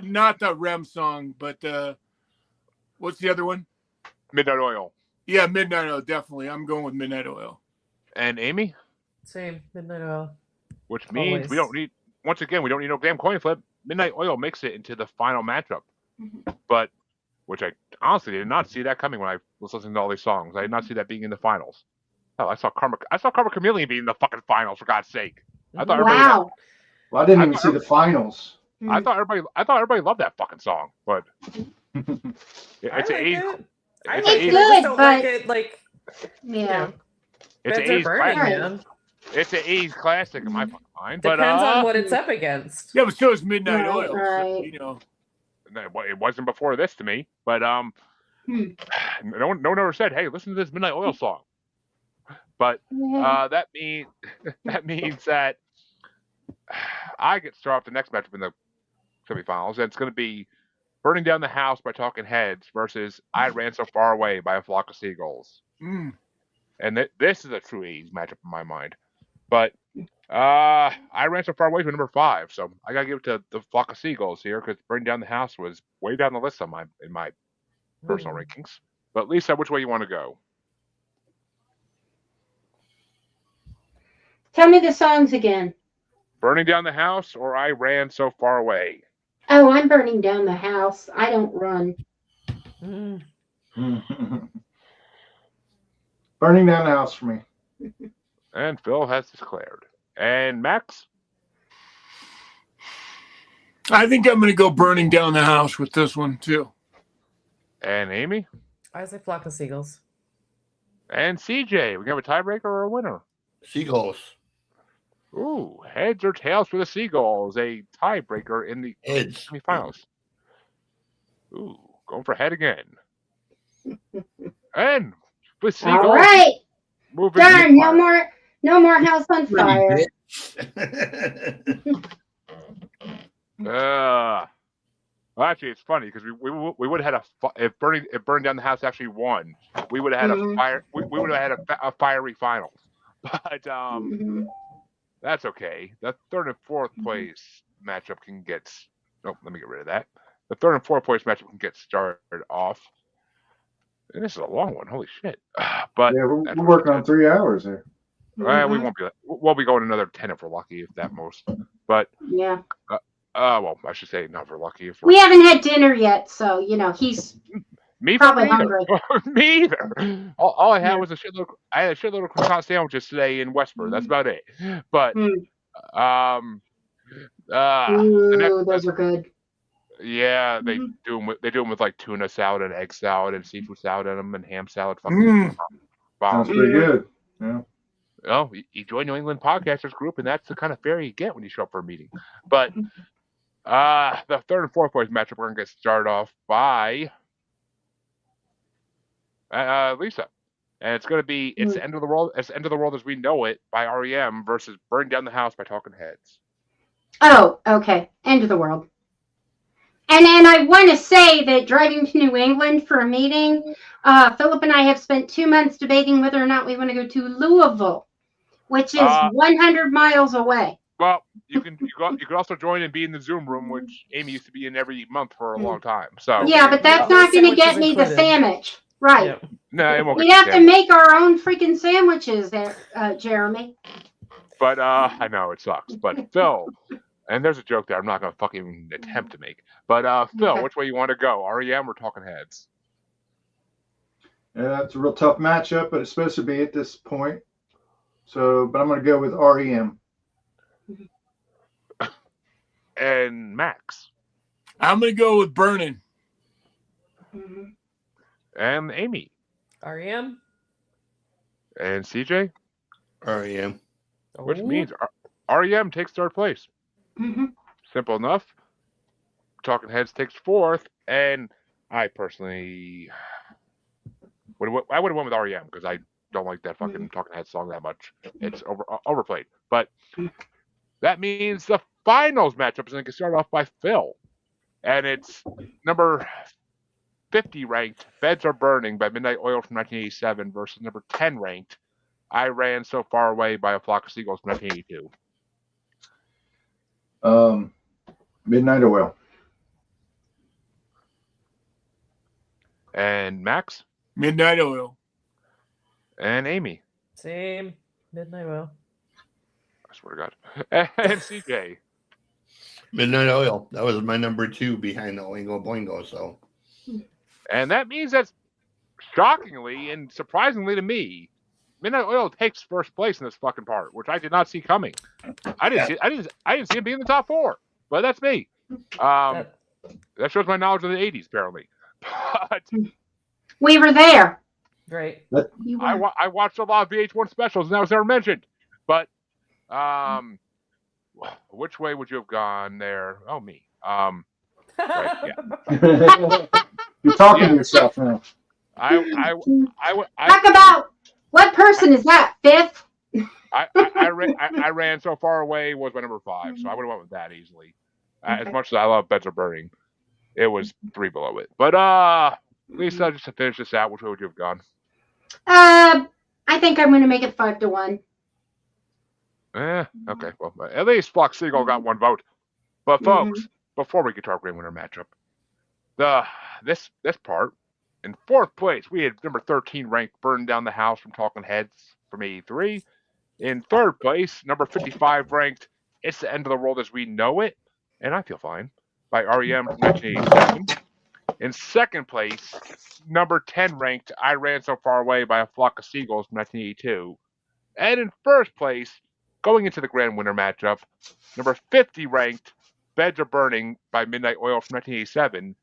not the REM song, but what's the other one? Midnight Oil. Yeah, Midnight Oil. Definitely, I'm going with Midnight Oil. And Amy, Same. Midnight Oil. which means we Always. don't need. Once again, we don't need no damn coin flip. Midnight Oil makes it into the final matchup. But, which I honestly did not see that coming when I was listening to all these songs. I did not see that being in the finals. Hell, I saw Karma Chameleon being in the fucking finals, for God's sake. I thought everybody. Wow. Well, I didn't I even thought see the finals. I thought everybody loved that fucking song, but I it's like an A. it. I It's like an it. A. I just good, don't but- like it. Like, Yeah. It's an beds are A's burning, classic. man. It's an A's classic in my fucking mind. But Depends on what it's up against. Yeah, but so is Midnight Right, Oil. So, right. you know. it wasn't before this to me. But no one ever said, "Hey, listen to this Midnight Oil song." But that means that I get to start off the next matchup in the semifinals, and it's going to be "Burning Down the House" by Talking Heads versus "I Ran So Far Away" by A Flock of Seagulls. And this is a true A's matchup in my mind. But I Ran So Far Away to number 5, so I gotta give it to the Flock of Seagulls here because "Burning Down the House" was way down the list in my personal rankings. But Lisa, which way you want to go? Tell me the songs again. "Burning Down the House" or "I Ran So Far Away"? Oh, I'm burning down the house. I don't run. Burning down the house for me. And Phil has declared. And Max? I think I'm going to go "Burning Down the House" with this one too. And Amy? I say Flock of Seagulls. And CJ? We have a tiebreaker or a winner? Seagulls. Ooh, heads or tails for the Seagulls? A tiebreaker in the Heads. semifinals. Ooh, going for head again. And with Seagulls, All right. moving to the Darn, final. no more house on fire. Well, actually, it's funny because we would have had if Burning Down the House actually won, we would have had a fire. We would have had a fiery finals. But that's okay. The third and fourth place matchup can get. Oh, let me get rid of that. the third and fourth place matchup can get started off. And this is a long one. Holy shit! But Yeah, we're that's what working she on 3 hours here. said. We won't be. We'll be going another 10 if we're lucky, if that most. But Yeah. well, I should say not if we're lucky. If We haven't had dinner yet, so he's me probably neither. hungry. Me either. All I had Yeah. was a shitload. I had a shitload of croissant sandwiches today in Westford. That's about it. But Mm. the next, Ooh, those are good. yeah, they Mhm. do them with like tuna salad and egg salad and seafood salad in them and ham salad. Fucking Mm. Sounds bomb. pretty good. Yeah. Oh, you join New England Podcasters Group, and that's the kind of fare you get when you show up for a meeting. But the third and fourth place matchup, we're gonna get started off by Lisa, and it's gonna be "It's the End of the World." It's the End of the World as We Know It by REM versus "Burn Down the House" by Talking Heads. Oh, okay. End of the world. And I want to say that driving to New England for a meeting, Philip and I have spent 2 months debating whether or not we want to go to Louisville, which is 100 miles away. Well, you could also join and be in the Zoom room, which Amy used to be in every month for a long time. So yeah, but that's not going to get me the sandwich, right? Yep. no, it won't. We have to make our own freaking sandwiches, there, Jeremy. But I know it sucks. But Phil, and there's a joke there I'm not going to fucking attempt to make. But Phil, Okay. which way you want to go? REM or Talking Heads? Yeah, it's a real tough matchup, but it's supposed to be at this point. So, but I'm going to go with REM. And Max. I'm gonna go with Burning. And Amy. REM. And CJ. REM. Which means REM takes third place. Simple enough. Talking Heads takes fourth, and I personally would have went with REM because I don't like that fucking Talking Heads song that much. It's overplayed. But that means the finals matchup is going to get started off by Phil, and it's number 50 ranked "Beds Are Burning" by Midnight Oil from 1987 versus number 10 ranked "I Ran So Far Away" by A Flock of Seagulls from 1982. Midnight Oil. And Max. Midnight Oil. And Amy. Same. Midnight Oil. I swear to God. And CJ. Midnight Oil. That was my number 2 behind the Oingo Boingo. So, and that means that, shockingly and surprisingly to me, Midnight Oil takes first place in this fucking part, which I did not see coming. I didn't see it being in the top 4, but that's me. That shows my knowledge of the 80s, apparently. But we were there. Right. I watched a lot of VH1 specials, and that was never mentioned. But which way would you have gone there? Oh, me. Right, yeah. You're talking to yourself now. Talk about what person is that? Fifth. I ran so far away was my number 5, so I would have went with that easily. As much as I love Beds Are Burning, it was 3 below it. But Lisa, just to finish this out, which way would you have gone? I think I'm going to make it 5-1. Okay. Well, at least Flock Seagull got 1 vote. But folks, before we get to our grand winner matchup, this part, in 4th place, we had number 13 ranked "Burn Down the House" from Talking Heads from 83. In 3rd place, number 55 ranked "It's the End of the World as We Know It," and I Feel Fine by REM from 1987. In 2nd place, number 10 ranked "I Ran So Far Away" by A Flock of Seagulls from 1982. And in 1st place, going into the grand winner matchup, number 50 ranked "Beds Are Burning" by Midnight Oil from 1987.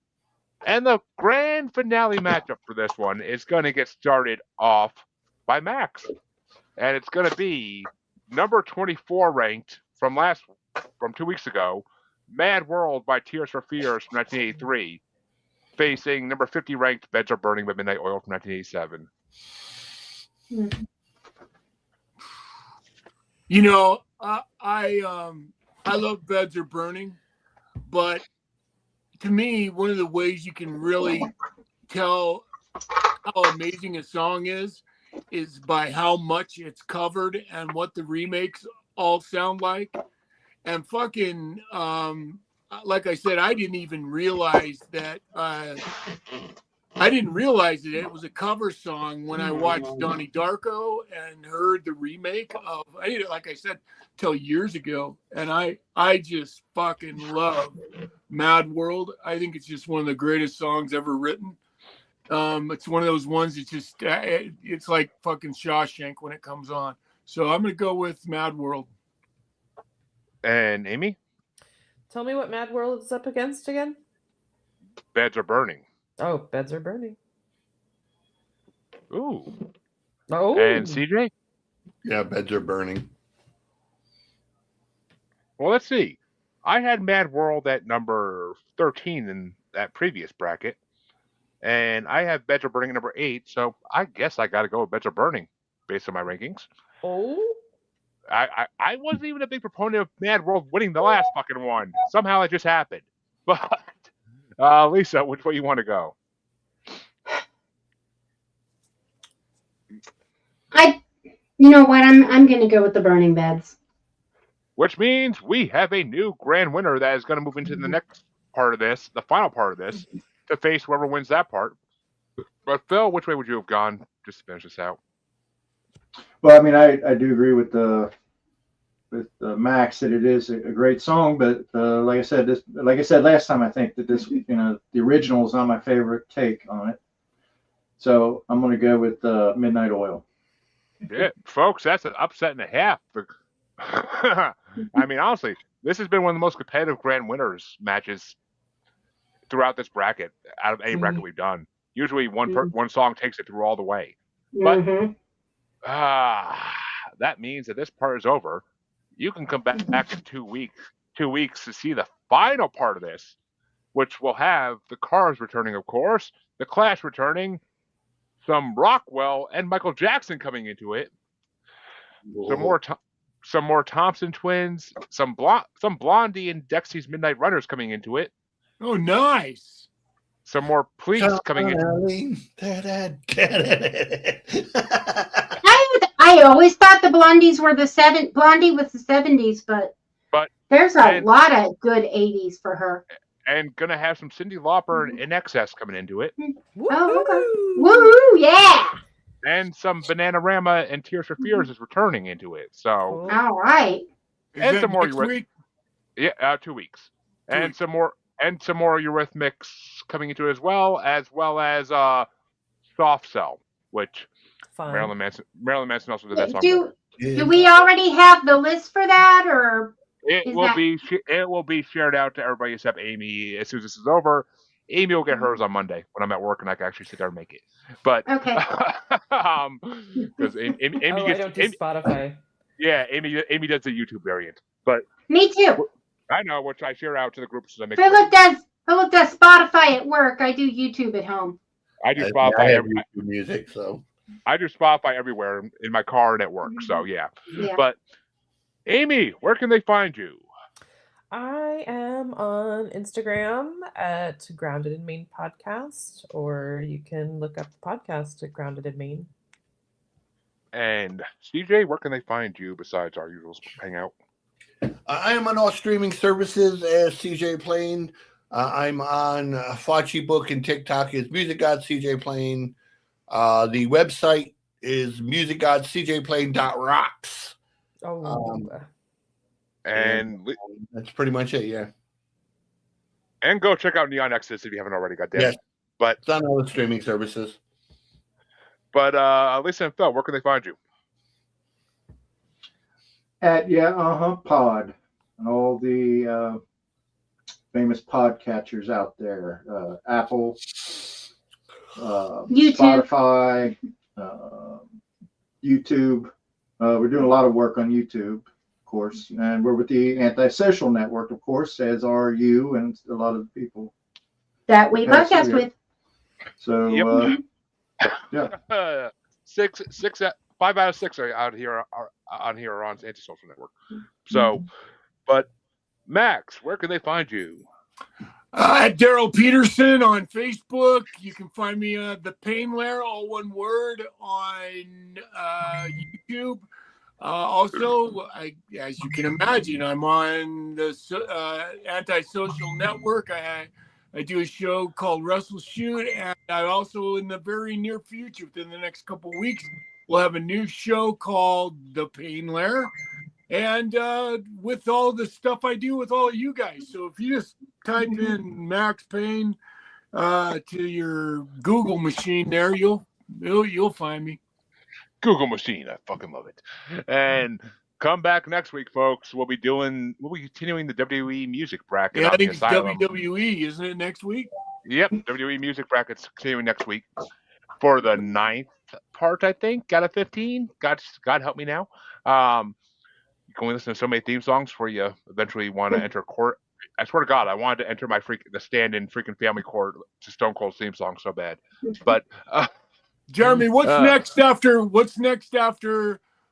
And the grand finale matchup for this one is going to get started off by Max. And it's going to be number 24 ranked from 2 weeks ago, "Mad World" by Tears for Fears from 1983, facing number 50 ranked "Beds Are Burning" by Midnight Oil from 1987. You know, I love "Beds Are Burning," but to me, one of the ways you can really tell how amazing a song is by how much it's covered and what the remakes all sound like. And fucking like I said, I didn't even realize that. I didn't realize that it was a cover song when I watched Donnie Darko and heard the remake of. I didn't, like I said, till years ago, and I just fucking love Mad World. I think it's just one of the greatest songs ever written. It's one of those ones that just it's like fucking Shawshank when it comes on. So I'm gonna go with Mad World. And Amy, Tell me what Mad World is up against again. Beds Are Burning. Oh, Beds Are Burning. Ooh. Oh. And CJ? Yeah, Beds Are Burning. Well, let's see. I had Mad World at number 13 in that previous bracket. And I have Beds Are Burning at number 8, so I guess I got to go with Beds Are Burning based on my rankings. Oh. I wasn't even a big proponent of Mad World winning the last fucking one. Somehow it just happened. But, Lisa, which way you want to go? You know what? I'm going to go with the Burning Beds. Which means we have a new grand winner that is going to move into the next part of this, the final part of this, to face whoever wins that part. But Phil, which way would you have gone just to finish this out? Well, I mean, I do agree with Max that it is a great song, but like I said last time, I think that this, the original is not my favorite take on it. So I'm going to go with Midnight Oil. Yeah, folks, that's an upset and a half. I mean, honestly, this has been one of the most competitive grand winners matches throughout this bracket out of any bracket we've done. Usually one song takes it through all the way. But that means that this part is over. You can come back in 2 weeks to see the final part of this, which will have the Cars returning, of course, the Clash returning, some Rockwell and Michael Jackson coming into it, some more Thompson Twins, some Blondie and Dexy's Midnight Runners coming into it. Oh, nice. Some more Police coming in. I always thought the Blondies were Blondie was the 70s, but there's a lot of good 80s for her. And gonna have some Cyndi Lauper and InXS coming into it. Oh, okay. Woo, yeah. And some Bananarama and Tears for Fears is returning into it. So all right. And some more next week? Yeah, 2 weeks. And some more Eurythmics coming into it as well as Soft Cell, which Marilyn Manson also did that song. Do we already have the list for that, or it will be shared out to everybody except Amy as soon as this is over. Amy will get hers on Monday when I'm at work and I can actually sit there and make it. But okay, because Amy I don't do Spotify. Yeah, Amy does the YouTube variant, but me too. I know, which I share out to the groups. So Philip does Spotify at work. I do YouTube at home. I do Spotify YouTube music, so I do Spotify everywhere in my car and at work. So yeah. But Amy, where can they find you? I am on Instagram at Grounded in Maine Podcast, or you can look up the podcast at Grounded in Maine. And CJ, where can they find you besides our usual hangout? I am on all streaming services as CJ Plain. I'm on Fauci Book and TikTok is Music God CJ Plain. The website is musicgodcjplain.rocks. And that's pretty much it, yeah. And go check out Neon Exodus if you haven't already. Goddamn. Yes, but it's on all the streaming services. But Lisa and Phil, where can they find you? At Pod and all the famous podcatchers out there, Apple, YouTube. Spotify, YouTube. We're doing a lot of work on YouTube, of course, and we're with the Antisocial Network, of course, as are you and a lot of the people that we podcast with. So, yeah, 5 out of 6 are out here on Antisocial Network. So, but Max, where can they find you? At Daryl Peterson on Facebook. You can find me The Pain Lair, all one word, on YouTube. Also, as you can imagine, I'm on the antisocial network. I do a show called Wrestle Shoot, and I also, in the very near future, within the next couple of weeks, we'll have a new show called The Pain Lair, and with all the stuff I do with all of you guys. So if you just type in Max Payne to your Google machine, there you'll find me. Google machine. I fucking love it. And come back next week, folks. We'll be continuing the WWE music bracket Yeah, on I the think it's Asylum. WWE, isn't it, next week? Yep, WWE music bracket's continuing next week for the 9th part, I think, out of 15. God help me now. You can only listen to so many theme songs before you eventually want to enter court. I swear to God, I wanted to enter the stand-in freaking family court to Stone Cold's theme song so bad. But Jeremy, what's next after?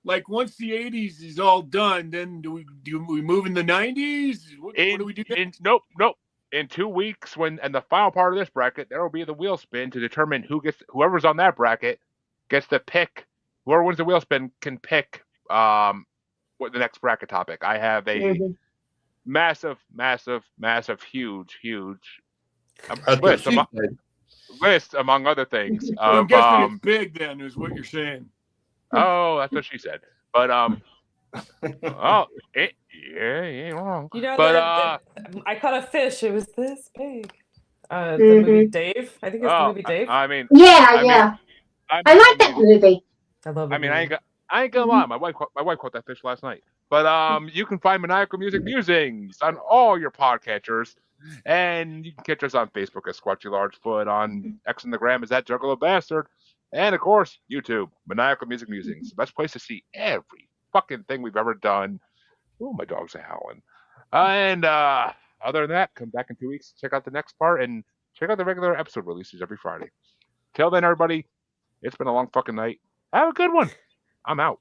Like once the 80s is all done, then do we move in the 90s? What do we do next? Nope. In 2 weeks, and the final part of this bracket, there will be the wheel spin to determine whoever's on that bracket gets to pick. Whoever wins the wheel spin can pick what the next bracket topic. I have a massive, huge list among other things. I'm guessing it's big. Then is what you're saying. Oh, that's what she said. But yeah, you ain't wrong. You know, but I caught a fish. It was this big. The movie Dave. I think it's the movie Dave. I like that movie. I love it. I mean, I ain't gonna lie. My wife caught that fish last night. But you can find Maniacal Music Musings on all your podcatchers, and you can catch us on Facebook as Squatchy Largefoot, on X and the Gram is at Juggalo Bastard, and of course YouTube Maniacal Music Musings, the best place to see every fucking thing we've ever done. Oh, my dogs are howling. And other than that, come back in 2 weeks, check out the next part, and check out the regular episode releases every Friday. Till then, everybody, it's been a long fucking night. Have a good one. I'm out.